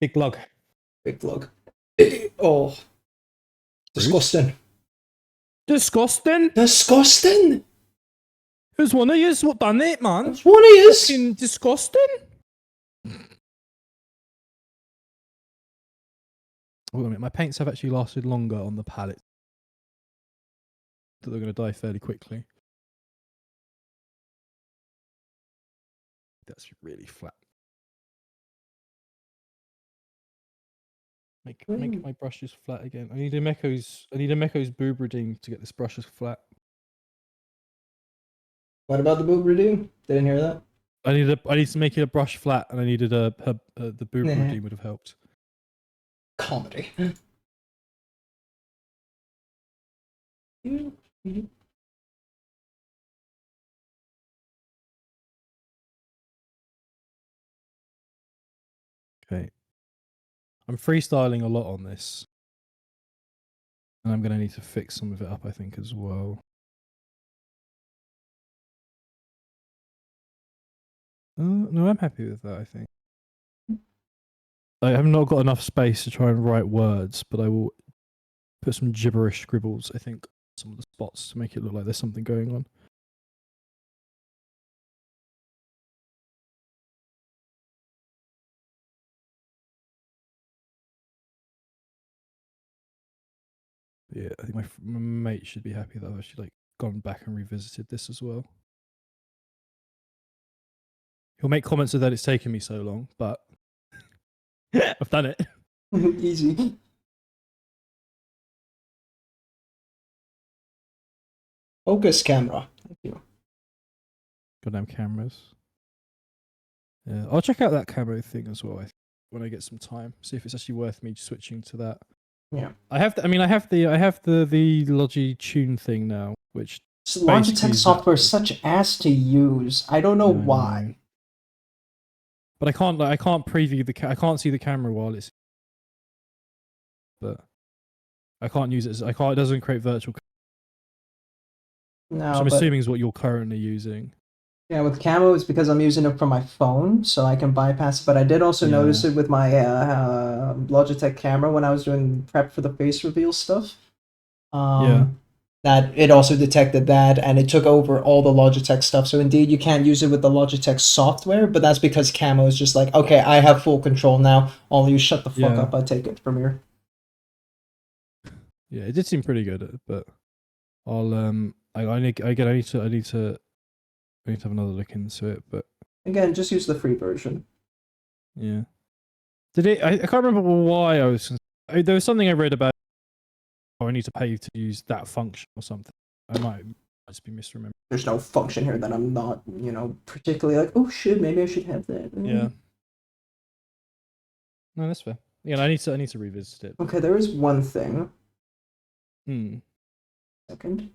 S6: Big glug.
S3: Big glug. Oh. Disgusting.
S6: Disgusting.
S3: Disgusting?
S6: Who's one of yous? What done it, man?
S3: That's one of yous.
S6: Fucking disgusting. Wait a minute, my paints have actually lasted longer on the palette. That they're going to die fairly quickly. That's really flat. Make my brushes flat again. I need a Mecho's boob redeem to get this brush as flat.
S3: What about the boob redeem? Didn't hear that.
S6: I need to make it a brush flat, and I needed the boob redeem would have helped.
S3: Comedy.
S6: Okay. I'm freestyling a lot on this. And I'm going to need to fix some of it up, I think, as well. No, I'm happy with that, I think. I have not got enough space to try and write words, but I will put some gibberish scribbles, I think, on some of the spots to make it look like there's something going on. Yeah, I think my mate should be happy that I've actually gone back and revisited this as well. He'll make comments that it's taken me so long, but I've done it.
S3: Easy. Focus camera. Thank you.
S6: Goddamn cameras. Yeah, I'll check out that camo thing as well. I think, when I get some time, see if it's actually worth me switching to that.
S3: Yeah.
S6: I have the Logi Tune thing now, which
S3: Logitech software is such ass to use. I don't know why.
S6: But I can't preview I can't see the camera while it's. But I can't use it. It doesn't create virtual.
S3: No,
S6: which I'm assuming is what you're currently using.
S3: Yeah, with camo, it's because I'm using it from my phone, so I can bypass it. But I did also notice it with my Logitech camera when I was doing prep for the face reveal stuff. That it also detected that, and it took over all the Logitech stuff. So indeed, you can't use it with the Logitech software, but that's because camo is just like, okay, I have full control now. All you shut the fuck up. I take it from here.
S6: Yeah, it did seem pretty good, but I'll I need to have another look into it. But
S3: again, just use the free version.
S6: Yeah. Did it? I can't remember why I was. There was something I read about. Oh, I need to pay you to use that function or something. I might just be misremembering.
S3: There's no function here that I'm not, you know, particularly like, oh shit, maybe I should have that.
S6: Yeah. No, that's fair. Yeah, I need to revisit it.
S3: Okay, there is one thing.
S6: Hmm.
S3: Second.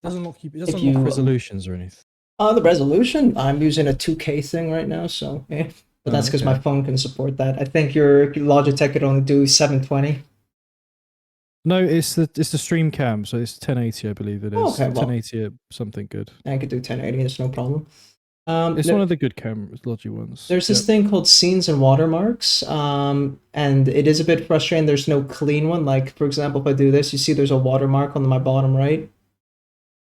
S6: Doesn't lock it
S3: If
S6: doesn't
S3: you,
S6: lock resolutions or anything.
S3: The resolution, I'm using a 2K thing right now, so yeah. But that's because my phone can support that. I think your Logitech could only do 720.
S6: No, it's the stream cam, so it's 1080, I believe it is.
S3: Oh, okay, well.
S6: 1080 at something good.
S3: I could do 1080, it's no problem.
S6: It's
S3: no-
S6: one of the good Logi ones.
S3: There's this thing called scenes and watermarks, and it is a bit frustrating. There's no clean one. Like, for example, if I do this, you see there's a watermark on my bottom right.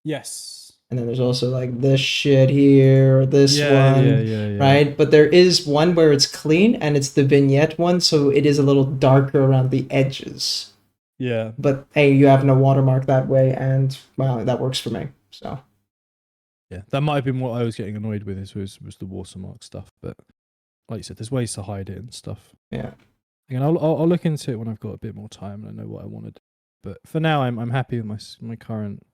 S1: Yes.
S3: And then there's also like this shit here, or this one,
S6: yeah.
S3: right? But there is one where it's clean, and it's the vignette one, so it is a little darker around the edges.
S6: Yeah.
S3: But hey, you have no watermark that way, and well, that works for me. So
S6: Yeah, that might have been what I was getting annoyed with. Was the watermark stuff, but like you said, there's ways to hide it and stuff.
S3: yeah.
S6: Again, I'll look into it when I've got a bit more time and I know what I wanted. But for now, I'm happy with my current.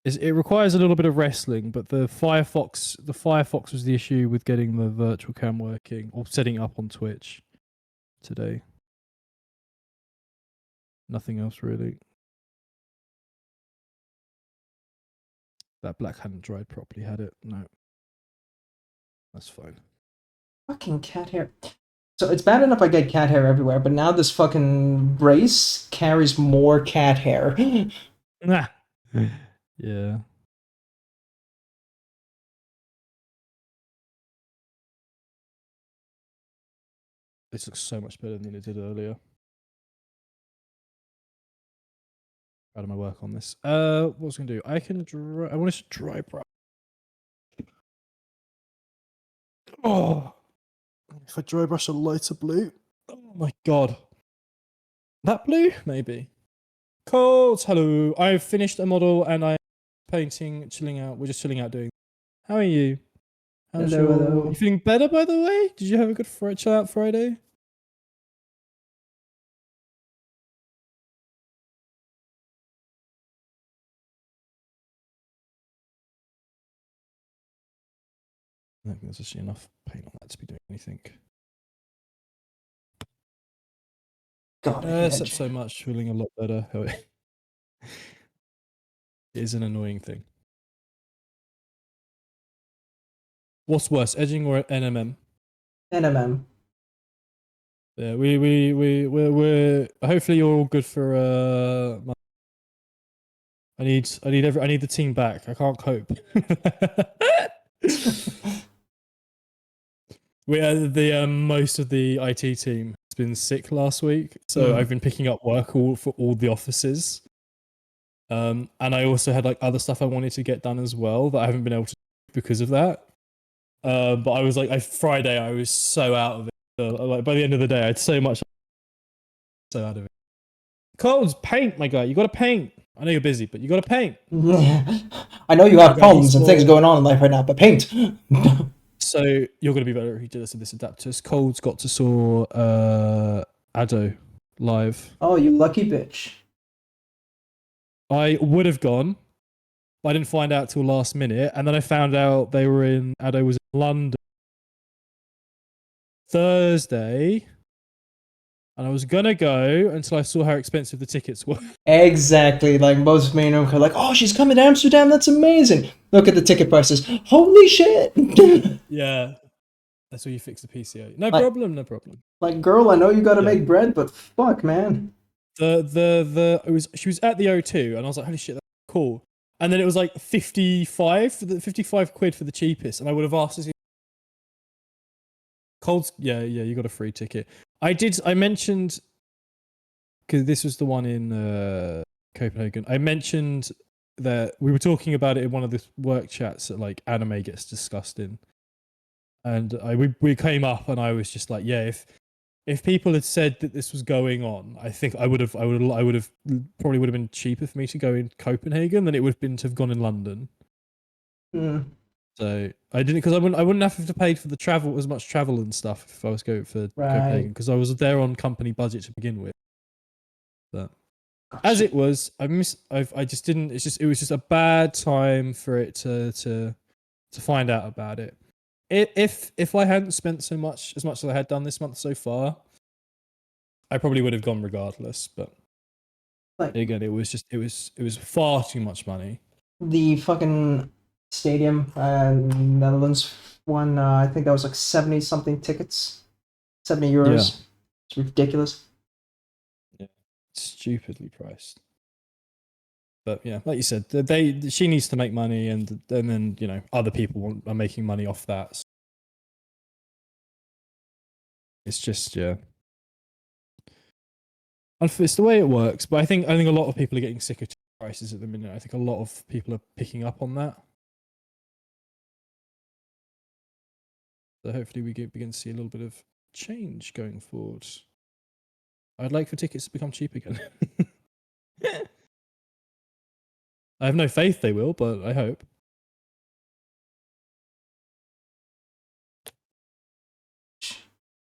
S6: It requires a little bit of wrestling, but the Firefox was the issue with getting the virtual cam working or setting it up on Twitch today. Nothing else really. That black hadn't dried properly, had it? No. That's fine.
S3: Fucking cat hair. So it's bad enough I get cat hair everywhere, but now this fucking race carries more cat hair.
S6: Nah. Yeah. This looks so much better than it did earlier. Proud of my work on this. What was I gonna do? I want to dry brush. Oh, if I dry brush a lighter blue. Oh my god. That blue? Maybe. Cold. Hello. I've finished a model and I'm painting, chilling out. We're just chilling out doing. How are you?
S3: Hello.
S6: You feeling better, by the way? Did you have a good chill out Friday? I don't think there's actually enough paint on that to be doing anything.
S3: God,
S6: Except so much, feeling a lot better. It is an annoying thing. What's worse, edging or NMM?
S3: NMM.
S6: Yeah, we're hopefully you're all good for I need the team back. I can't cope. We the most of the IT team has been sick last week, so I've been picking up work for all the offices. And I also had like other stuff I wanted to get done as well that I haven't been able to do because of that. But I was like, Friday I was so out of it. Like by the end of the day, I had so much. So out of it. Coles, paint, my guy. You got to paint. I know you're busy, but you got to paint.
S3: I know you have problems and things going on in life right now, but paint.
S6: So you're going to be better if you did us this Adaptus. Cole's got to saw Ado live.
S3: Oh, you lucky bitch.
S6: I would have gone, but I didn't find out till last minute, and then I found out Ado was in London Thursday, and I was gonna go until I saw how expensive the tickets were.
S3: Exactly, like most main are like, oh, she's coming to Amsterdam, that's amazing. Look at the ticket prices. Holy shit.
S6: Yeah. That's where you fix the PCO. No problem.
S3: Like, girl, I know you gotta make bread, but fuck, man.
S6: She was at the O2, and I was like, holy shit, that's cool. And then it was like 55 quid for the cheapest, and I would have asked to see Cold's. Yeah, you got a free ticket. I mentioned, because this was the one in Copenhagen. I mentioned that we were talking about it in one of the work chats that like anime gets discussed in, and we came up, and I was just like, yeah, if people had said that this was going on, I think I would have probably would have been cheaper for me to go in Copenhagen than it would have been to have gone in London. So I didn't, because I wouldn't have to pay for the travel, as much travel and stuff if I was going for Copenhagen, because I was there on company budget to begin with. But
S1: as it was, I just didn't. It was just a bad time for it to find out about it. If I hadn't spent as much as I had done this month so far, I probably would have gone regardless. But
S3: Like
S1: again, it was far too much money.
S3: the fucking stadium, Netherlands one. I think that was like 70 something tickets, 70 euros. It's ridiculous.
S1: Yeah, stupidly priced. But yeah, like you said, she needs to make money, and then other people are making money off that. So it's just it's the way it works. But I think a lot of people are getting sick of prices at the minute. I think a lot of people are picking up on that. So hopefully we begin to see a little bit of change going forward. I'd like for tickets to become cheap again. I have no faith they will, but I hope.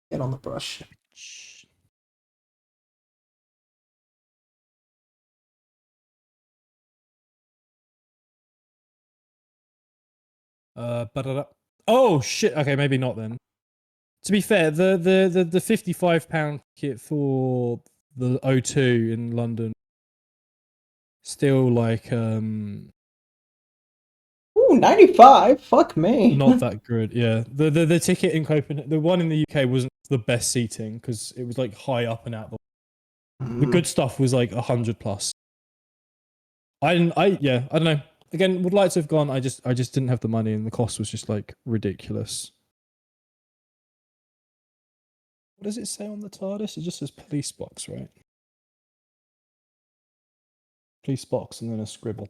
S3: Get on the brush.
S1: Oh shit! Okay, maybe not then. To be fair, the £55 ticket for the O2 in London still like
S3: Ooh, 95. Fuck me.
S1: not that good. Yeah, the ticket in Copenhagen, the one in the UK wasn't the best seating because it was like high up and out. The good stuff was like 100 plus. I don't know. Again, would like to have gone. I just didn't have the money, and the cost was just like ridiculous. What does it say on the TARDIS? It just says police box, right? Police box and then a scribble.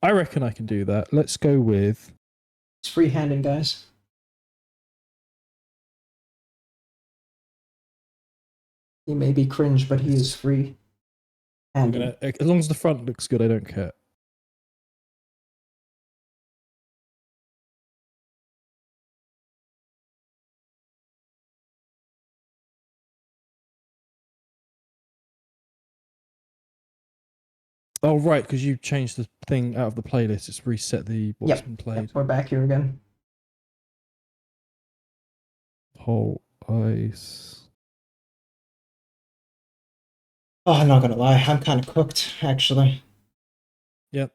S1: I reckon I can do that. Let's go with.
S3: It's freehanding, guys. He may be cringe, but he is free.
S1: As long as the front looks good, I don't care. Oh right, because you changed the thing out of the playlist. It's reset the what's been played.
S3: Yep, we're back here again.
S1: Whole ice.
S3: Oh, I'm not gonna lie, I'm kind of cooked, actually.
S1: Yep.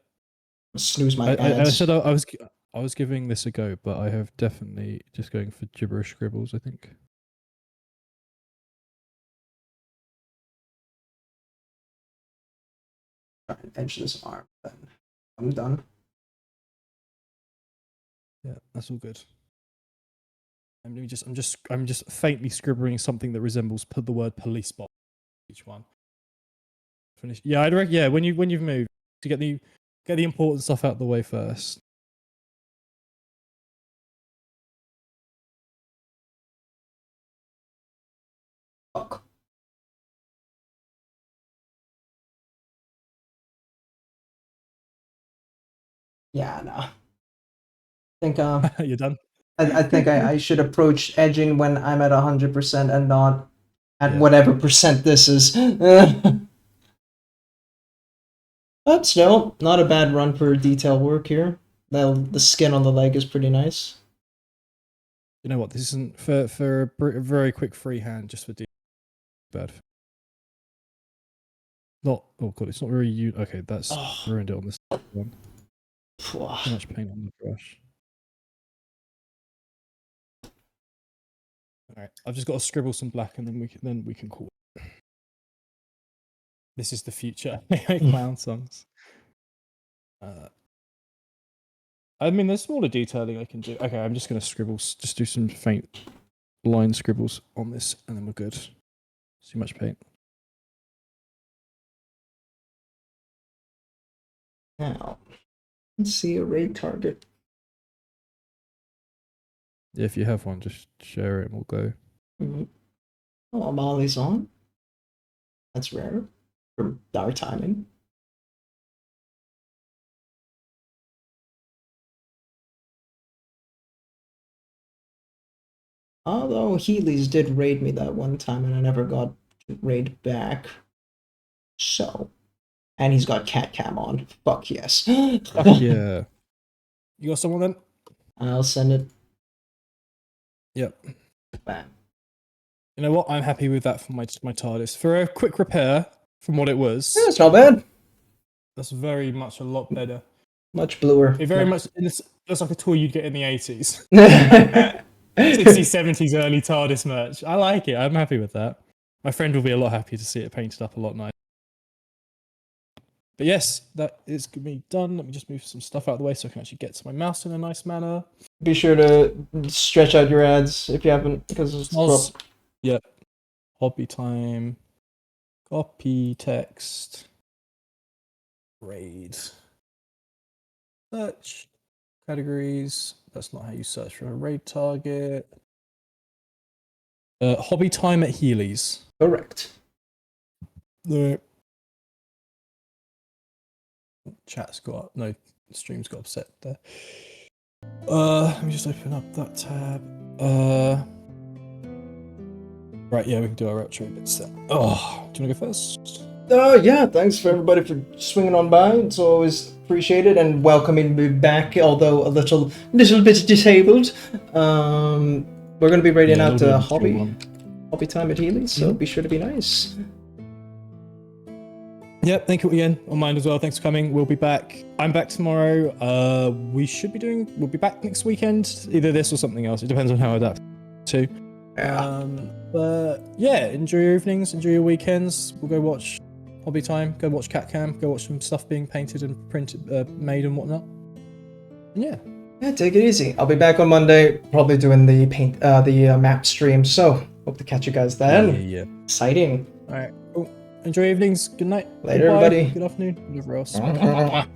S3: Snooze my
S1: I
S3: ads.
S1: said I was giving this a go, but I have definitely just going for gibberish scribbles, I think.
S3: Try and edge this arm, then I'm done.
S1: Yeah, that's all good. I'm just faintly scribbling something that resembles the word police box. Each one. Finish. Yeah, I'd reckon. Yeah, when you've moved to get the important stuff out of the way first.
S3: Fuck. Yeah, no. I think
S1: You're done.
S3: I think I should approach edging when I'm at 100% and not at
S1: Yeah.
S3: whatever percent this is. But still, not a bad run for detail work here. The skin on the leg is pretty nice.
S1: You know what? This isn't for a very quick freehand just for bad. Not oh god, it's not very okay. That's ruined it on this one. Too much paint on the brush. All right, I've just got to scribble some black, and then we can call it. This is the future. Clown songs. I mean, there's smaller detailing I can do. Okay, I'm just gonna just do some faint line scribbles on this, and then we're good. Too much paint.
S3: Now, let's see a raid target.
S1: Yeah, if you have one, just share it and we'll go.
S3: Oh, Molly's on. That's rare for our timing. Although Healy's did raid me that one time and I never got raid back. So, And he's got cat cam on. Fuck yes.
S6: Fuck yeah.
S1: You got someone then?
S3: I'll send it.
S1: Yep.
S3: Bam.
S1: You know what? I'm happy with that for my TARDIS. For a quick repair from what it was,
S3: Yeah, it's not bad.
S1: that's very much a lot better.
S3: Much bluer.
S1: It very much looks like a toy you'd get in the 80s.
S3: much.
S1: 60s, 70s, early TARDIS merch. I like it. I'm happy with that. My friend will be a lot happier to see it painted up a lot nicer. But yes, that is going to be done. Let me just move some stuff out of the way so I can actually get to my mouse in a nice manner.
S3: Be sure to stretch out your ads if you haven't, because it's
S1: Yeah. Hobby time. Copy text. Raid. Search. Categories. That's not how you search for a raid target. Hobby time at Healy's.
S3: correct.
S1: No. Chat's got no, stream's got upset there. Let me just open up that tab. Right, yeah, we can do our outro bits then. Oh, do you want to go first?
S3: Yeah, thanks for everybody for swinging on by. It's always appreciated, and welcoming me back, although a little bit disabled. We're going to be raiding out hobby time at Healy, so be sure to be nice.
S1: Yep, thank you again on mine as well. Thanks for coming. We'll be back. I'm back tomorrow. We'll be back next weekend. Either this or something else. It depends on how I adapt to.
S3: Yeah.
S1: But yeah, enjoy your evenings, enjoy your weekends. We'll go watch Hobby Time, go watch Cat Cam, go watch some stuff being painted and printed, made and whatnot. And yeah.
S3: Yeah, take it easy. I'll be back on Monday, probably doing the map stream. So hope to catch you guys then.
S1: Yeah.
S3: Exciting.
S1: All right. Cool. Enjoy your evenings. Good night.
S3: Later,
S1: Goodbye.
S3: everybody.
S1: Good afternoon. Whatever else.